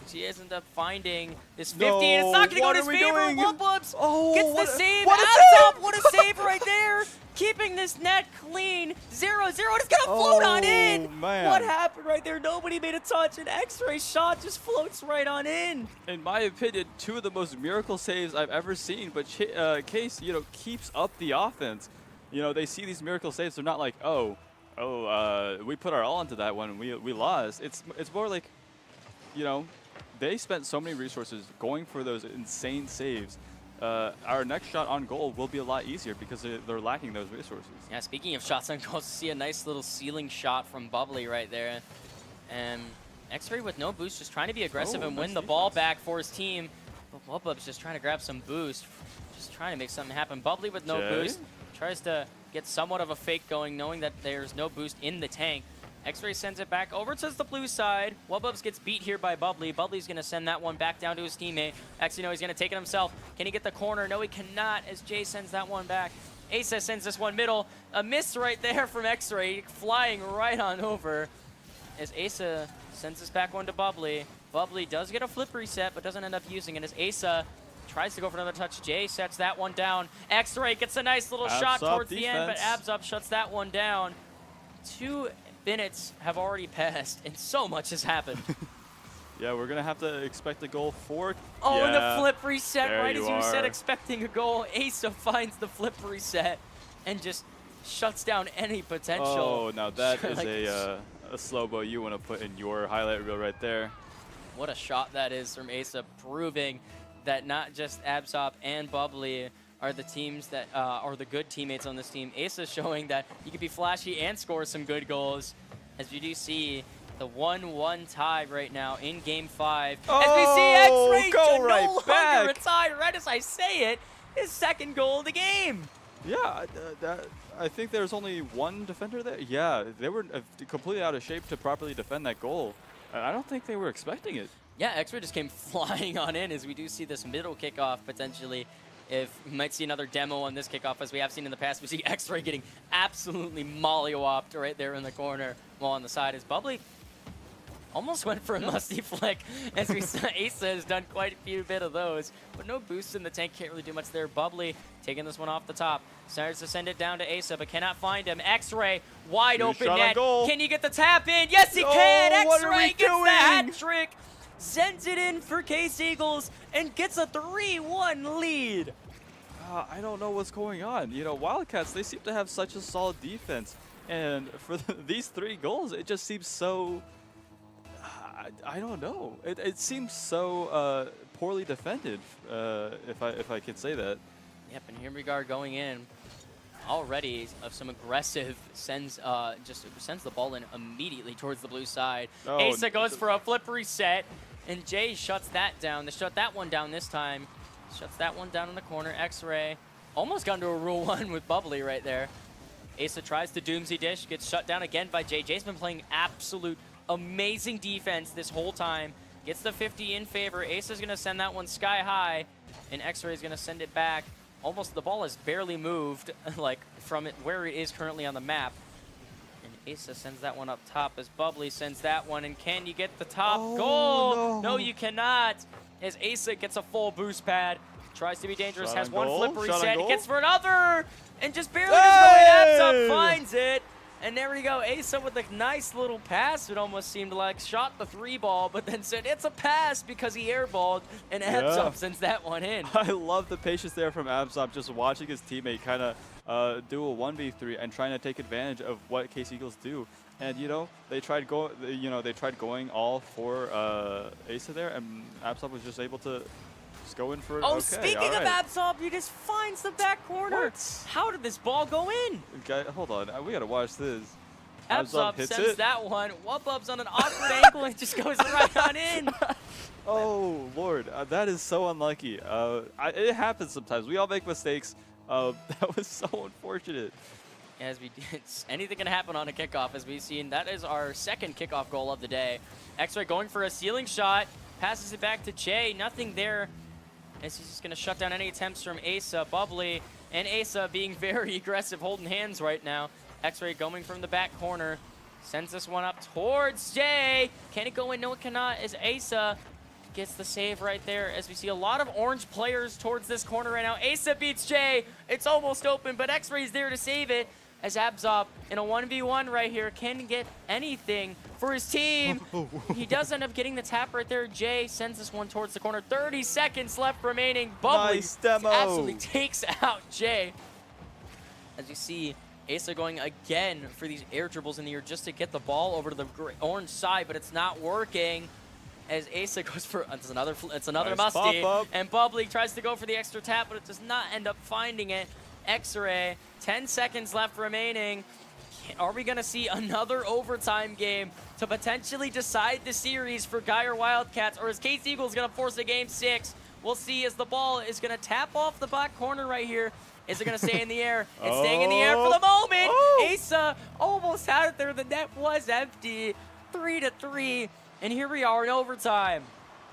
B: she ends up finding this 50, and it's not going to go in his favor. Wubbubs gets the save. What a save right there. keeping this net clean. 0-0. It's gonna float on in.
C: Man.
B: What happened right there? Nobody made a touch. An X-ray shot just floats right on in.
C: In my opinion, two of the most miracle saves I've ever seen. But Case, keeps up the offense. They see these miracle saves. They're not like, we put our all into that one and we lost. It's more like, they spent so many resources going for those insane saves. Our next shot on goal will be a lot easier because they're lacking those resources.
B: Yeah, speaking of shots on goal, see a nice little ceiling shot from Bubbly right there. And X-Ray with no boost, just trying to be aggressive and win the ball back for his team. But Wubub's just trying to grab some boost, just trying to make something happen. Bubbly with no boost, tries to get somewhat of a fake going, knowing that there's no boost in the tank. X-Ray sends it back over to the blue side. Wububs gets beat here by Bubbly. Bubbly's going to send that one back down to his teammate. Actually, no, he's going to take it himself. Can he get the corner? No, he cannot, as Jay sends that one back. Asa sends this one middle. A miss right there from X-Ray, flying right on over. As Asa sends this back one to Bubbly. Bubbly does get a flip reset, but doesn't end up using it as Asa tries to go for another touch. Jay sets that one down. X-Ray gets a nice little shot towards the end, but Abzup shuts that one down. 2 minutes have already passed, and so much has happened.
C: Yeah, we're going to have to expect a goal for...
B: Oh, and the flip reset
C: there
B: right as you said,
C: are.
B: expecting a goal. Asa finds the flip reset and just shuts down any potential.
C: Oh, now that is a slow-mo you want to put in your highlight reel right there.
B: What a shot that is from Asa, proving that not just Absop and Bubbly are the teams that are the good teammates on this team. Asa showing that he can be flashy and score some good goals. As you do see the 1-1 tie right now in Game 5. As we see X-Ray
C: go right
B: no
C: back.
B: longer a tie, right as I say it, his second goal of the game.
C: Yeah, I think there's only one defender there. Yeah, they were completely out of shape to properly defend that goal. I don't think they were expecting it.
B: Yeah, X-Ray just came flying on in as we do see this middle kickoff potentially. If we might see another demo on this kickoff, as we have seen in the past, we see X-Ray getting absolutely mollywopped right there in the corner, while on the side is Bubbly. Almost went for a musty flick, as we saw Asa has done quite a few bit of those, but no boost in the tank, can't really do much there. Bubbly taking this one off the top, starts to send it down to Asa, but cannot find him. X-Ray, wide open net. Can you get the tap in? Yes, he can! X-Ray gets the hat trick, sends it in for Case Eagles, and gets a 3-1 lead.
C: I don't know what's going on. Wildcats, they seem to have such a solid defense, and for these 3 goals, it just seems so... I don't know. It seems so poorly defended, if I could say that.
B: Yep, and here we are going in already of some aggressive sends the ball in immediately towards the blue side.
C: Oh,
B: Asa goes for a flip reset, and Jay shuts that down. They shut that one down this time. Shuts that one down in the corner. X-Ray almost got into a Rule 1 with Bubbly right there. Asa tries to Doomsy Dish, gets shut down again by Jay. Jay's been playing absolute amazing defense this whole time. Gets the 50 in favor. Asa's going to send that one sky high, and X-Ray is going to send it back. Almost the ball has barely moved like from it where it is currently on the map. And Asa sends that one up top as Bubbly sends that one. And can you get the top goal? No, you cannot. As Asa gets a full boost pad. Tries to be dangerous, has one flip reset, gets for another, and just barely just going up, finds it. And there we go, Asa with a nice little pass. It almost seemed like shot the 3 ball, but then said it's a pass because he airballed, and Absop sends that one in.
C: I love the patience there from Absop, just watching his teammate kind of do a 1v3 and trying to take advantage of what Case Eagles do. And they tried going all for Asa there, and Absop was just able to just go in for.
B: Oh, speaking of Absop, he just finds the back corner.
C: What?
B: How did this ball go in?
C: Hold on, we gotta watch this.
B: Absop sends that one. Wubub's on an awkward angle and just goes right on in.
C: Oh Lord, that is so unlucky. It happens sometimes. We all make mistakes. That was so unfortunate.
B: As anything can happen on a kickoff, as we've seen. That is our second kickoff goal of the day. X-Ray going for a ceiling shot, passes it back to Jay. Nothing there, as he's just going to shut down any attempts from Asa. Bubbly and Asa being very aggressive, holding hands right now. X-Ray going from the back corner, sends this one up towards Jay. Can it go in? No, it cannot. As Asa gets the save right there as we see a lot of orange players towards this corner right now. Asa beats Jay. It's almost open, but X-Ray's there to save it as Abzop in a 1v1 right here can get anything for his team. He does end up getting the tap right there. Jay sends this one towards the corner. 30 seconds left remaining. Bubbly
C: Nice demo.
B: absolutely takes out Jay. As you see, Asa going again for these air dribbles in the air just to get the ball over to the orange side, but it's not working. As Asa goes for it's another
C: Nice
B: musty,
C: pop-up.
B: and Bubbly tries to go for the extra tap, but it does not end up finding it. X-Ray, 10 seconds left remaining. Are we gonna see another overtime game to potentially decide the series for Geyer Wildcats, or is Case Eagles gonna force a game 6? We'll see as the ball is gonna tap off the back corner right here. Is it gonna stay in the air? It's staying in the air for the moment.
C: Oh.
B: Asa almost had it there. The net was empty. 3-3, and here we are in overtime.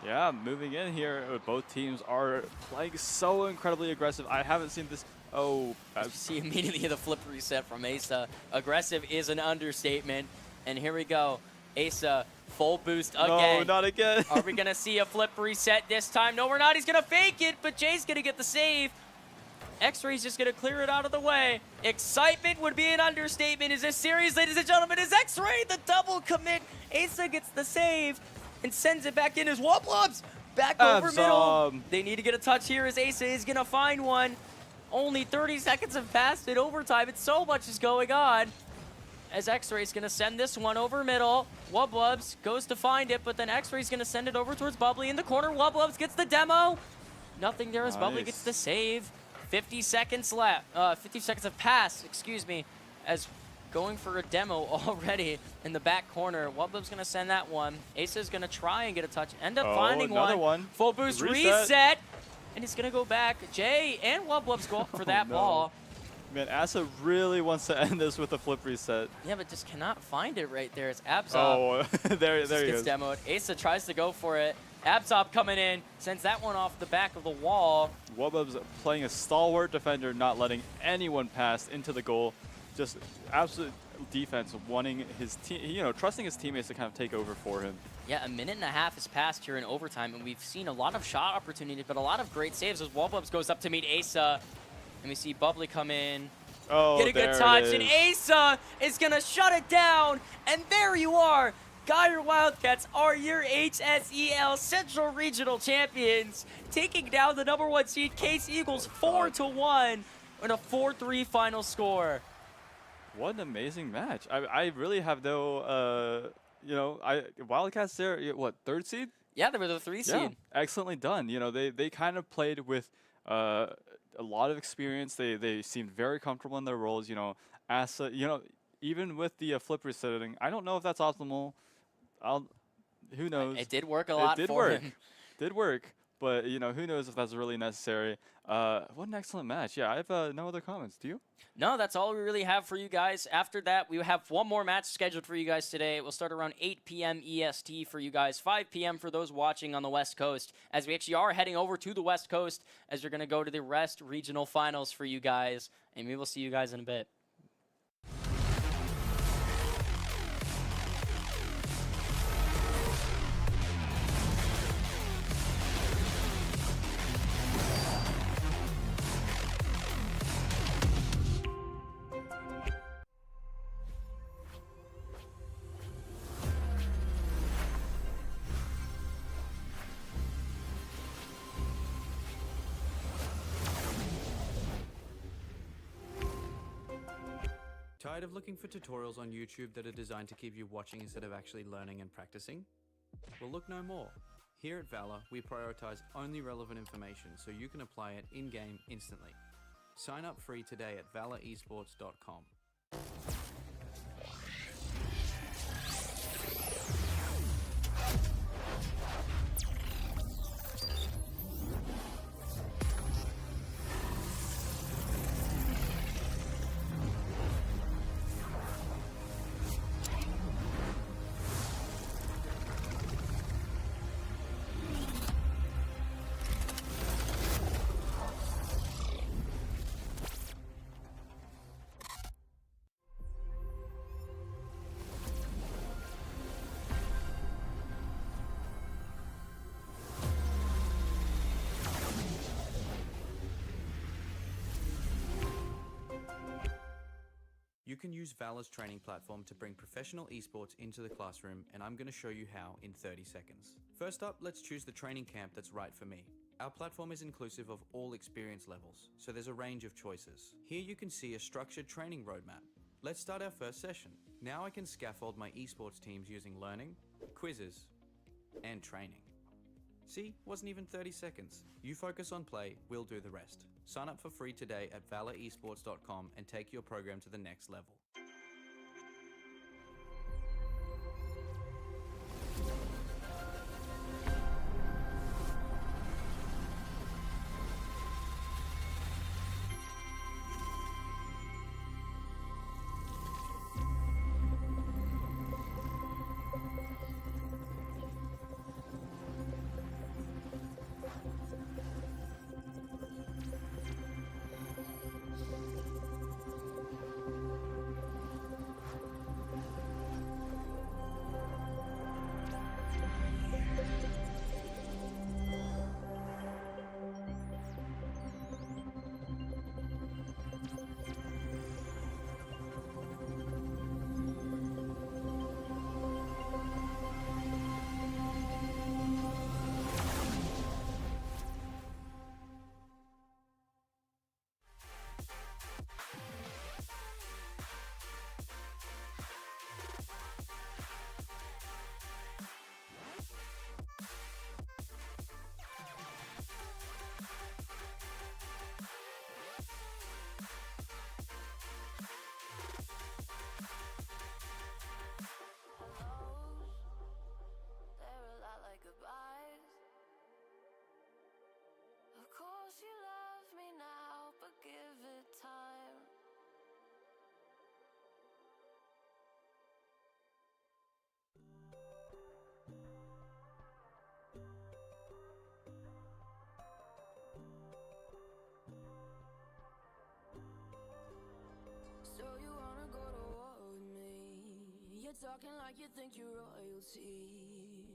C: Yeah, moving in here, both teams are playing so incredibly aggressive. I haven't seen this. Oh,
B: You see immediately the flip reset from Asa. Aggressive is an understatement. And here we go. Asa, full boost again.
C: no, not again.
B: Are we going to see a flip reset this time? No, we're not. He's going to fake it, but Jay's going to get the save. X-Ray's just going to clear it out of the way. Excitement would be an understatement. Is this series, ladies and gentlemen? Is X-Ray the double commit? Asa gets the save and sends it back in as Wubblubs. Back over middle. They need to get a touch here as Asa is going to find one. Only 30 seconds have passed in overtime. It's so much is going on. As X-Ray's going to send this one over middle. Wubblubs goes to find it, but then X-Ray's going to send it over towards Bubbly in the corner. Wubblubs gets the demo. Nothing there as Bubbly gets the save. 50 seconds left. 50 seconds have passed, excuse me, as going for a demo already in the back corner. Wubblub's going to send that one. Asa's going to try and get a touch. End up finding
C: another one.
B: Full boost reset. And it's going to go back. Jay and Wubblubs go up for that ball.
C: Man, Asa really wants to end this with a flip reset.
B: Yeah, but just cannot find it right there. It's Abzop.
C: Oh, there he
B: gets
C: goes.
B: demoed. Asa tries to go for it. Abzop coming in, sends that one off the back of the wall.
C: Wubblub's playing a stalwart defender, not letting anyone pass into the goal. Just absolute defense, wanting his team, trusting his teammates to kind of take over for him.
B: Yeah, a minute and a half has passed here in overtime, and we've seen a lot of shot opportunities, but a lot of great saves as Wubblubs goes up to meet Asa. And we see Bubbly come in, get a good touch, and Asa is going to shut it down. And there you are. Geyer Wildcats are your HSEL Central Regional Champions, taking down the #1 seed Case Eagles 4-1 in a 4-3 final score.
C: What an amazing match. I really have no, Wildcats there, what, 3rd seed?
B: Yeah, they were the 3 seed.
C: Yeah, excellently done. They kind of played with a lot of experience. They seemed very comfortable in their roles. Asa, even with the flip resetting, I don't know if that's optimal. Who knows?
B: It did work a lot for him.
C: Did work, but who knows if that's really necessary. What an excellent match. Yeah, I have no other comments. Do you?
B: No, that's all we really have for you guys. After that, we have one more match scheduled for you guys today. It will start around 8 p.m. EST for you guys, 5 p.m. for those watching on the West Coast, as we actually are heading over to the West Coast as we're going to go to the West Regional Finals for you guys, and we will see you guys in a bit.
D: Tired of looking for tutorials on YouTube that are designed to keep you watching instead of actually learning and practicing? Well, look no more. Here at Valor, we prioritize only relevant information so you can apply it in-game instantly. Sign up free today at valoresports.com. can use Valor's training platform to bring professional esports into the classroom, and I'm going to show you how in 30 seconds. First up, let's choose the training camp that's right for me. Our platform is inclusive of all experience levels, so there's a range of choices. Here you can see a structured training roadmap. Let's start our first session. Now I can scaffold my esports teams using learning, quizzes, and training. See, wasn't even 30 seconds. You focus on play, we'll do the rest. Sign up for free today at valoresports.com and take your program to the next level.
E: They're a lot like goodbyes. Of course you love me now, but give it time. So you wanna go to war with me? You're talking like you think you're royalty.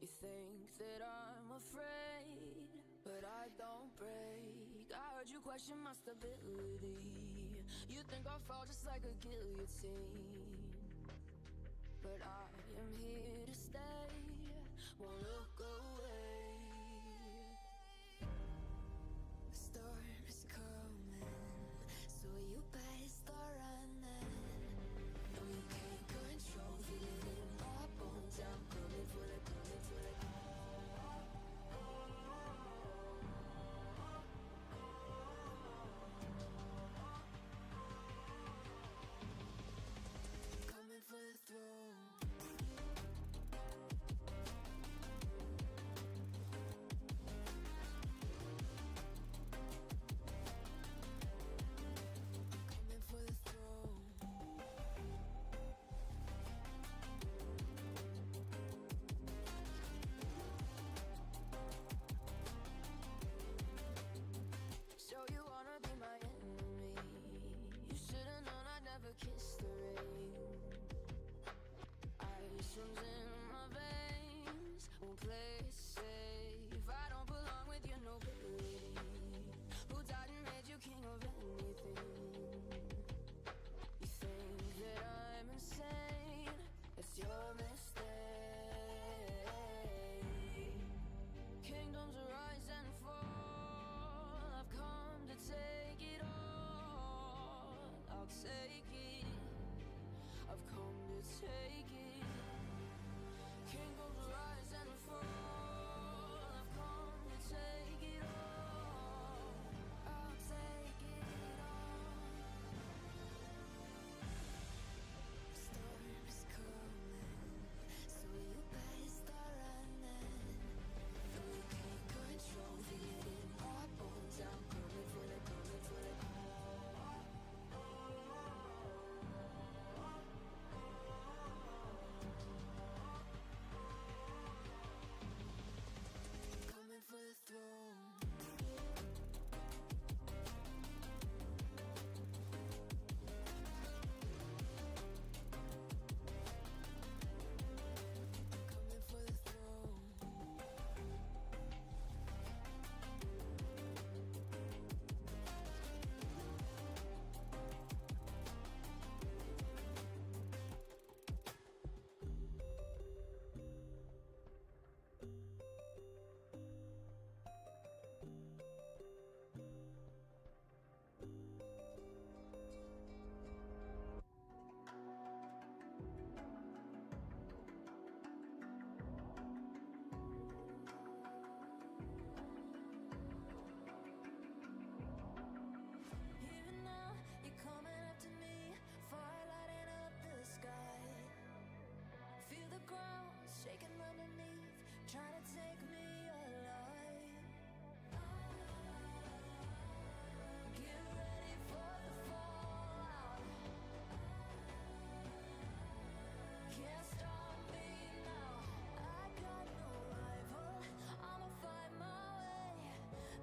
E: You think that I'm afraid, but I don't break. I heard you question my stability. You think I'll fall just like a guillotine, but I am here to stay, won't look away. The storm is coming, so you better start running. No, you can't control, feel it in my bones. I'm coming for the, coming for the. shaking underneath, trying to take me alive. Get ready for the fallout. Can't stop me now. I got no rival. I'ma fight my way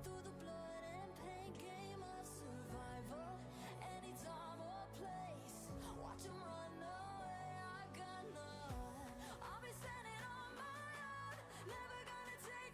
E: through the blood and pain game of survival. Any time or place, watch 'em run away. I got none. I'll be standing on my own, never gonna take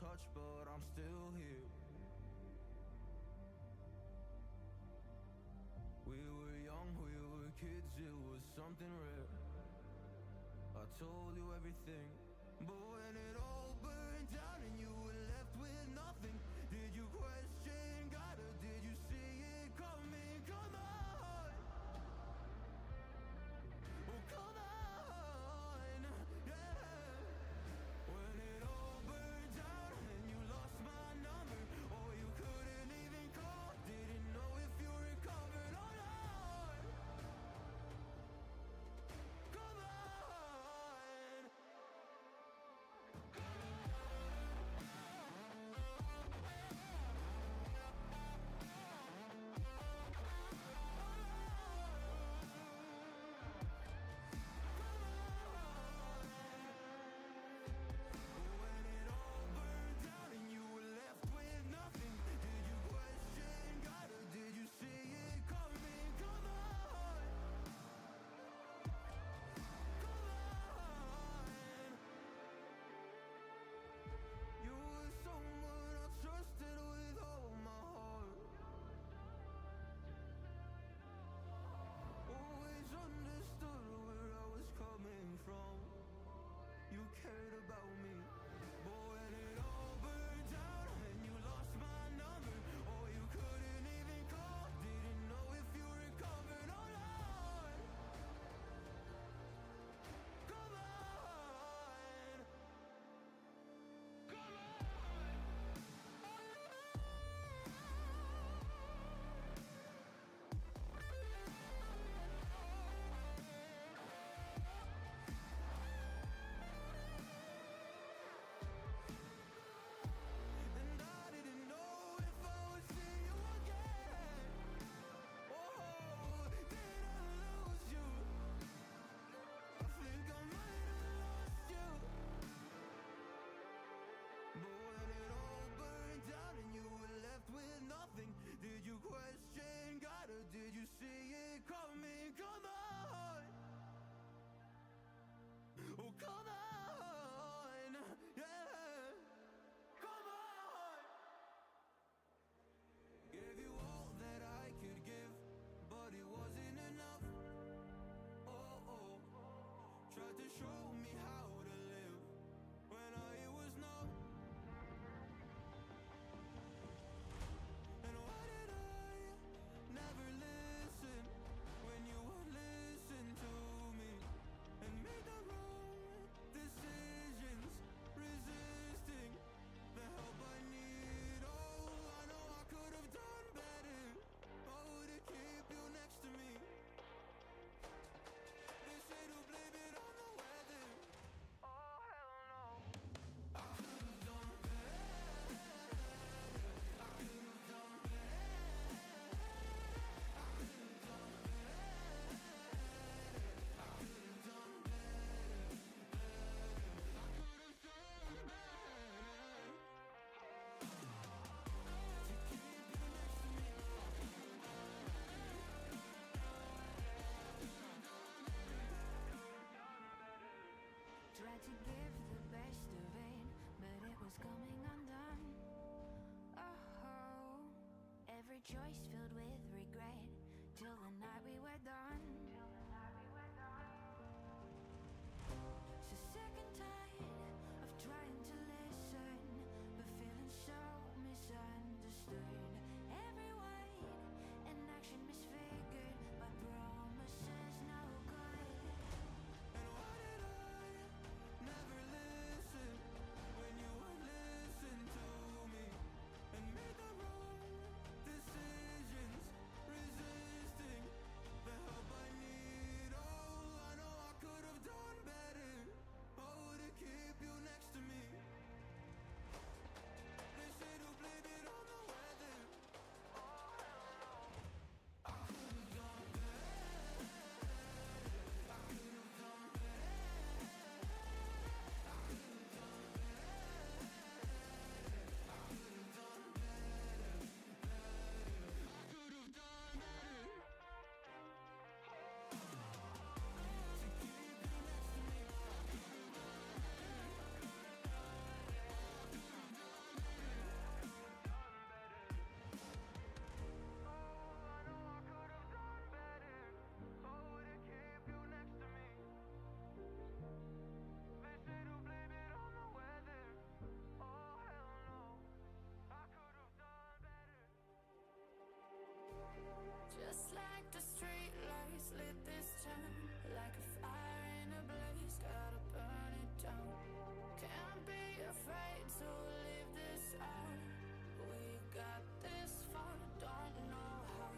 A: touch, but I'm still here. We were young, we were kids, it was something rare. I told you everything, but when it all burned down and you were left with nothing, did you question God or did you see it coming? Come on, oh come on, yeah. When it all burned down and you lost my number, or you couldn't even call, didn't know if you recovered or not. Come on. When it all burned down and you were left with nothing, did you question God or did you see it coming? Come on, come on. You were someone I trusted with all my heart. Always understood where I was coming from. You cared about me, but when it all burned down and you lost my number, or you couldn't even call, didn't know if you recovered or not. Come on, come on. And I didn't know if I would see you again. Oh, did I lose you? I think I might have lost you. But when it all burned down and you were left with nothing, did you question God or did you see it coming? Come on, oh come on, yeah, come on. Gave you all that I could give, but it wasn't enough. Oh, oh. Tried to show me how to live when I was numb. And why did I never listen when you would listen to me and make the wrong decisions, resisting the help I need? Oh, I know I could have done better. Oh, to keep you next to me. They say to blame it on the weather. Oh, hell no. I could have done better. I could have done better. I could have done better. I could have done better. I could have done better. To keep you next to me.
E: Tried to give the best of it, but it was coming undone. Oh, every choice filled with regret till the night we were done. So sick and tired of trying to listen, but feeling so misunderstood. Every word and action misfigured by promises no good.
A: And why did I never listen when you would listen to me and made the wrong decisions, resisting the help I need? Oh, I know I could have done better. Oh, to
E: down like a fire in a blaze. Gotta burn it down. Can't be afraid to leave this out. We got this far, don't know how.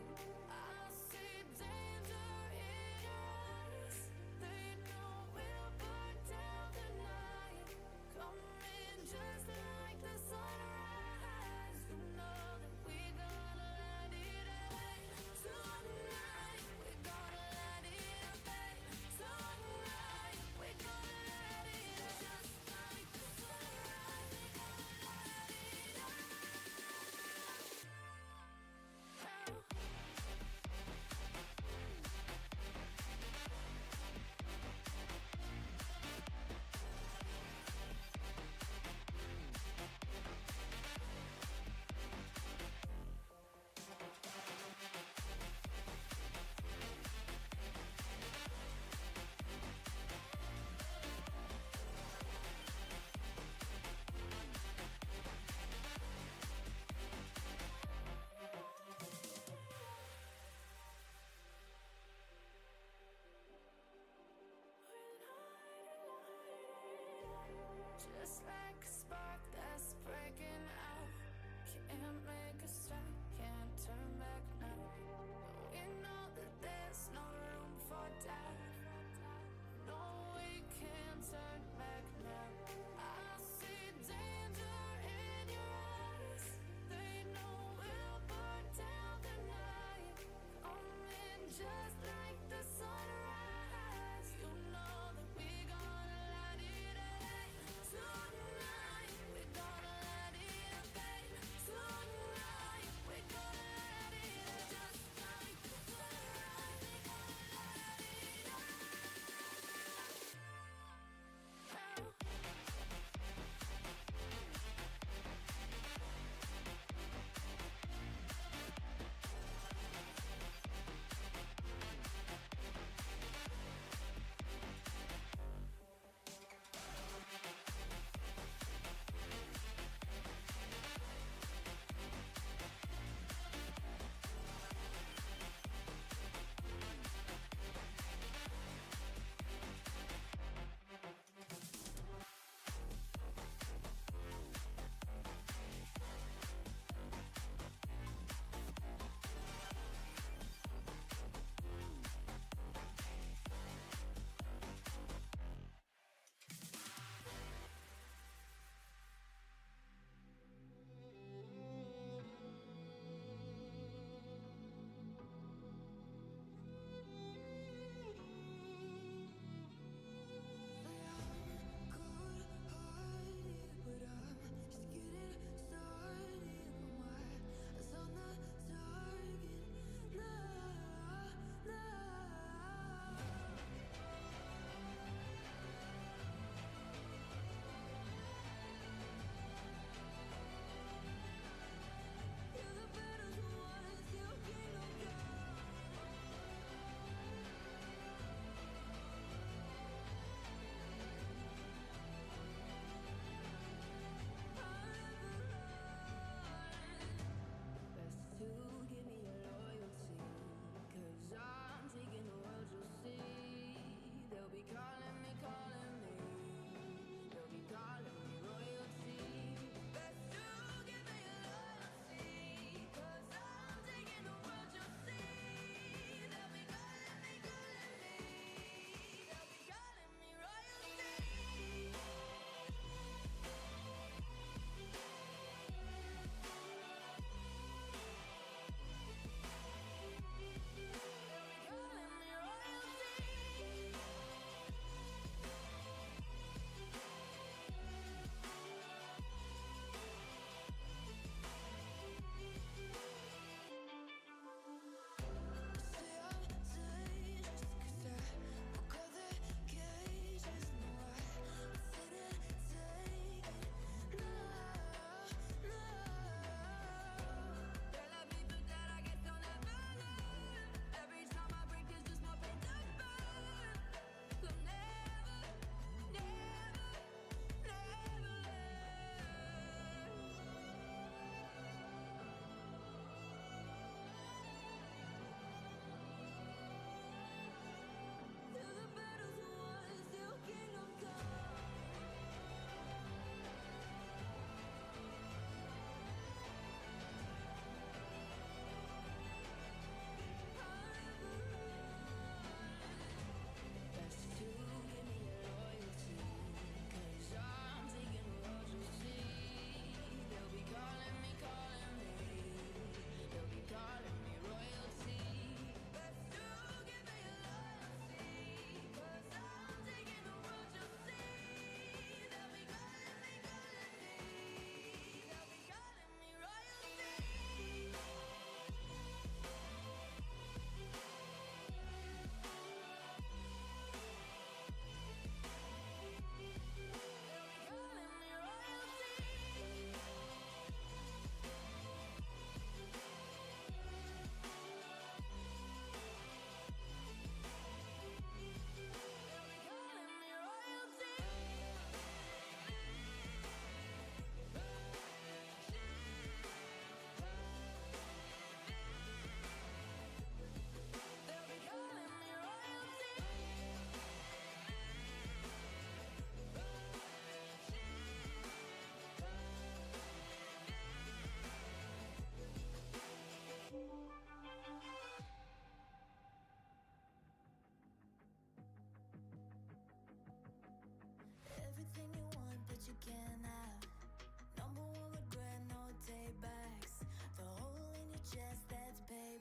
E: I see danger in your eyes. They know we'll burn down the night. Coming just like the sunrise. You know that we gonna let it rain. Tonight we gonna let it rain. Tonight we gonna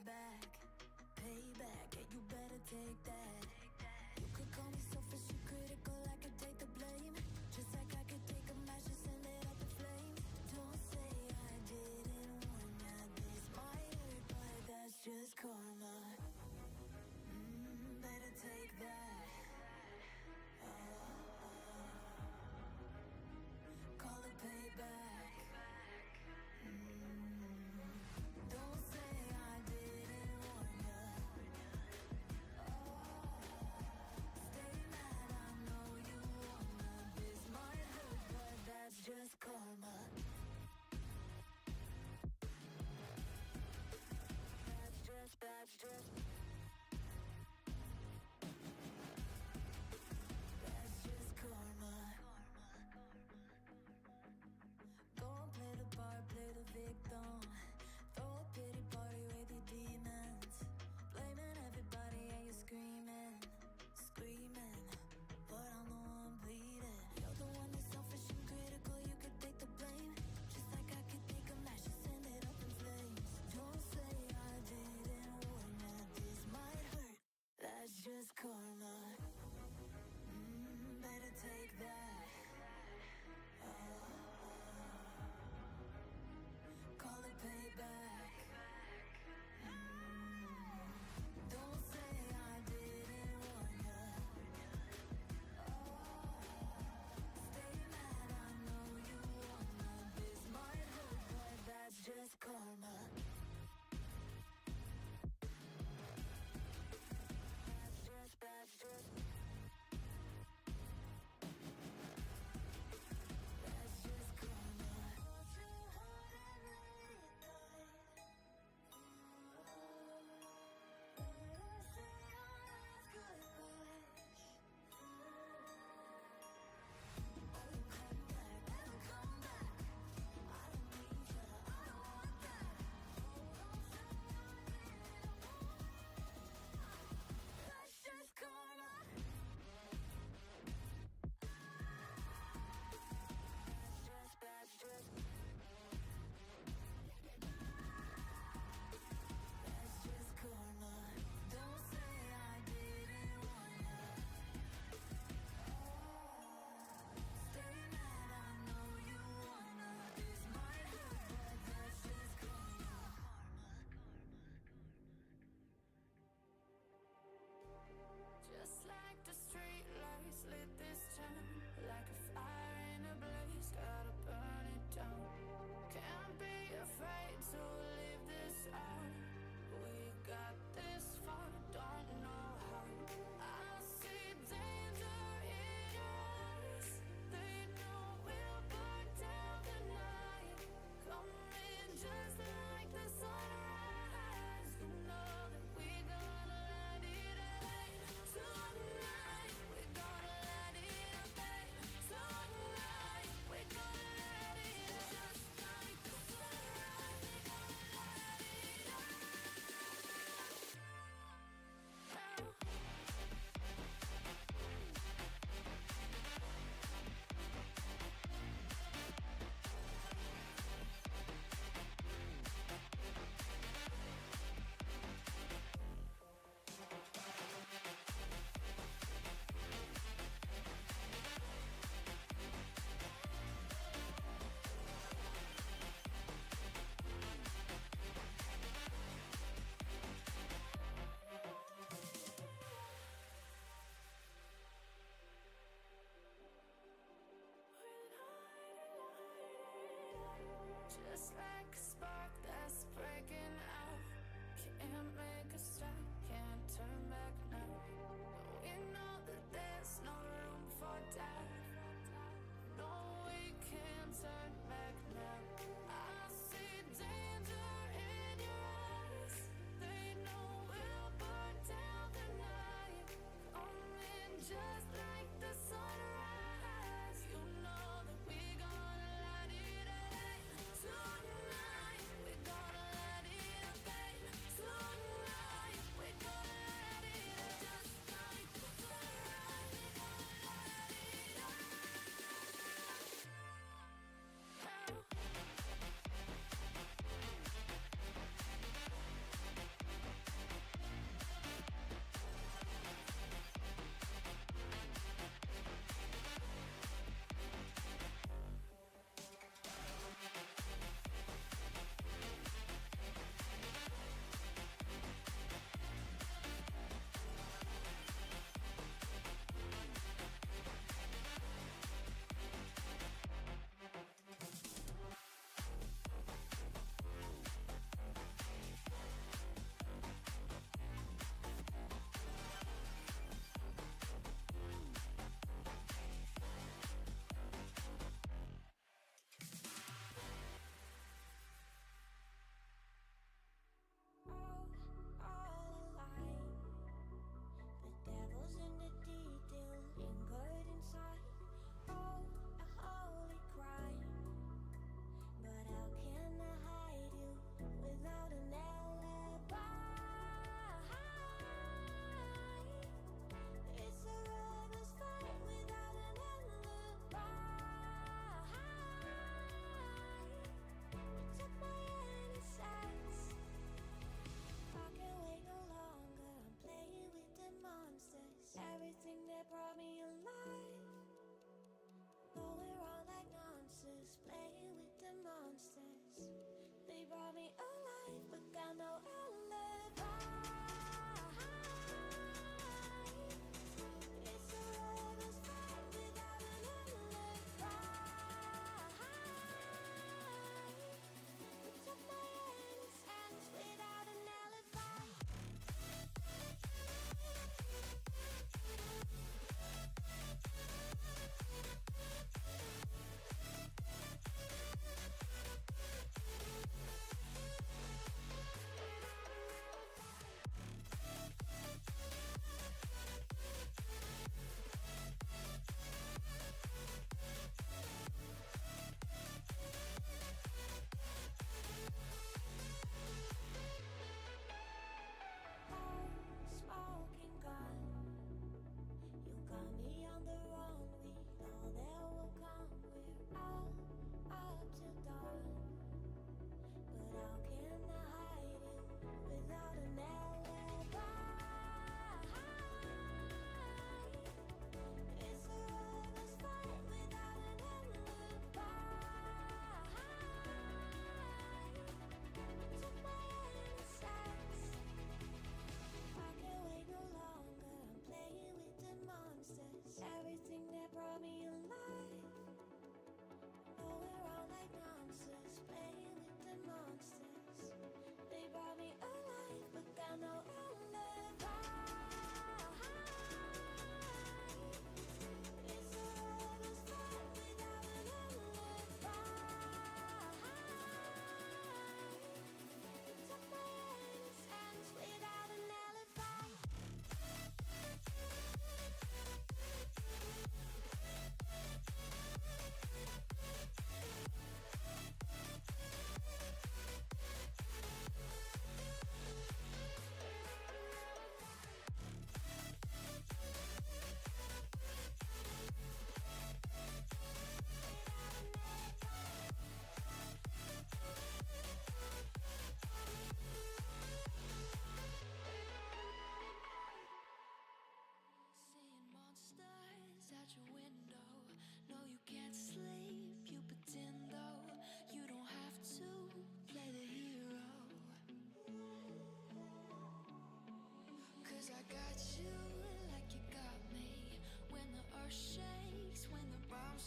E: payback, payback, yeah, you better take that. You could call me selfish and critical, I could take the blame. Just like I could take a match and send it up in flames. Don't say I didn't warn ya, this might hurt, but that's just karma. Better take that. Call it payback. Don't say I didn't warn ya. Stay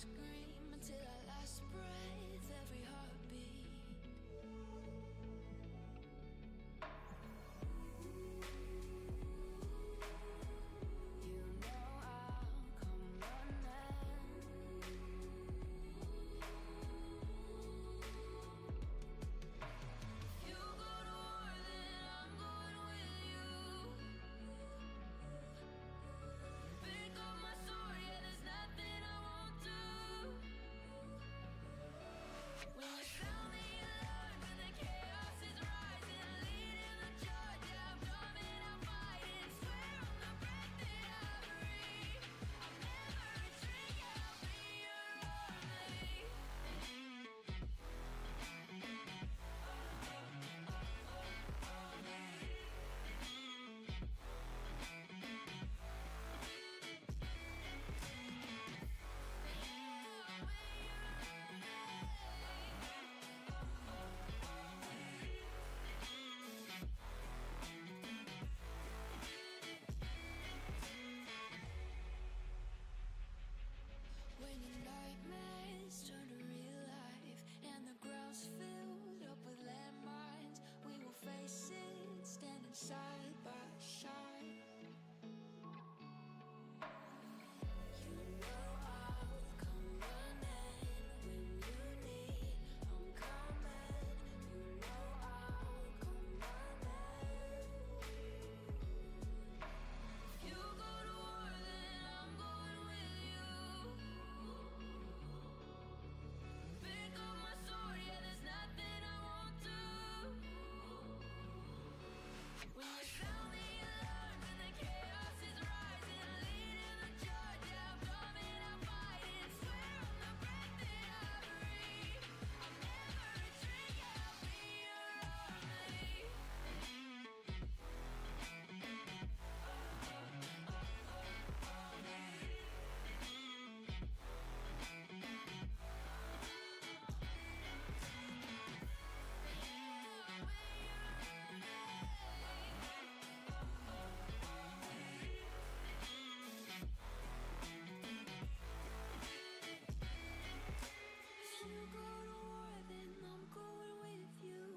E: scream until our last breath, every heartbeat. You know I'll come running. If you go to war, then I'm going with you. Pick up my sword, yeah, there's nothing I won't do. When you sound the alarm, when the chaos is rising, leading the charge, yeah, I'm coming, I'm fighting. Swear on the breath that I breathe, I'll never retreat, yeah, I'll be your army. When your nightmares turn to real life and the ground's filled up with landmines, we will face it standing side by side. You know I'll come running when you need. I'm coming. You know I'll come running. If you go to war, then I'm going with you. Pick up my sword, yeah, there's nothing I won't do. When you sound the alarm, when the chaos is rising, leading the charge, yeah, I'm coming, I'm fighting. Swear on the breath that I breathe, I'll never retreat, yeah, I'll be your army. If you go to war, then I'm going with you.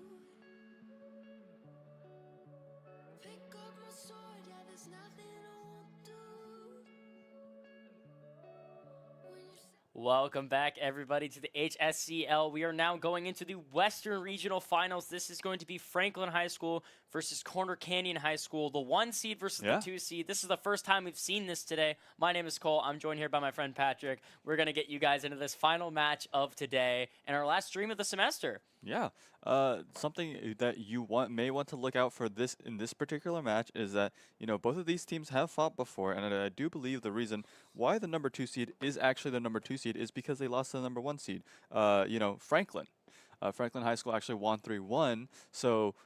E: Pick up my sword, yeah, there's nothing I won't do. When you
B: Welcome back, everybody, to the HSCL. We are now going into the Western Regional Finals. This is going to be Franklin High School versus Corner Canyon High School, the 1 seed versus
C: Yeah.
B: the 2 seed. This is the first time we've seen this today. My name is Cole. I'm joined here by my friend Patrick. We're going to get you guys into this final match of today and our last stream of the semester.
C: Yeah, something that you may want to look out for in this particular match is that both of these teams have fought before, and I do believe the reason why the number 2 seed is actually the number 2 seed is because they lost to the number 1 seed. Franklin. Franklin High School actually won 3-1, so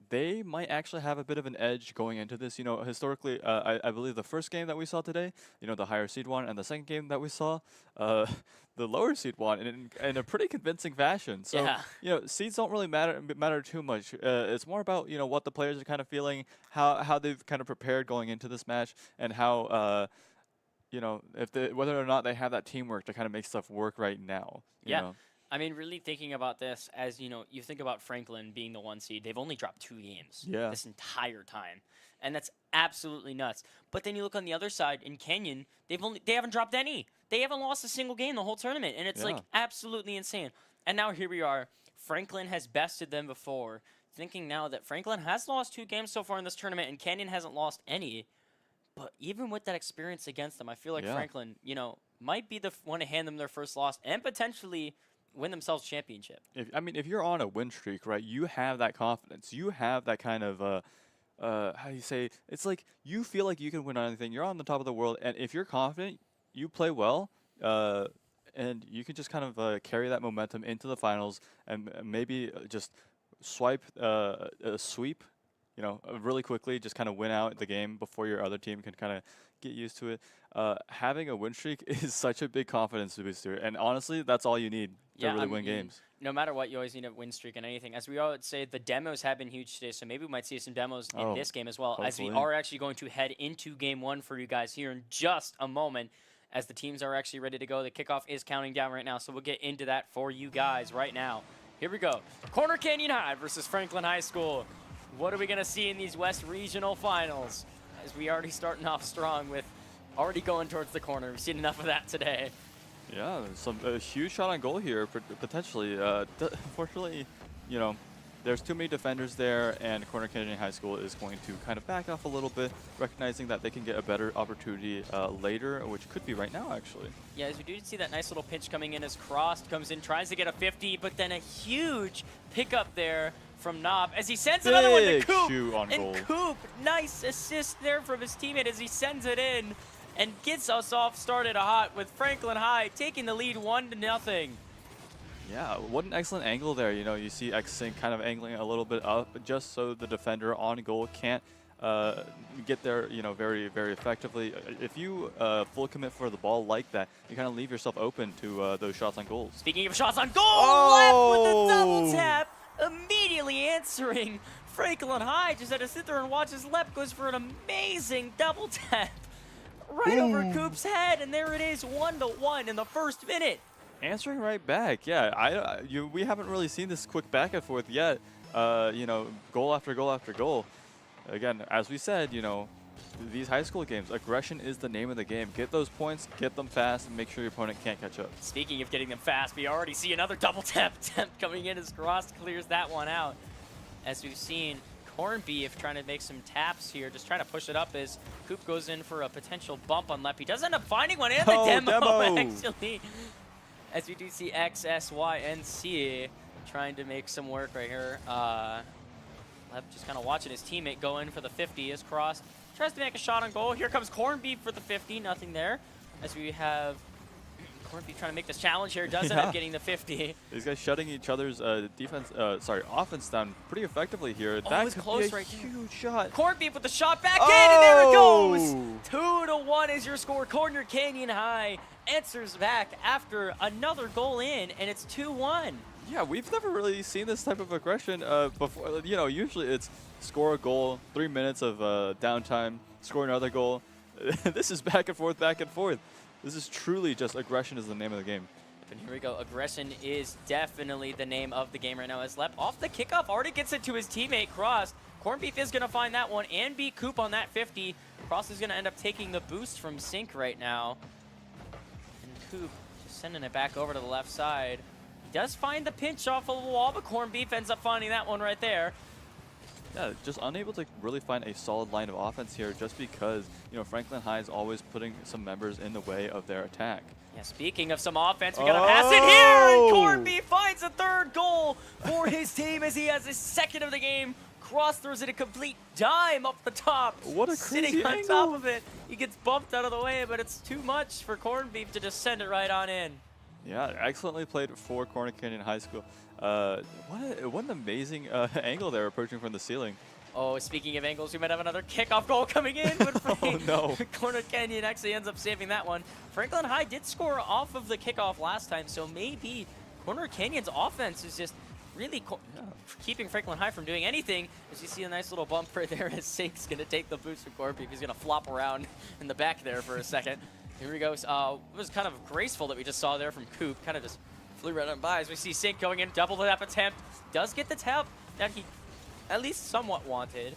C: they might actually have a bit of an edge going into this. Historically, I believe the first game that we saw today, the higher seed won, and the second game that we saw, the lower seed won in a pretty convincing fashion. So,
B: Yeah.
C: Seeds don't really matter too much. It's more about, what the players are kind of feeling, how they've kind of prepared going into this match, and how, whether or not they have that teamwork to kind of make stuff work right now. You
B: Yeah.
C: know?
B: I mean, really thinking about this as, you think about Franklin being the 1 seed, they've only dropped 2 games
C: Yeah.
B: this entire time. And that's absolutely nuts. But then you look on the other side in Kenyon, they haven't dropped any. They haven't lost a single game the whole tournament. And it's like
C: Yeah.
B: absolutely insane. And now here we are. Franklin has bested them before. Thinking now that Franklin has lost 2 games so far in this tournament and Kenyon hasn't lost any. But even with that experience against them, I feel like
C: Yeah.
B: Franklin, might be the one to hand them their first loss and potentially win themselves championship.
C: If you're on a win streak, right, you have that confidence. You have that kind of how do you say? It's like you feel like you can win on anything. You're on the top of the world, and if you're confident, you play well, and you can just kind of carry that momentum into the finals, and maybe just sweep, really quickly, just kind of win out the game before your other team can kind of get used to it. Having a win streak is such a big confidence booster, and honestly, that's all you need to really win games.
B: No matter what, you always need a win streak and anything. As we all would say, the demos have been huge today, so maybe we might see some demos in
C: Oh,
B: this game as well, as we
C: hopefully.
B: are actually going to head into game 1 for you guys here in just a moment. as the teams are actually ready to go. The kickoff is counting down right now, so we'll get into that for you guys right now. Here we go. Corner Canyon High versus Franklin High School. What are we going to see in these West Regional Finals? As we already starting off strong with already going towards the corner. We've seen enough of that today.
C: Yeah, a huge shot on goal here, potentially. Unfortunately, you know, there's too many defenders there, and Corner Canyon High School is going to kind of back off a little bit, recognizing that they can get a better opportunity later, which could be right now, actually.
B: Yeah, as we do see that nice little pinch coming in as Crossed comes in, tries to get a 50, but then a huge pickup there from Knob as he sends another one to
C: Big
B: Coop.
C: shoot on goal.
B: And Coop, nice assist there from his teammate as he sends it in and gets us off started hot with Franklin High taking the lead 1-0.
C: Yeah, what an excellent angle there. You know, you see X-Sync kind of angling a little bit up just so the defender on goal can't get there, you know, very, very effectively. If you full commit for the ball like that, you kind of leave yourself open to those shots on goals.
B: Speaking of shots on goal, Left with the double tap, immediately answering. Franklin High just had to sit there and watch as Lep goes for an amazing double tap right over Coop's head, and there it is, 1-1 in the first minute.
C: Answering right back, yeah. We haven't really seen this quick back and forth yet. You know, goal after goal after goal. Again, as we said, you know, these high school games, aggression is the name of the game. Get those points, get them fast, and make sure your opponent can't catch up.
B: Speaking of getting them fast, we already see another double tap attempt coming in as Cross clears that one out. As we've seen, Corned Beef trying to make some taps here, just trying to push it up as Coop goes in for a potential bump on Lep. He does end up finding one in the demo, actually. As we do see XSYNC trying to make some work right here. Lep just kind of watching his teammate go in for the 50 as Cross tries to make a shot on goal. Here comes Corned Beef for the 50, nothing there. As we have Corned Beef trying to make this challenge here, does end up getting the 50.
C: These guys shutting each other's offense down pretty effectively here.
B: Oh,
C: that
B: it was
C: could
B: close
C: be a
B: right there.
C: huge shot.
B: Corned Beef with the shot back in, and there it goes! 2-1 is your score. Corner Canyon High answers back after another goal in, and it's 2-1.
C: Yeah, we've never really seen this type of aggression before. You know, usually it's score a goal, 3 minutes of downtime, score another goal. This is back and forth, back and forth. This is truly just aggression is the name of the game.
B: And here we go. Aggression is definitely the name of the game right now. As Lep off the kickoff already gets it to his teammate Cross. Corned Beef is going to find that one and beat Coop on that 50. Cross is going to end up taking the boost from Sync right now. And Coop just sending it back over to the left side. He does find the pinch off of the wall, but Corned Beef ends up finding that one right there.
C: Yeah, just unable to really find a solid line of offense here just because, you know, Franklin High is always putting some members in the way of their attack.
B: Yeah, speaking of some offense, we got a pass in here, and Corned Beef finds a third goal for his team as he has his second of the game. Cross throws it a complete dime up the top.
C: What a crazy
B: Sitting on
C: angle.
B: top of it. He gets bumped out of the way, but it's too much for Corned Beef to just send it right on in.
C: Yeah, excellently played for Corner Canyon High School. What an amazing angle there approaching from the ceiling.
B: Oh, speaking of angles, we might have another kickoff goal coming in. But
C: Oh, no.
B: Corner Canyon actually ends up saving that one. Franklin High did score off of the kickoff last time, so maybe Corner Canyon's offense is just really keeping Franklin High from doing anything. As you see a nice little bump right there as Sync's going to take the boost from Corned Beef. He's going to flop around in the back there for a second. Here we go. It was kind of graceful that we just saw there from Coop. Kind of just flew right on by as we see Sync going in, double tap attempt. Does get the tap that he at least somewhat wanted.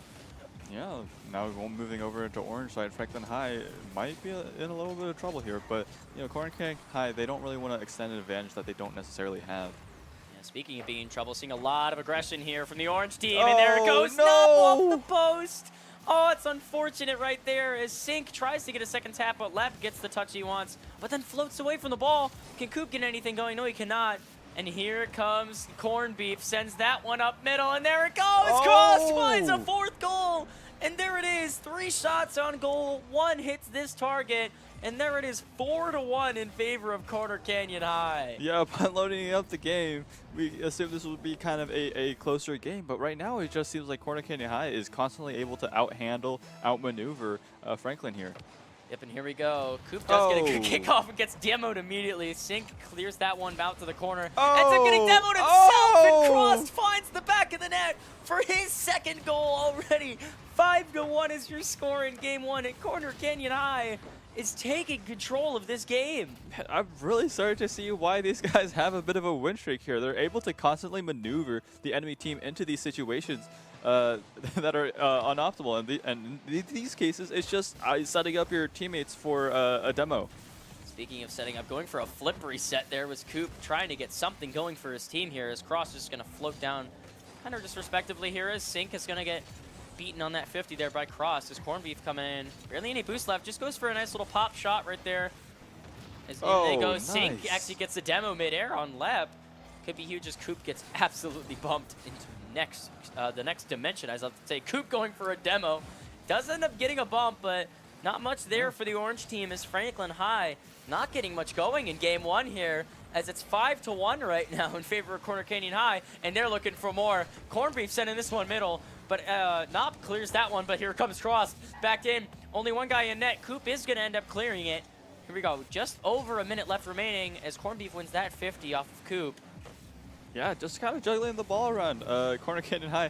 C: Yeah, now moving over to orange side, Franklin High might be in a little bit of trouble here, but you know, Corner Canyon High, they don't really want to extend an advantage that they don't necessarily have.
B: Yeah, speaking of being in trouble, seeing a lot of aggression here from the orange team, and there it goes,
C: no!
B: Snap off the post. Oh, it's unfortunate right there as Sync tries to get a second tap, but Lep gets the touch he wants, but then floats away from the ball. Can Coop get anything going? No, he cannot. And here it comes. Corned Beef sends that one up middle, and there it goes. Cross finds a fourth goal. And there it is. 3 shots on goal. 1 hits this target. And there it is, 4-1 in favor of Corner Canyon High.
C: Yeah, upon loading up the game, we assumed this would be kind of a closer game, but right now it just seems like Corner Canyon High is constantly able to out-handle, out-maneuver Franklin here.
B: Yep, and here we go. Coop does get a good kickoff and gets demoed immediately. Sync clears that one out to the corner. Ends up getting demoed himself, and Cross finds the back of the net for his second goal already. 5-1 is your score in game 1 at Corner Canyon High. is taking control of this game.
C: I'm really starting to see why these guys have a bit of a win streak here. They're able to constantly maneuver the enemy team into these situations that are unoptimal. And in these cases, it's just setting up your teammates for a demo.
B: Speaking of setting up, going for a flip reset there was Coop trying to get something going for his team here as Cross is just going to float down kind of disrespectively here as Sync is going to get beaten on that 50 there by Cross as Corned Beef coming in. Barely any boost left, just goes for a nice little pop shot right there. As in they go,
C: nice.
B: Sync actually gets the demo midair on Leb. Could be huge as Coop gets absolutely bumped into the next dimension, as I have to say. Coop going for a demo. Does end up getting a bump, but not much there for the orange team as Franklin High not getting much going in game one here, as it's 5-1 right now in favor of Corner Canyon High, and they're looking for more. Corned Beef sending this one middle, but Knob clears that one, but here comes Cross back in. Only one guy in net. Coop is going to end up clearing it. Here we go. Just over a minute left remaining as Corned Beef wins that 50 off of Coop.
C: Yeah, just kind of juggling the ball around. Corner Canyon High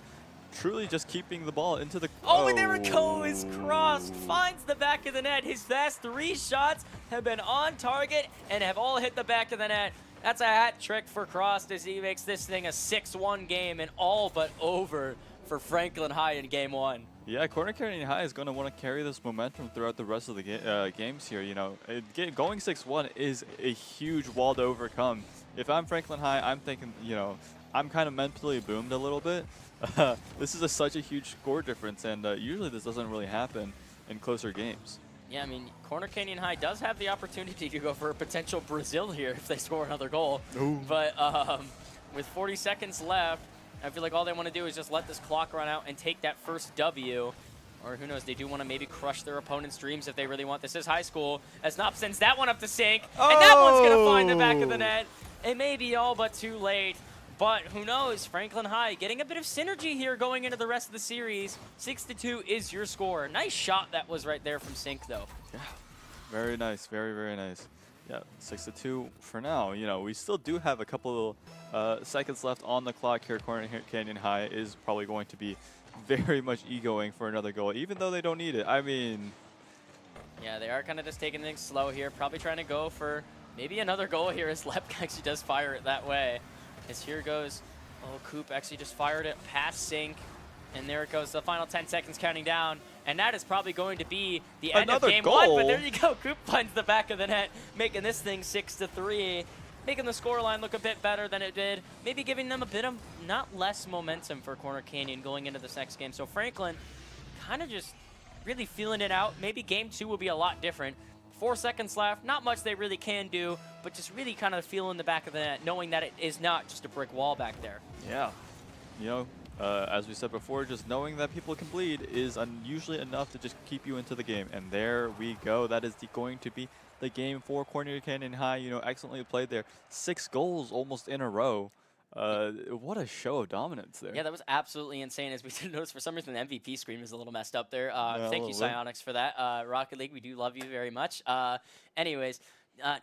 C: truly just keeping the ball into the...
B: Oh, and there it goes! Cross finds the back of the net. His last 3 shots have been on target and have all hit the back of the net. That's a hat trick for Cross as he makes this thing a 6-1 game and all but over for Franklin High in game one.
C: Yeah, Corner Canyon High is going to want to carry this momentum throughout the rest of the games here. You know, going 6-1 is a huge wall to overcome. If I'm Franklin High, I'm thinking, you know, I'm kind of mentally boomed a little bit. This is such a huge score difference, and usually this doesn't really happen in closer games.
B: Yeah, I mean, Corner Canyon High does have the opportunity to go for a potential Brazil here if they score another goal.
C: Ooh.
B: But with 40 seconds left, I feel like all they want to do is just let this clock run out and take that first W. Or who knows, they do want to maybe crush their opponent's dreams if they really want. This is high school, as Nop sends that one up to Sync, and that one's going to find the back of the net. It may be all but too late. But who knows, Franklin High getting a bit of synergy here going into the rest of the series. 6-2 is your score. Nice shot that was right there from Sync, though.
C: Yeah, very nice, very, very nice. Yeah, 6-2 for now. You know, we still do have a couple seconds left on the clock here. Corner Canyon High is probably going to be very much egoing for another goal, even though they don't need it. I mean...
B: Yeah, they are kind of just taking things slow here. Probably trying to go for maybe another goal here as Lep actually does fire it that way. As here goes, oh, Coop actually just fired it past Sync. And there it goes, the final 10 seconds counting down. And that is probably going to be the end
C: Another
B: of game
C: goal.
B: one. But there you go, Coop finds the back of the net, making this thing 6-3. Making the scoreline look a bit better than it did. Maybe giving them a bit of, not less momentum for Corner Canyon going into this next game. So Franklin kind of just really feeling it out. Maybe game two will be a lot different. 4 seconds left, not much they really can do, but just really kind of feeling the back of the net, knowing that it is not just a brick wall back there.
C: Yeah, you know, as we said before, just knowing that people can bleed is usually enough to just keep you into the game. And there we go. That is going to be the game for Corner Canyon High. You know, excellently played there. 6 goals almost in a row. What a show of dominance there.
B: Yeah, that was absolutely insane. As we did notice, for some reason, the MVP screen was a little messed up there.
C: Yeah,
B: thank you, Psyonix, for that. Rocket League, we do love you very much. Anyways,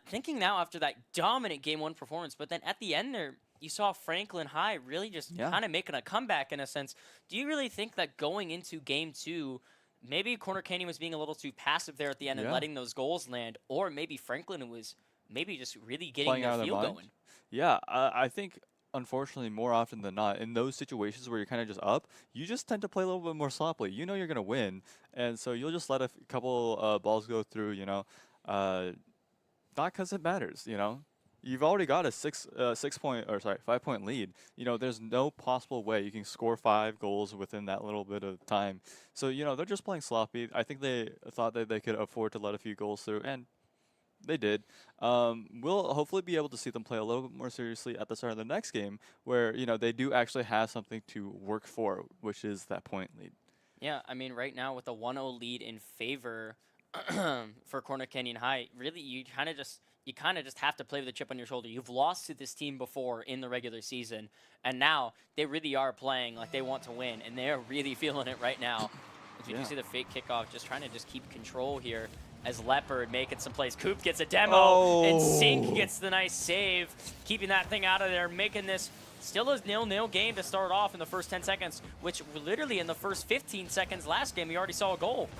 B: thinking now after that dominant Game 1 performance, but then at the end there, you saw Franklin High really just kind of making a comeback in a sense. Do you really think that going into Game 2, maybe Corner Canyon was being a little too passive there at the end and letting those goals land, or maybe Franklin was maybe just really getting their feel going?
C: Yeah, I think... Unfortunately, more often than not, in those situations where you're kind of just up, you just tend to play a little bit more sloppily. You know you're going to win, and so you'll just let a couple balls go through, you know, not because it matters, you know. You've already got a 5-point lead. You know, there's no possible way you can score 5 goals within that little bit of time. So, you know, they're just playing sloppy. I think they thought that they could afford to let a few goals through, and they did. We'll hopefully be able to see them play a little bit more seriously at the start of the next game where, you know, they do actually have something to work for, which is that point lead.
B: Yeah, I mean, right now with a 1-0 lead in favor for Corner Canyon High, really you kind of just have to play with a chip on your shoulder. You've lost to this team before in the regular season, and now they really are playing like they want to win, and they're really feeling it right now. As you can see the fake kickoff, just trying to just keep control here. As Leopard making some plays. Coop gets a demo, and Sync gets the nice save, keeping that thing out of there, making this still a 0-0 game to start off in the first 10 seconds, which literally in the first 15 seconds last game, we already saw a goal.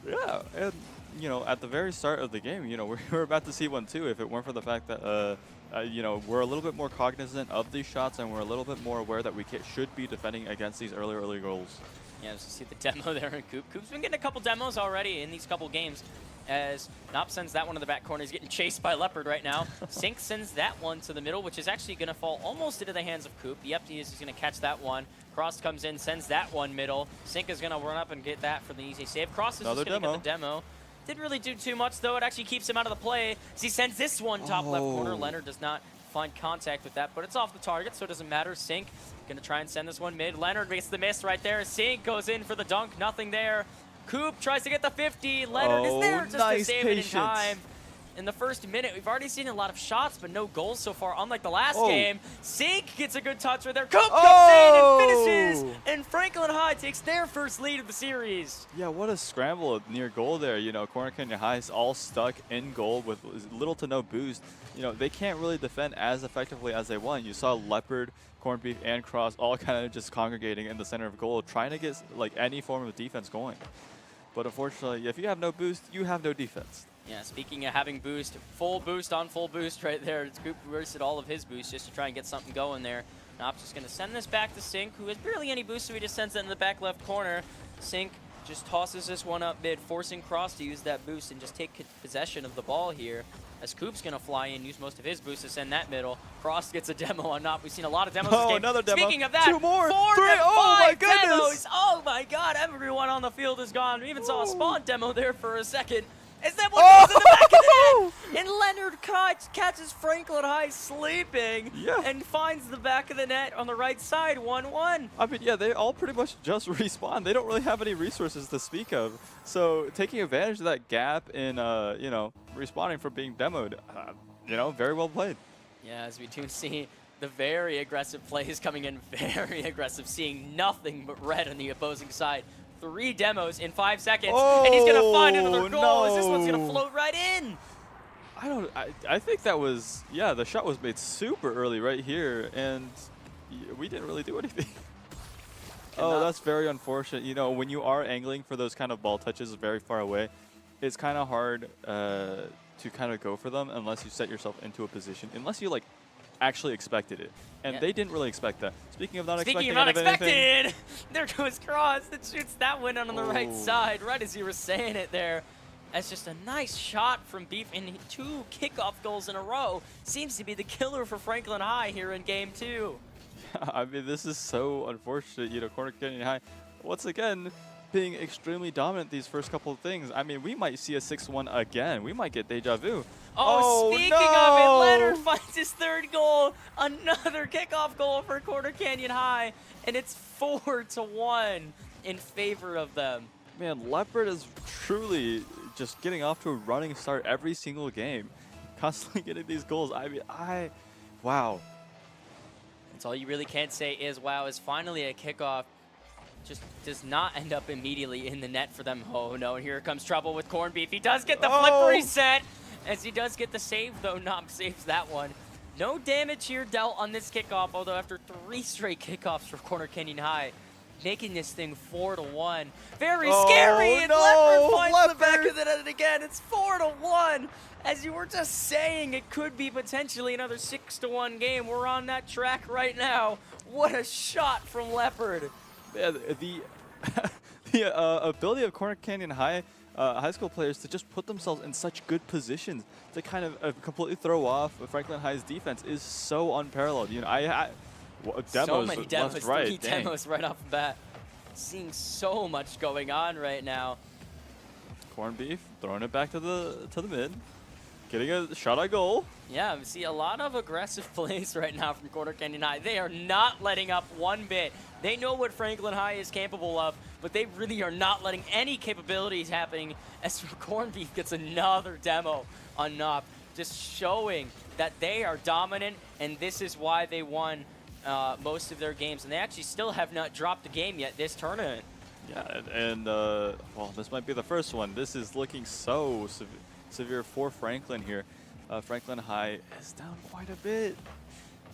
C: Yeah, and you know, at the very start of the game, you know, we were about to see one too if it weren't for the fact that, you know, we're a little bit more cognizant of these shots and we're a little bit more aware that we should be defending against these early goals.
B: Yeah, as you see the demo there in Coop. Coop's been getting a couple demos already in these couple games as Nop sends that one to the back corner. He's getting chased by Leopard right now. Sync sends that one to the middle, which is actually going to fall almost into the hands of Coop. Yep, he's going to catch that one. Cross comes in, sends that one middle. Sync is going to run up and get that for the easy save. Cross is just going to get the demo. Didn't really do too much, though. It actually keeps him out of the play as he sends this one top left corner. Leonard does not find contact with that, but it's off the target, so it doesn't matter. Sync gonna try and send this one mid. Leonard makes the miss right there. Sync goes in for the dunk, nothing there. Coop tries to get the 50. Leonard is there just to save it in time. In the first minute, we've already seen a lot of shots, but no goals so far, unlike the last game. Sync gets a good touch right there. Coop comes in and finishes, and Franklin High takes their first lead of the series.
C: Yeah, what a scramble near goal there. You know, Corner Canyon High is all stuck in goal with little to no boost. You know, they can't really defend as effectively as they want. You saw Leopard, Corned Beef, and Cross all kind of just congregating in the center of goal, trying to get like any form of defense going. But unfortunately, if you have no boost, you have no defense.
B: Yeah, speaking of having boost, full boost on full boost right there. Coop wasted all of his boost just to try and get something going there. Nop's just going to send this back to Sync, who has barely any boost, so he just sends it in the back left corner. Sync just tosses this one up mid, forcing Cross to use that boost and just take possession of the ball here. As Coop's going to fly in, use most of his boost to send that middle. Cross gets a demo on Nop. We've seen a lot of demos this game.
C: Another demo.
B: Speaking of that,
C: 2 more,
B: 4
C: 3.
B: to 5
C: oh my goodness.
B: demos. Oh my god, everyone on the field is gone. We even saw a spawn demo there for a second. As that one goes in the back of the net, and Leonard catches Franklin High sleeping and finds the back of the net on the right side, 1-1.
C: I mean, yeah, they all pretty much just respawn. They don't really have any resources to speak of. So taking advantage of that gap in, you know, respawning from being demoed, you know, very well played.
B: Yeah, as we do see the very aggressive plays coming in, very aggressive, seeing nothing but red on the opposing side. 3 demos in 5 seconds, and he's gonna find another goal as this one's gonna float right in.
C: I think that was, yeah, the shot was made super early right here, and we didn't really do anything. Oh, that's very unfortunate. You know, when you are angling for those kind of ball touches very far away, it's kind of hard to kind of go for them unless you set yourself into a position, unless you like actually expected it. And they didn't really expect that. Speaking of not expecting anything,
B: there goes Cross that shoots that one on the right side, right as you were saying it there. That's just a nice shot from Beef, and 2 kickoff goals in a row. Seems to be the killer for Franklin High here in game 2.
C: I mean, this is so unfortunate. You know, Corner Canyon High, once again, being extremely dominant these first couple of things. I mean, we might see a 6-1 again. We might get deja vu.
B: Speaking of it, Leonard finds his 3rd goal. Another kickoff goal for Corner Canyon High, and it's 4-1 in favor of them.
C: Man, Leopard is truly just getting off to a running start every single game. Constantly getting these goals. I mean, wow.
B: That's all you really can't say is wow, is finally a kickoff. Just does not end up immediately in the net for them. Oh no, and here comes trouble with Corned Beef. He does get the flip reset, as he does get the save though. Nom saves that one. No damage here dealt on this kickoff, although after 3 straight kickoffs for Corner Canyon High, making this thing 4-1. Very scary, and Leopard finds the back of the net again. It's 4-1. As you were just saying, it could be potentially another 6-1 game. We're on that track right now. What a shot from Leopard.
C: Yeah, the ability of Corner Canyon High high school players to just put themselves in such good positions to kind of completely throw off Franklin High's defense is so unparalleled. You know, demos,
B: so many demos,
C: left, right,
B: 3 demos right off the bat. Seeing so much going on right now.
C: Corned Beef throwing it back to the mid, getting a shot at goal.
B: Yeah, we see a lot of aggressive plays right now from Corner Canyon High. They are not letting up one bit. They know what Franklin High is capable of, but they really are not letting any capabilities happening as Corned Beef gets another demo on Nop, just showing that they are dominant, and this is why they won most of their games. And they actually still have not dropped a game yet this tournament.
C: Yeah, and well, this might be the first one. This is looking so severe for Franklin here. Franklin High is down quite a bit.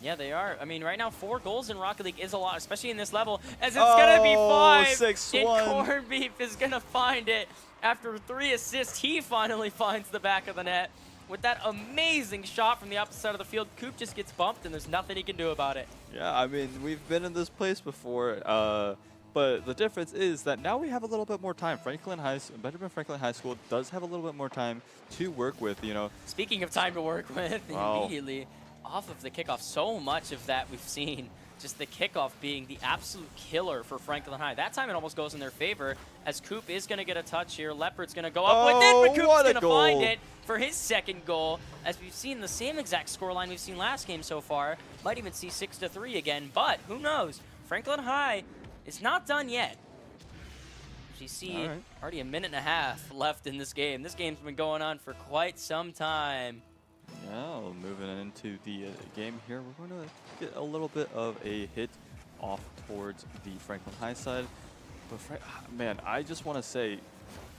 B: Yeah, they are. I mean, right now, 4 goals in Rocket League is a lot, especially in this level, as it's going to be 5.
C: 6-1.
B: And Corned Beef is going to find it. After 3 assists, he finally finds the back of the net. With that amazing shot from the opposite side of the field, Coop just gets bumped, and there's nothing he can do about it.
C: Yeah, I mean, we've been in this place before, but the difference is that now we have a little bit more time. Benjamin Franklin High School does have a little bit more time to work with, you know.
B: Speaking of time to work with,
C: Wow.
B: immediately off of the kickoff, so much of that we've seen. Just the kickoff being the absolute killer for Franklin High. That time it almost goes in their favor, as Coop is going to get a touch here. Leopard's going to go up with it, but Coop's
C: what a
B: going to find
C: goal.
B: it for his second goal. As we've seen the same exact scoreline we've seen last game so far. Might even see 6-3 again, but who knows? Franklin High is not done yet. As you see,
C: All right.
B: already a minute and a half left in this game. This game's been going on for quite some time.
C: Yeah, moving into the game here, we're going to get a little bit of a hit off towards the Franklin High side. But man, I just want to say,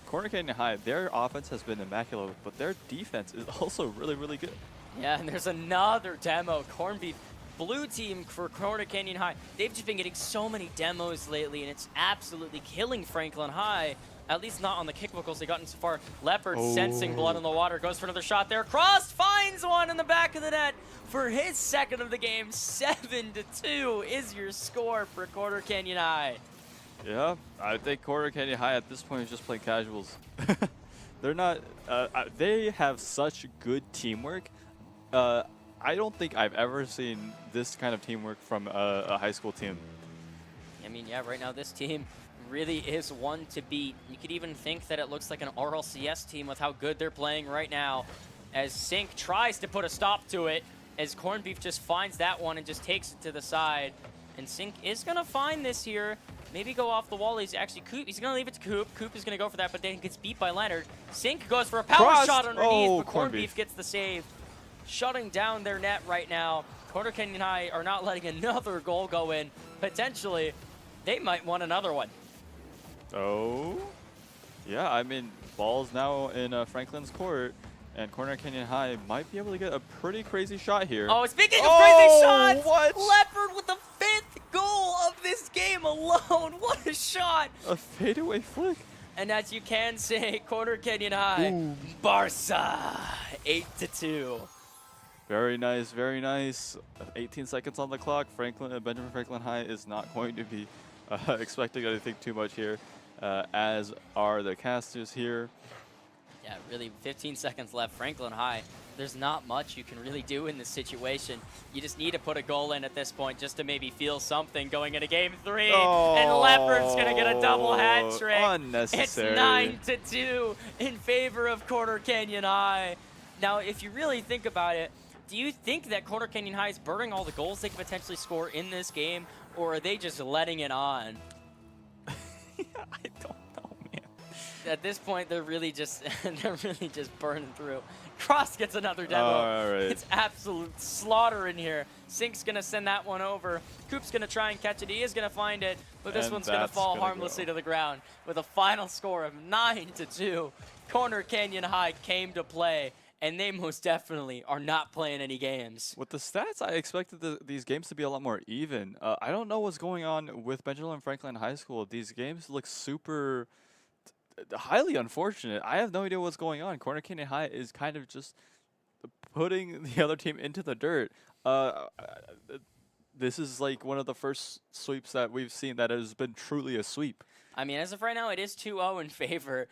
C: Corner Canyon High, their offense has been immaculate, but their defense is also really, really good.
B: Yeah, and there's another demo. Corned Beef, blue team for Corner Canyon High. They've just been getting so many demos lately, and it's absolutely killing Franklin High. At least not on the kick vocals they've gotten so far. Leopard sensing blood in the water, goes for another shot there. Cross finds one in the back of the net for his second of the game. 7-2 is your score for Corner Canyon High.
C: Yeah, I think Corner Canyon High at this point is just playing casuals. They're not, they have such good teamwork. I don't think I've ever seen this kind of teamwork from a high school team.
B: I mean, yeah, right now this team really is one to beat. You could even think that it looks like an RLCS team with how good they're playing right now, as Sync tries to put a stop to it, as Corned Beef just finds that one and just takes it to the side. And Sync is going to find this here. Maybe go off the wall. He's actually Coop. He's going to leave it to Coop. Coop is going to go for that, but then he gets beat by Leonard. Sync goes for a power
C: Crossed.
B: shot underneath,
C: Oh,
B: but Corned
C: Corned
B: Beef
C: Beef
B: gets the save. Shutting down their net right now. Corner Canyon High are not letting another goal go in. Potentially, they might want another one.
C: Oh, yeah, I mean, ball's now in Franklin's court, and Corner Canyon High might be able to get a pretty crazy shot here.
B: Oh, speaking of crazy shots,
C: what?
B: Leopard with the 5th goal of this game alone. What a shot.
C: A fadeaway flick.
B: And as you can say, Corner Canyon High, Barca, 8-2.
C: Very nice, very nice. 18 seconds on the clock. Benjamin Franklin High is not going to be expecting anything too much here, as are the casters here.
B: Yeah, really, 15 seconds left. Franklin High, there's not much you can really do in this situation. You just need to put a goal in at this point just to maybe feel something going into Game 3. And Leopard's going to get a double hat trick.
C: Unnecessary.
B: It's 9-2 in favor of Corner Canyon High. Now, if you really think about it, do you think that Corner Canyon High is burning all the goals they could potentially score in this game, or are they just letting it on?
C: I don't know, man.
B: At this point, they're really just burning through. Cross gets another demo.
C: All right.
B: It's absolute slaughter in here. Sync's gonna send that one over. Coop's gonna try and catch it. He is gonna find it, but this
C: And
B: one's gonna
C: that's
B: fall
C: gonna
B: harmlessly
C: go.
B: to the ground with a final score of 9-2. Corner Canyon High came to play, and they most definitely are not playing any games.
C: With the stats, I expected these games to be a lot more even. I don't know what's going on with Benjamin Franklin High School. These games look super highly unfortunate. I have no idea what's going on. Corner Canyon High is kind of just putting the other team into the dirt. This is like one of the first sweeps that we've seen that has been truly a sweep.
B: I mean, as of right now, it is 2-0 in favor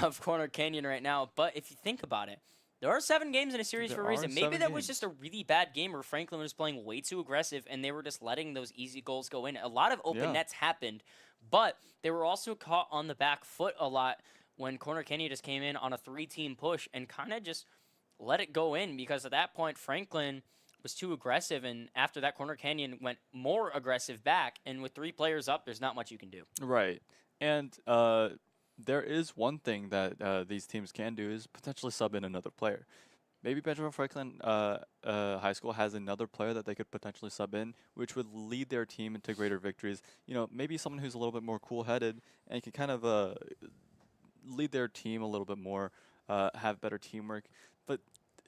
B: of Corner Canyon right now. But if you think about it, there are 7 games in a series for a reason. Maybe that was just a really bad game where Franklin was playing way too aggressive and they were just letting those easy goals go in. A lot of open nets happened, but they were also caught on the back foot a lot when Corner Canyon just came in on a 3-team push and kind of just let it go in, because at that point, Franklin was too aggressive, and after that, Corner Canyon went more aggressive back, and with 3 players up, there's not much you can do.
C: Right. And there is one thing that these teams can do is potentially sub in another player. Maybe Benjamin Franklin High School has another player that they could potentially sub in, which would lead their team into greater victories. You know, maybe someone who's a little bit more cool-headed and can kind of lead their team a little bit more, have better teamwork. But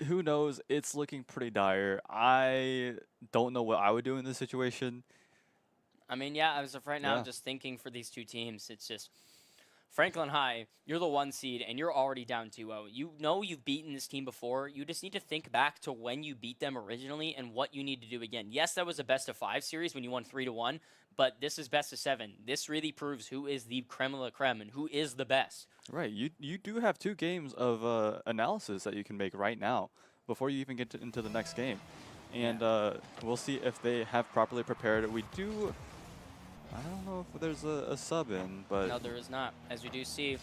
C: who knows? It's looking pretty dire. I don't know what I would do in this situation.
B: I mean, yeah, as of right now,
C: Yeah.
B: just thinking for these two teams, it's just Franklin High, you're the 1 seed, and you're already down 2-0. You know you've beaten this team before. You just need to think back to when you beat them originally and what you need to do again. Yes, that was a best-of-5 series when you won 3-1, but this is best-of-7. This really proves who is the creme de la creme and who is the best.
C: Right. You do have 2 games of analysis that you can make right now before you even get into the next game. And we'll see if they have properly prepared. We do... I don't know if there's a sub in, but...
B: No, there is not. As we do see,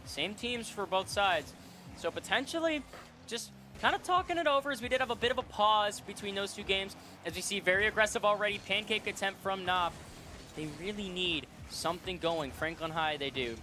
B: same teams for both sides. So potentially, just kind of talking it over as we did have a bit of a pause between those 2 games. As we see very aggressive already, pancake attempt from Knob. They really need something going. Franklin High, they do.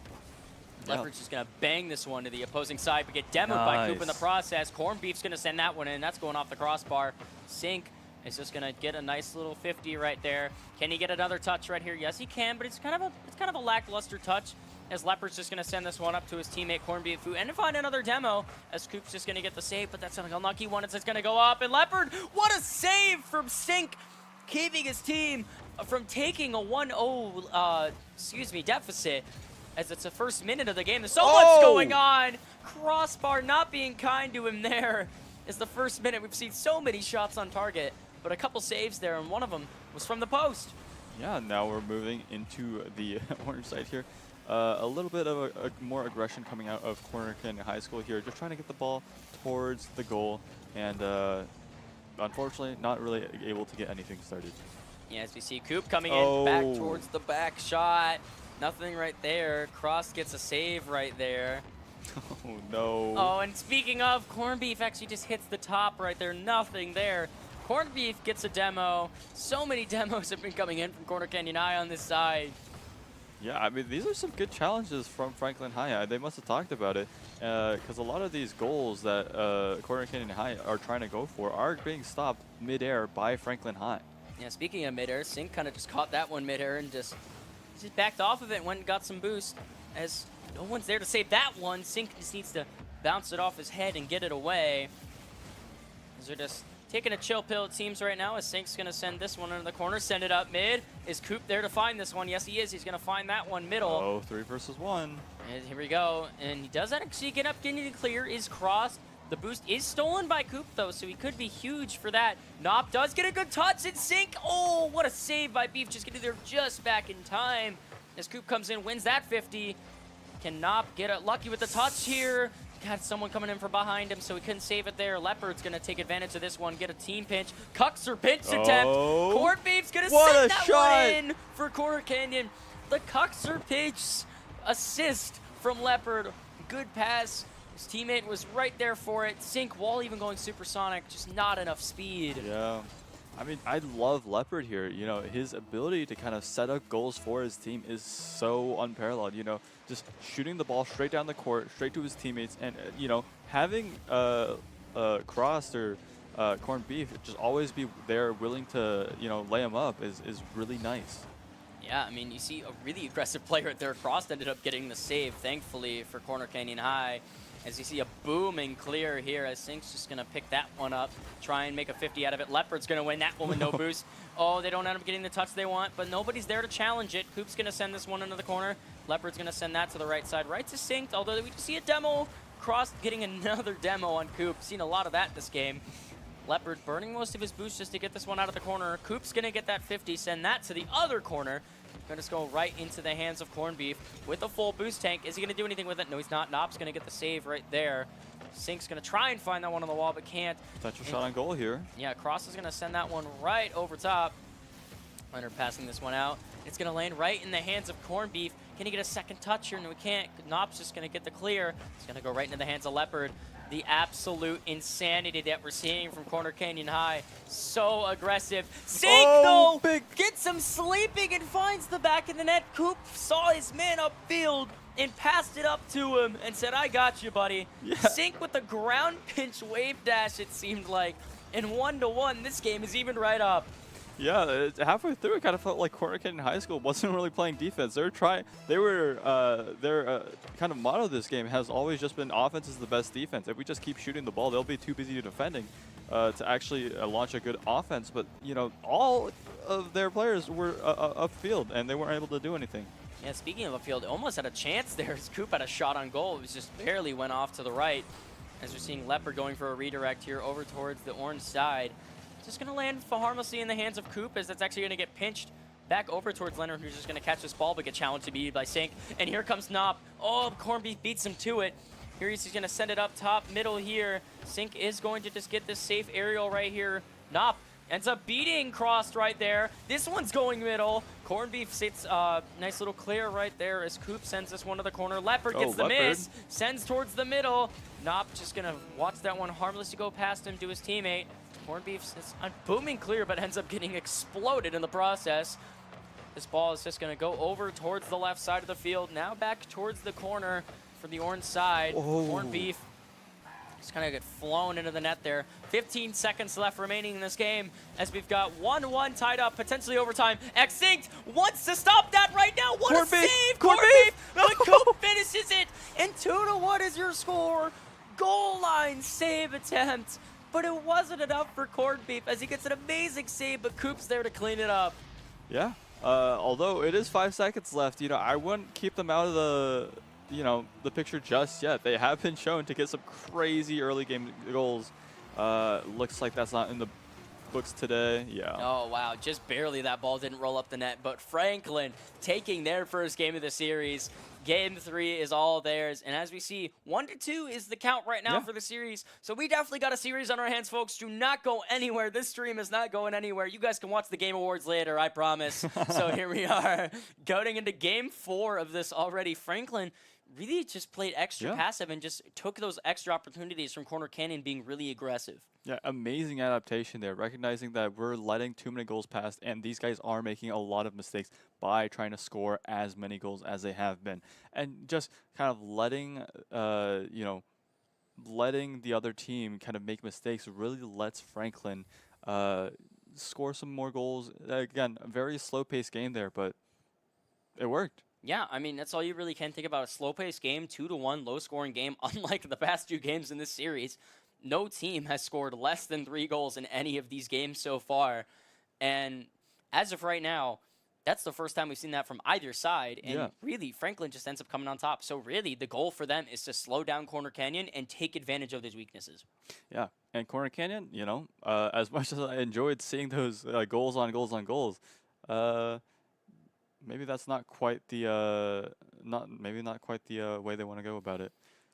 C: Yeah.
B: Leopard's just going to bang this one to the opposing side, but get demoed by Coop in the
C: Nice.
B: process. Corn Beef's going to send that one in. That's going off the crossbar. Sink is just going to get a nice little 50 right there. Can he get another touch right here? Yes, he can, but it's kind of a lackluster touch as Leopard's just going to send this one up to his teammate Corn Beef, and to find another demo as Coop's just going to get the save, but that's an unlucky one. It's just going to go up, and Leopard, what a save from Sink, keeping his team from taking a 1-0 deficit. As it's the first minute of the game. There's so much going on. Crossbar not being kind to him there. It's the first minute. We've seen so many shots on target, but a couple saves there, and one of them was from the post.
C: Yeah, now we're moving into the orange side here. A little bit of a more aggression coming out of Corner Canyon High School here, just trying to get the ball towards the goal, and unfortunately not really able to get anything started.
B: Yeah, as we see Coop coming in back towards the back shot. Nothing right there. Cross gets a save right there.
C: Oh no.
B: Oh, and speaking of, Corn Beef actually just hits the top right there. Nothing there. Corn Beef gets a demo. So many demos have been coming in from Corner Canyon High on this side.
C: Yeah, I mean, these are some good challenges from Franklin High. They must have talked about it, because a lot of these goals that Corner Canyon High are trying to go for are being stopped midair by Franklin High.
B: Yeah, speaking of midair, Sink kind of just caught that one midair and just backed off of it and went and got some boost. As no one's there to save that one, Sink just needs to bounce it off his head and get it away. As they're just taking a chill pill, it seems, right now, as Sink's going to send this one into the corner, send it up mid. Is Coop there to find this one? Yes, he is. He's going to find that one middle.
C: Oh, 3 versus 1.
B: And here we go. And he does actually get up, getting it clear, is crossed. The boost is stolen by Coop, though, so he could be huge for that. Nop does get a good touch and Sink. Oh, what a save by Beef. Just getting there just back in time. As Coop comes in, wins that 50. Can Nop get lucky with the touch here? Got someone coming in from behind him, so he couldn't save it there. Leopard's going to take advantage of this one, get a team pinch. Cuxer pinch attempt. Corn Beef's going to send that one in for Corner Canyon. The Cuxer pinch assist from Leopard. Good pass. His teammate was right there for it. Sink, while even going supersonic, just not enough speed.
C: Yeah. I mean, I love Leopard here. You know, his ability to kind of set up goals for his team is so unparalleled. You know, just shooting the ball straight down the court, straight to his teammates, and, you know, having Crossed or Corned Beef just always be there willing to, you know, lay him up is really nice.
B: Yeah, I mean, you see a really aggressive player right there. Crossed ended up getting the save, thankfully, for Corner Canyon High. As you see a booming clear here, as Sink's just going to pick that one up, try and make a 50 out of it. Leopard's going to win that one with no boost. Oh, they don't end up getting the touch they want, but nobody's there to challenge it. Coop's going to send this one into the corner. Leopard's going to send that to the right side, right to Sink, although we just see a demo. Cross getting another demo on Coop. Seen a lot of that this game. Leopard burning most of his boost just to get this one out of the corner. Coop's going to get that 50, send that to the other corner. Going to just go right into the hands of Corned Beef with a full boost tank. Is he going to do anything with it? No, he's not. Nop's going to get the save right there. Sink's going to try and find that one on the wall, but can't.
C: Potential shot on goal here.
B: Yeah, Cross is going to send that one right over top. Leonard passing this one out. It's going to land right in the hands of Corned Beef. Can he get a second touch here? No, we can't. Nop's just going to get the clear. It's going to go right into the hands of Leopard. The absolute insanity that we're seeing from Corner Canyon High. So aggressive. Sink, though, gets him sleeping and finds the back of the net. Coop saw his man upfield and passed it up to him and said, I got you, buddy.
C: Yeah.
B: Sink with the ground pinch wave dash, it seemed like. And 1-1, this game is even right up.
C: Yeah, halfway through, it kind of felt like Corner Canyon High School wasn't really playing defense. Their kind of motto this game has always just been offense is the best defense. If we just keep shooting the ball, they'll be too busy defending to actually launch a good offense. But you know, all of their players were upfield, and they weren't able to do anything.
B: Yeah, speaking of a field, almost had a chance there as Coop had a shot on goal. It was just barely went off to the right. As we're seeing Leopard going for a redirect here over towards the orange side. Just going to land harmlessly in the hands of Coop, as that's actually going to get pinched back over towards Leonard, who's just going to catch this ball but get challenged immediately by Sink. And here comes Nop. Oh, Corned Beef beats him to it. Here he's going to send it up top, middle here. Sink is going to just get this safe aerial right here. Nop ends up beating Crossed right there. This one's going middle. Corned Beef sits nice little clear right there as Coop sends this one to the corner. Leopard gets the miss, sends towards the middle. Nop just going to watch that one harmlessly go past him to his teammate. Corned Beef is booming clear, but ends up getting exploded in the process. This ball is just going to go over towards the left side of the field. Now back towards the corner for the orange side.
C: Oh.
B: Corned Beef just kind of get flown into the net there. 15 seconds left remaining in this game as we've got 1-1 tied up, potentially overtime. Extinct wants to stop that right now. What a save! Corned Beef! But Coop finishes it, and 2-1 is your score. Goal line save attempt. But it wasn't enough for Corned Beef as he gets an amazing save, but Coop's there to clean it up.
C: Yeah. Although it is 5 seconds left, you know, I wouldn't keep them out of the picture just yet. They have been shown to get some crazy early game goals. Looks like that's not in the books today. Yeah.
B: Oh, wow. Just barely that ball didn't roll up the net. But Franklin taking their first game of the series. Game 3 is all theirs. And as we see, 1-2 is the count right now for the series. So we definitely got a series on our hands, folks. Do not go anywhere. This stream is not going anywhere. You guys can watch the Game Awards later, I promise. So here we are going into Game 4 of this already. Franklin really just played extra passive and just took those extra opportunities from Corner Canyon being really aggressive.
C: Yeah, amazing adaptation there, recognizing that we're letting too many goals pass, and these guys are making a lot of mistakes by trying to score as many goals as they have been. And just kind of letting, letting the other team kind of make mistakes really lets Franklin score some more goals. Again, a very slow-paced game there, but it worked.
B: Yeah, I mean, that's all you really can think about. A slow-paced game, 2-1, low-scoring game. Unlike the past 2 games in this series, no team has scored less than 3 goals in any of these games so far. And as of right now, that's the first time we've seen that from either side. And really, Franklin just ends up coming on top. So really, the goal for them is to slow down Corner Canyon and take advantage of those weaknesses.
C: Yeah, and Corner Canyon, you know, as much as I enjoyed seeing those goals on goals on goals, maybe that's not quite the way they want to go about it.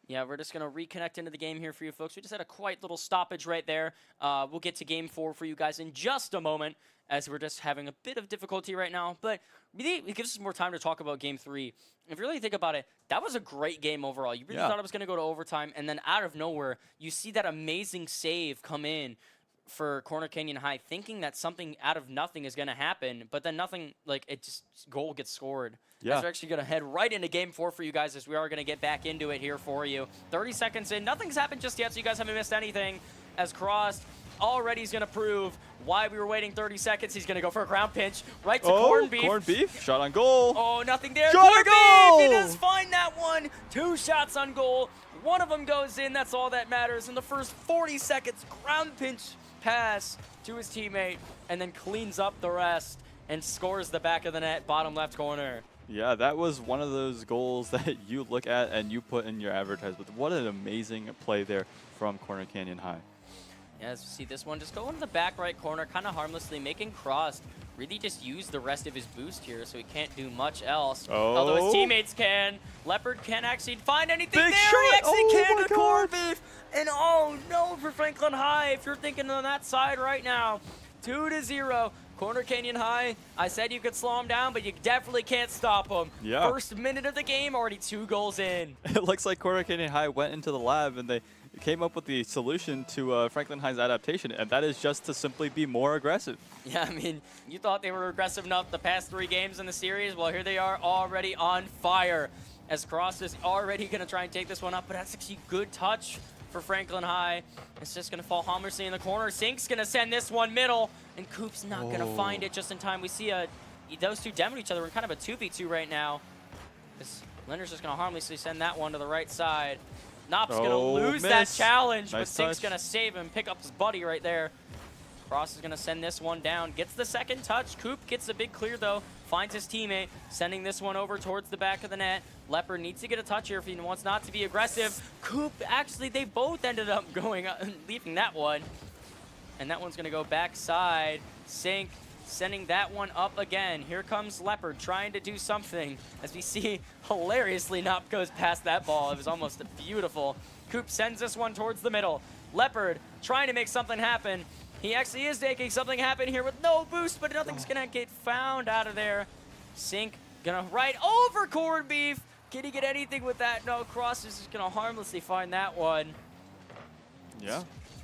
B: Yeah, we're just going to reconnect into the game here for you folks. We just had a quite little stoppage right there. We'll get to Game 4 for you guys in just a moment, as we're just having a bit of difficulty right now. But really, it gives us more time to talk about Game 3. If you really think about it, that was a great game overall. You really thought it was going to go to overtime, and then out of nowhere, you see that amazing save come in for Corner Canyon High, thinking that something out of nothing is going to happen, but then nothing, like, it just, goal gets scored. Yeah. We're actually going to head right into Game 4 for you guys, as we are going to get back into it here for you. 30 seconds in. Nothing's happened just yet, so you guys haven't missed anything. As Crossed already is going to prove why we were waiting 30 seconds. He's going to go for a ground pinch right to Corned Beef.
C: Corned Beef, shot on goal.
B: Oh, nothing there.
C: Shot on goal!
B: Beef, he does find that one. 2 shots on goal. One of them goes in. That's all that matters. In the first 40 seconds, ground pinch pass to his teammate, and then cleans up the rest and scores the back of the net, bottom left corner.
C: Yeah, that was one of those goals that you look at and you put in your advertisement. What an amazing play there from Corner Canyon High.
B: Yeah, as you see this one just go into the back right corner, kind of harmlessly, making Crossed really just use the rest of his boost here, so he can't do much else. Although his teammates can. Leopard can't actually find anything
C: Big
B: there.
C: Shot.
B: He actually can to
C: God.
B: Corned Beef. And oh no for Franklin High, if you're thinking on that side right now. 2-0. Corner Canyon High, I said you could slow him down, but you definitely can't stop him.
C: Yeah.
B: First minute of the game, already 2 goals in.
C: It looks like Corner Canyon High went into the lab and they came up with the solution to Franklin High's adaptation, and that is just to simply be more aggressive.
B: Yeah, I mean, you thought they were aggressive enough the past 3 games in the series. Well, here they are already on fire. As Cross is already going to try and take this one up, but that's actually good touch for Franklin High. It's just going to fall harmlessly in the corner. Sink's going to send this one middle, and Coop's not going to find it just in time. We see those two demoing each other. We're kind of a 2v2 right now. Linder's just going to harmlessly send that one to the right side. Nop's going to lose that challenge, but Sink's going to save him, pick up his buddy right there. Cross is going to send this one down. Gets the second touch. Coop gets a big clear, though. Finds his teammate, sending this one over towards the back of the net. Leopard needs to get a touch here if he wants not to be aggressive. Coop, actually, they both ended up leaving that one. And that one's going to go backside. Sink sending that one up again. Here comes Leopard trying to do something. As we see, hilariously, Nop goes past that ball. It was almost beautiful. Coop sends this one towards the middle. Leopard trying to make something happen. He actually is making something happen here with no boost, but nothing's going to get found out of there. Sink going to right over Corned Beef. Can he get anything with that? No, Cross is just going to harmlessly find that one.
C: Yeah,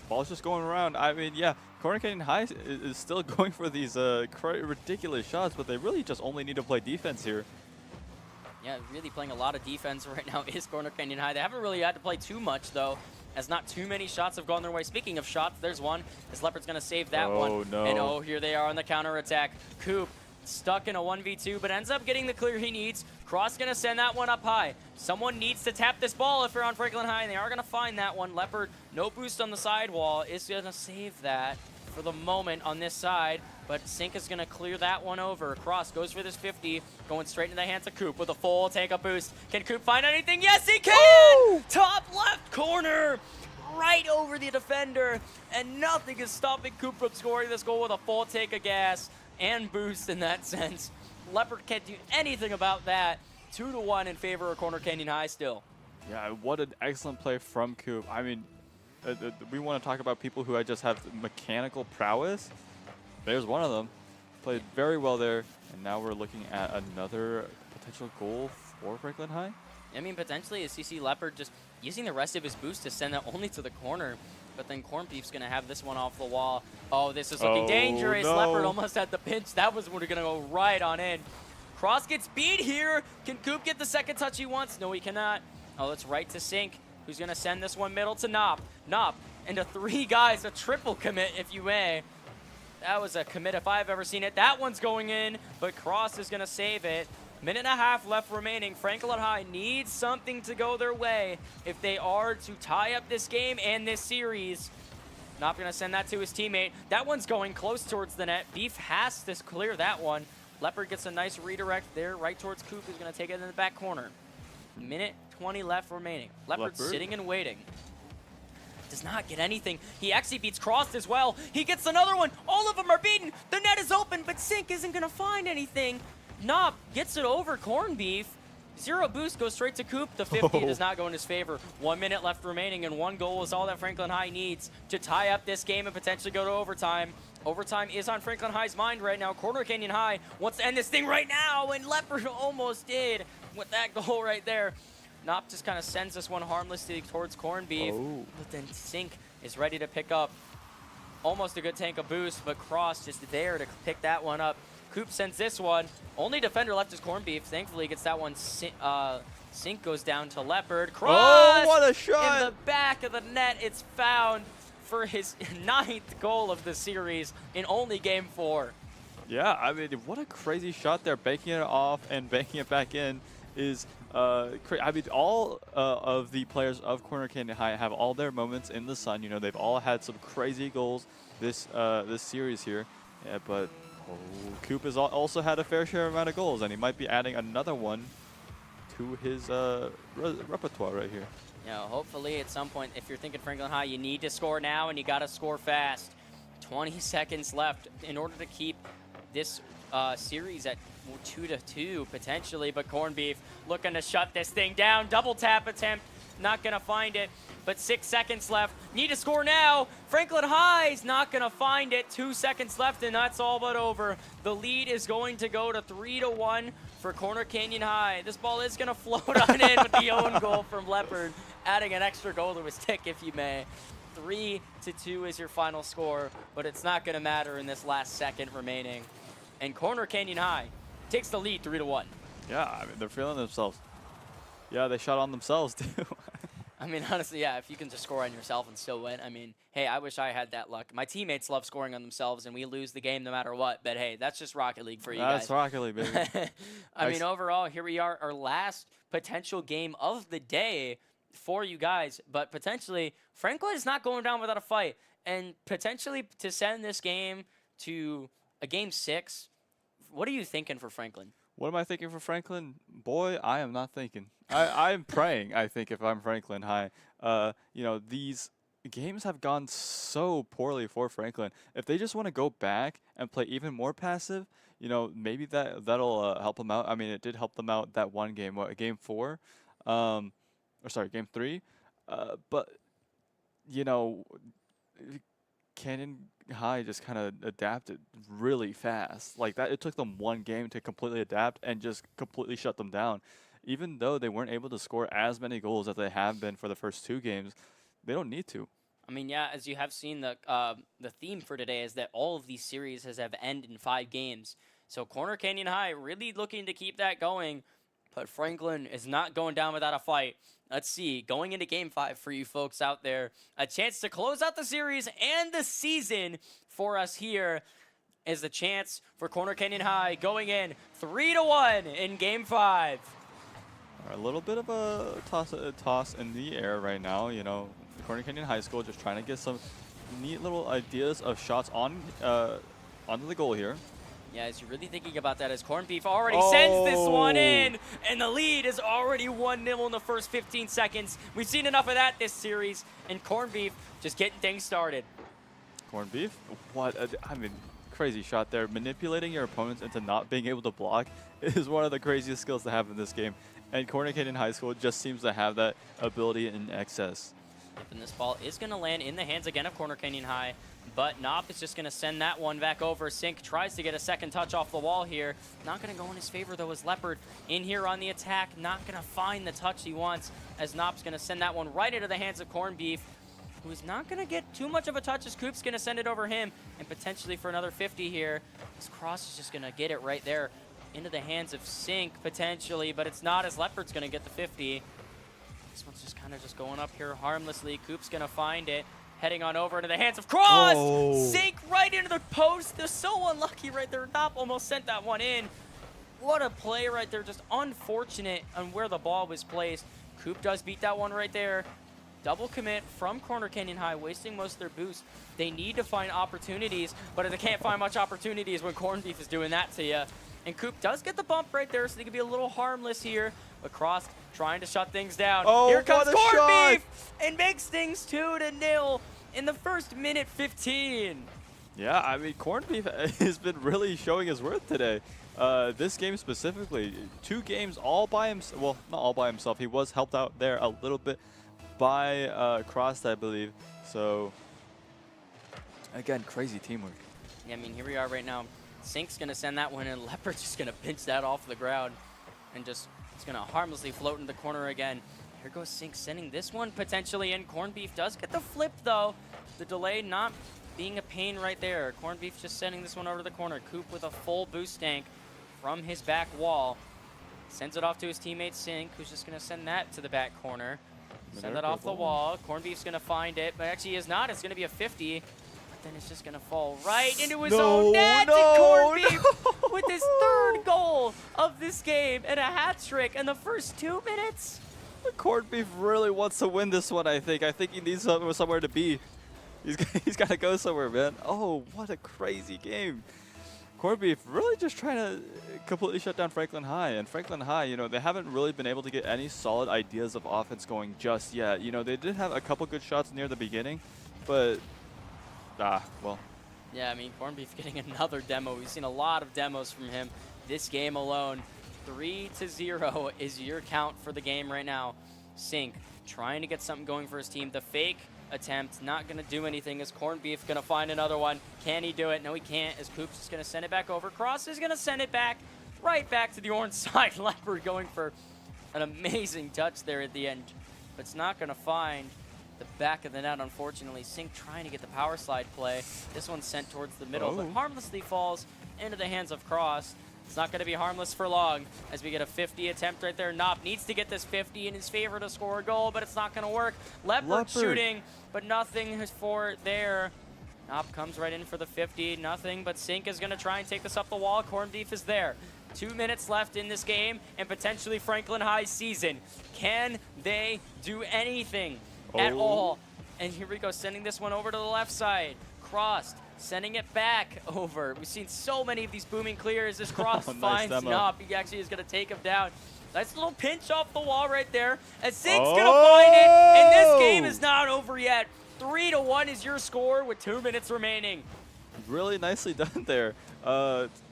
C: ball's just going around. I mean, yeah, Corner Canyon High is still going for these ridiculous shots, but they really just only need to play defense here.
B: Yeah, really playing a lot of defense right now is Corner Canyon High. They haven't really had to play too much, though, as not too many shots have gone their way. Speaking of shots, there's one. As Leopard's going to save that one.
C: No.
B: And here they are on the counterattack. Coop stuck in a 1v2, but ends up getting the clear he needs. Cross going to send that one up high. Someone needs to tap this ball if you're on Franklin High, and they are going to find that one. Leopard, no boost on the sidewall, is going to save that for the moment on this side, but Sink is going to clear that one over. Cross goes for this 50, going straight into the hands of Coop with a full tank of boost. Can Coop find anything? Yes, he can! Woo! Top left corner, right over the defender, and nothing is stopping Coop from scoring this goal with a full tank of gas and boost in that sense. Leopard can't do anything about that. 2-1 in favor of Corner Canyon High still.
C: Yeah, what an excellent play from Coop. I mean, we want to talk about people who just have mechanical prowess. There's one of them. Played very well there, and now we're looking at another potential goal for Franklin High.
B: I mean, potentially, as you see Leopard just using the rest of his boost to send that only to the corner, but then Corned Beef's going to have this one off the wall. Oh, this is looking dangerous.
C: No.
B: Leopard almost had the pinch. That was going to go right on in. Cross gets beat here. Can Coop get the second touch he wants? No, he cannot. Oh, it's right to Sink, who's going to send this one middle to Nop. Nop into 3 guys, a triple commit, if you may. That was a commit if I've ever seen it. That one's going in, but Cross is going to save it. Minute and a half left remaining. Franklin High needs something to go their way if they are to tie up this game and this series. Not going to send that to his teammate. That one's going close towards the net. Beef has to clear that one. Leopard gets a nice redirect there right towards Coop, who's going to take it in the back corner. Minute 20 left remaining. Leopard sitting and waiting. Does not get anything. He actually beats Cross as well. He gets another one. All of them are beaten. The net is open, but Sink isn't going to find anything. Nop gets it over Corned Beef. 0 boost goes straight to Coop. The 50 does not go in his favor. 1 minute left remaining, and 1 goal is all that Franklin High needs to tie up this game and potentially go to overtime. Overtime is on Franklin High's mind right now. Corner Canyon High wants to end this thing right now, and Leopard almost did with that goal right there. Nop just kind of sends this one harmlessly towards Corned Beef, but then Sink is ready to pick up almost a good tank of boost, but Cross just there to pick that one up. Coop sends this one. Only defender left is Corned Beef. Thankfully, gets that one. Sink goes down to Leopard. Cross!
C: Oh, what a shot!
B: In the back of the net. It's found for his 9th goal of the series in only game 4.
C: Yeah, I mean, what a crazy shot there. Banking it off and banking it back in is I mean, all of the players of Corner Canyon High have all their moments in the sun. You know, they've all had some crazy goals this series here. Yeah, but Coop has also had a fair share amount of goals, and he might be adding another one to his repertoire right here.
B: Yeah, hopefully at some point, if you're thinking Franklin High, you need to score now, and you got to score fast. 20 seconds left in order to keep this series at 2-2 potentially, but Corned Beef looking to shut this thing down. Double tap attempt, not going to find it, but 6 seconds left. Need to score now. Franklin High's not going to find it. 2 seconds left, and that's all but over. The lead is going to go to 3-1 for Corner Canyon High. This ball is going to float on in with the own goal from Leopard, adding an extra goal to his tick, if you may. 3-2 is your final score, but it's not going to matter in this last second remaining. And Corner Canyon High takes the lead 3-1.
C: Yeah, I mean, they're feeling themselves. Yeah, they shot on themselves, too.
F: I mean, honestly, yeah, if you can just score on yourself and still win, I mean, hey, I wish I had that luck. My teammates love scoring on themselves, and we lose the game no matter what. But, hey, that's just Rocket League for you guys.
C: That's Rocket League, baby.
F: I mean, overall, here we are, our last potential game of the day for you guys. But potentially, Franklin is not going down without a fight. And potentially to send this game to a game 6, what are you thinking for Franklin?
C: What am I thinking for Franklin? Boy, I am not thinking. I'm praying, I think, if I'm Franklin High. You know, these games have gone so poorly for Franklin. If they just want to go back and play even more passive, you know, maybe that'll help them out. I mean, it did help them out that one game, game 4? Or sorry, game 3. But, you know, Canyon High just kind of adapted really fast. Like that, it took them one game to completely adapt and just completely shut them down. Even though they weren't able to score as many goals as they have been for the first 2 games, they don't need to.
F: I mean, yeah, as you have seen, the theme for today is that all of these series have ended in 5 games. So Corner Canyon High really looking to keep that going, but Franklin is not going down without a fight. Let's see, going into Game 5 for you folks out there, a chance to close out the series and the season for us here is the chance for Corner Canyon High going in 3-1 in Game 5.
C: A little bit of a toss in the air right now. You know, Corner Canyon High School just trying to get some neat little ideas of shots on onto the goal here.
F: Yeah, as you're really thinking about that, as Corned Beef already sends this one in, and the lead is already 1-0 in the first 15 seconds. We've seen enough of that this series, and Corned Beef just getting things started.
C: Corned Beef? What? I mean, crazy shot there. Manipulating your opponents into not being able to block is one of the craziest skills to have in this game. And Corner Canyon High School just seems to have that ability in excess.
F: Yep, and this ball is going to land in the hands again of Corner Canyon High, but Nop is just going to send that one back over. Sink tries to get a second touch off the wall here. Not going to go in his favor, though, as Leopard in here on the attack. Not going to find the touch he wants, as Nop's going to send that one right into the hands of Corned Beef, who is not going to get too much of a touch, as Coop's going to send it over him, and potentially for another 50 here. This cross is just going to get it right there into the hands of Sink, potentially, but it's not, as Leopard's going to get the 50. This one's just kind of just going up here harmlessly. Coop's going to find it. Heading on over into the hands of Cross.
C: Oh.
F: Sink right into the post. They're so unlucky right there. Nop almost sent that one in. What a play right there. Just unfortunate on where the ball was placed. Coop does beat that one right there. Double commit from Corner Canyon High, wasting most of their boost. They need to find opportunities, but they can't find much opportunities when Corned Beef is doing that to you. And Coop does get the bump right there, so they can be a little harmless here. But Cross trying to shut things down.
C: Oh,
F: here comes
C: what a
F: Corned
C: shot!
F: Beef and makes things 2-0 in the first minute 15.
C: Yeah, I mean, Corned Beef has been really showing his worth today. This game specifically, 2 games all by himself. Well, not all by himself. He was helped out there a little bit by Cross, I believe. So, again, crazy teamwork.
F: Yeah, I mean, here we are right now. Sink's going to send that one, and Leopard's just going to pinch that off the ground. And just, it's going to harmlessly float in the corner again. Here goes Sink sending this one potentially in. Corned Beef does get the flip, though. The delay not being a pain right there. Corned Beef just sending this one over to the corner. Coop with a full boost tank from his back wall. Sends it off to his teammate Sink, who's just going to send that to the back corner. Send that off the wall. Corned Beef's going to find it, but actually is not. It's going to be a 50. But then it's just going to fall right into his own net. And Corned Beef with his 3rd goal of this game and a hat trick in the first 2 minutes.
C: Corned Beef really wants to win this one, I think. I think he needs somewhere to be. He's got to go somewhere, man. Oh, what a crazy game. Corned Beef really just trying to completely shut down Franklin High. And Franklin High, you know, they haven't really been able to get any solid ideas of offense going just yet. You know, they did have a couple good shots near the beginning, but, well.
F: Yeah, I mean, Corned Beef getting another demo. We've seen a lot of demos from him this game alone. 3-0 is your count for the game right now. Sink trying to get something going for his team. The fake attempt not going to do anything. Is Corned Beef going to find another one? Can he do it? No, he can't. As Coop's just going to send it back over. Cross is going to send it back, right back to the orange side. Leopard going for an amazing touch there at the end. But it's not going to find the back of the net, unfortunately. Sink trying to get the power slide play. This one's sent towards the middle, but harmlessly falls into the hands of Cross. It's not going to be harmless for long as we get a 50 attempt right there. Nop needs to get this 50 in his favor to score a goal, but it's not going to work. Leopard shooting, but nothing is for it there. Nop comes right in for the 50. Nothing, but Sync is going to try and take this up the wall. Corned Beef is there. 2 minutes left in this game and potentially Franklin High's season. Can they do anything at all? And here we go, sending this one over to the left side. Crossed, sending it back over. We've seen so many of these booming clears. This cross finds Nop. He actually is going to take him down. Nice little pinch off the wall right there. And Sync's going to find it. And this game is not over yet. 3-1 is your score with 2 minutes remaining.
C: Really nicely done there.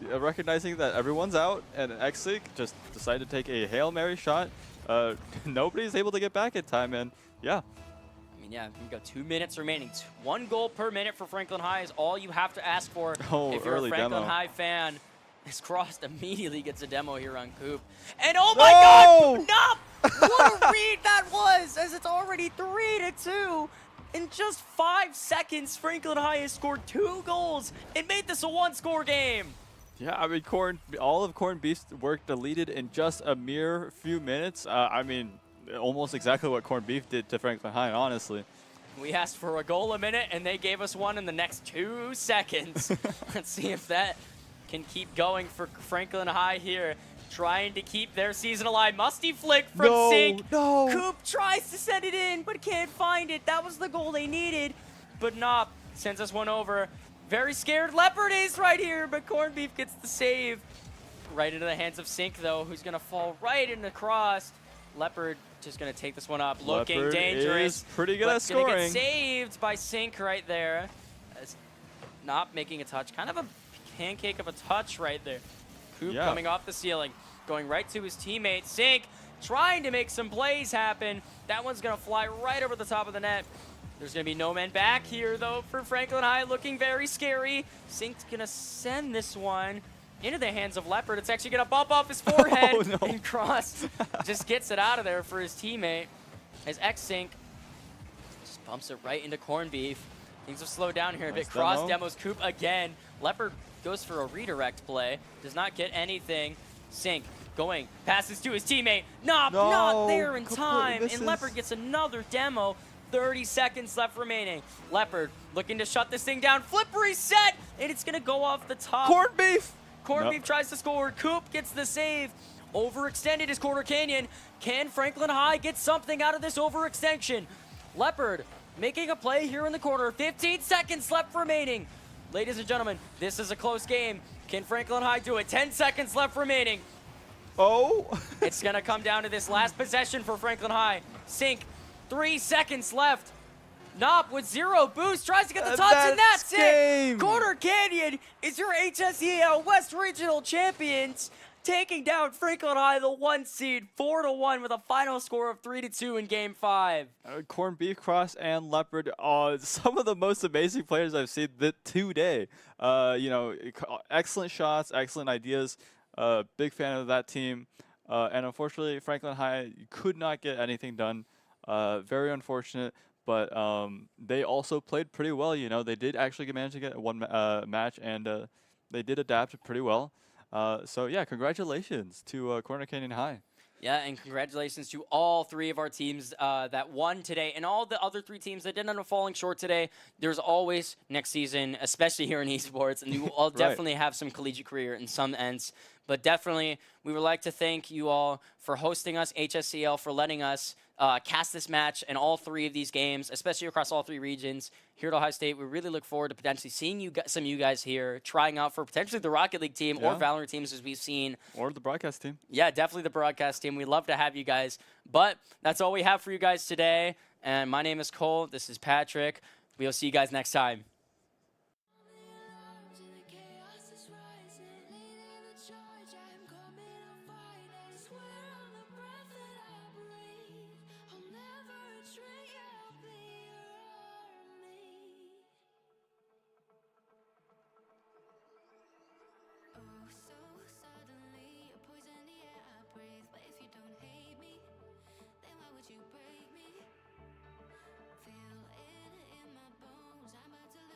C: Recognizing that everyone's out and X-Sync just decided to take a Hail Mary shot. Nobody's able to get back in time, and yeah.
F: I mean, yeah, we got 2 minutes remaining. 1 goal per minute for Franklin High is all you have to ask for if you're a Franklin High fan. This Crossed immediately gets a demo here on Coop. And oh my God! Nop! What a read that was, as it's already 3-2. In just 5 seconds, Franklin High has scored 2 goals and made this a 1-score game.
C: Yeah, I mean, all of Corned Beef's work deleted in just a mere few minutes. I mean, almost exactly what Corned Beef did to Franklin High, honestly.
F: We asked for a goal a minute, and they gave us one in the next 2 seconds. Let's see if that can keep going for Franklin High here. Trying to keep their season alive. Musty flick from Sync. Coop tries to send it in, but can't find it. That was the goal they needed. But Nop sends us one over. Very scared. Leopard is right here, but Corned Beef gets the save. Right into the hands of Sync, though, who's going to fall right in the cross. Leopard just going to take this one up. Looking
C: Leopard
F: dangerous.
C: Is pretty good at scoring.
F: Gonna get saved by Sync right there. As Nop making a touch. Kind of a pancake of a touch right there. Coop coming off the ceiling, going right to his teammate. Sync trying to make some plays happen. That one's going to fly right over the top of the net. There's going to be no man back here, though, for Franklin High, looking very scary. Sync's going to send this one into the hands of Leopard. It's actually going to bump off his forehead, and Cross just gets it out of there for his teammate. As X-Sync just bumps it right into Corned Beef. Things have slowed down here a bit. Cross demos Coop again. Leopard goes for a redirect play, does not get anything. Sync going, passes to his teammate. Not there in time, and Leopard gets another demo. 30 seconds left remaining. Leopard looking to shut this thing down. Flip reset, and it's going to go off the top.
C: Corned Beef!
F: Corned Beef tries to score. Coop gets the save. Overextended is Quarter Canyon. Can Franklin High get something out of this overextension? Leopard making a play here in the corner. 15 seconds left remaining. Ladies and gentlemen, this is a close game. Can Franklin High do it? 10 seconds left remaining. It's going to come down to this last possession for Franklin High. Sync, 3 seconds left. Nop with 0 boost, tries to get the touch, and that's it. Quarter Canyon is your HSEL West Regional Champions, taking down Franklin High, the 1 seed, 4-1 with a final score of 3-2 in Game 5.
C: Corned Beef, Cross, and Leopard are some of the most amazing players I've seen today. You know, excellent shots, excellent ideas. Big fan of that team. And unfortunately, Franklin High could not get anything done. Very unfortunate. But they also played pretty well. You know, they did actually manage to get one match, and they did adapt pretty well. So yeah, congratulations to Corner Canyon High.
F: Yeah, and congratulations to all 3 of our teams that won today, and all the other 3 teams that did end up falling short today. There's always next season, especially here in esports, and you will all definitely have some collegiate career in some ends. But definitely, we would like to thank you all for hosting us, HSCL, for letting us cast this match in all 3 of these games, especially across all 3 regions. Here at Ohio State, we really look forward to potentially seeing some of you guys here, trying out for potentially the Rocket League team or Valorant teams as we've seen.
C: Or the broadcast team.
F: Yeah, definitely the broadcast team. We'd love to have you guys. But that's all we have for you guys today. And my name is Cole. This is Patrick. We'll see you guys next time.
E: You break me, feel it in my bones. I'm about to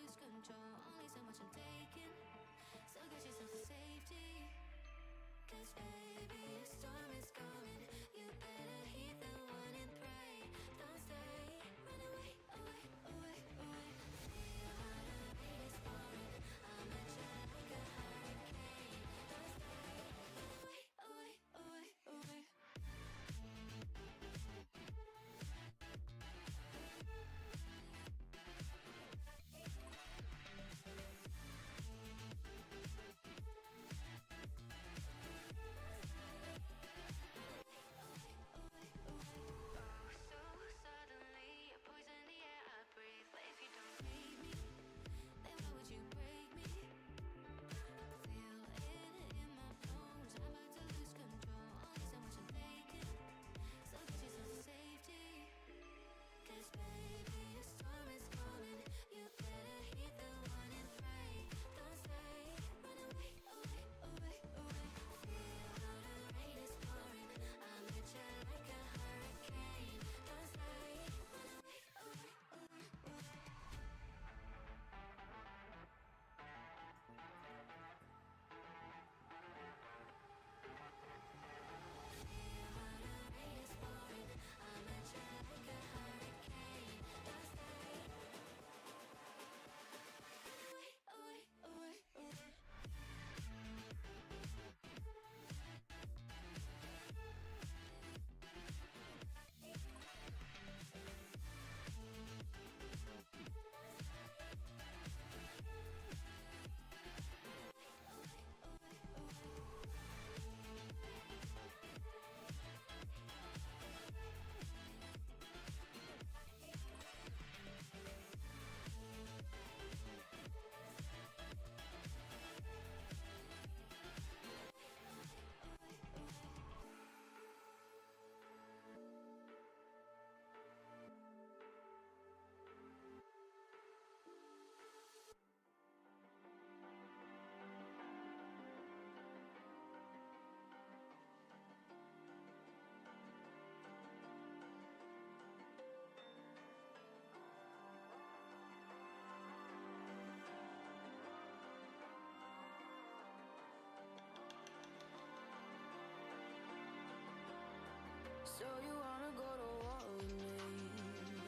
E: So you wanna go to war with me?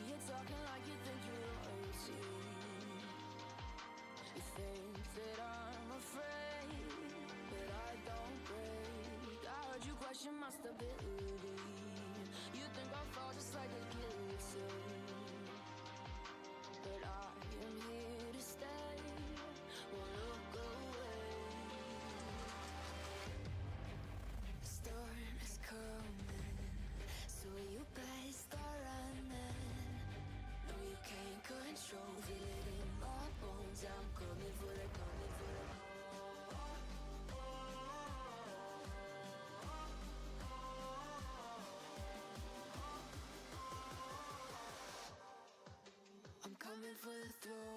E: You're talking like you think you're royalty. You think that I'm afraid, but I don't break. I heard you question my stability. You think I'll fall just like a guillotine, but I am here to stay. Won't look away. The storm is coming, so you better start running. No, you can't control, feel it in my bones. I'm coming for the, coming for the. I'm coming for the throne.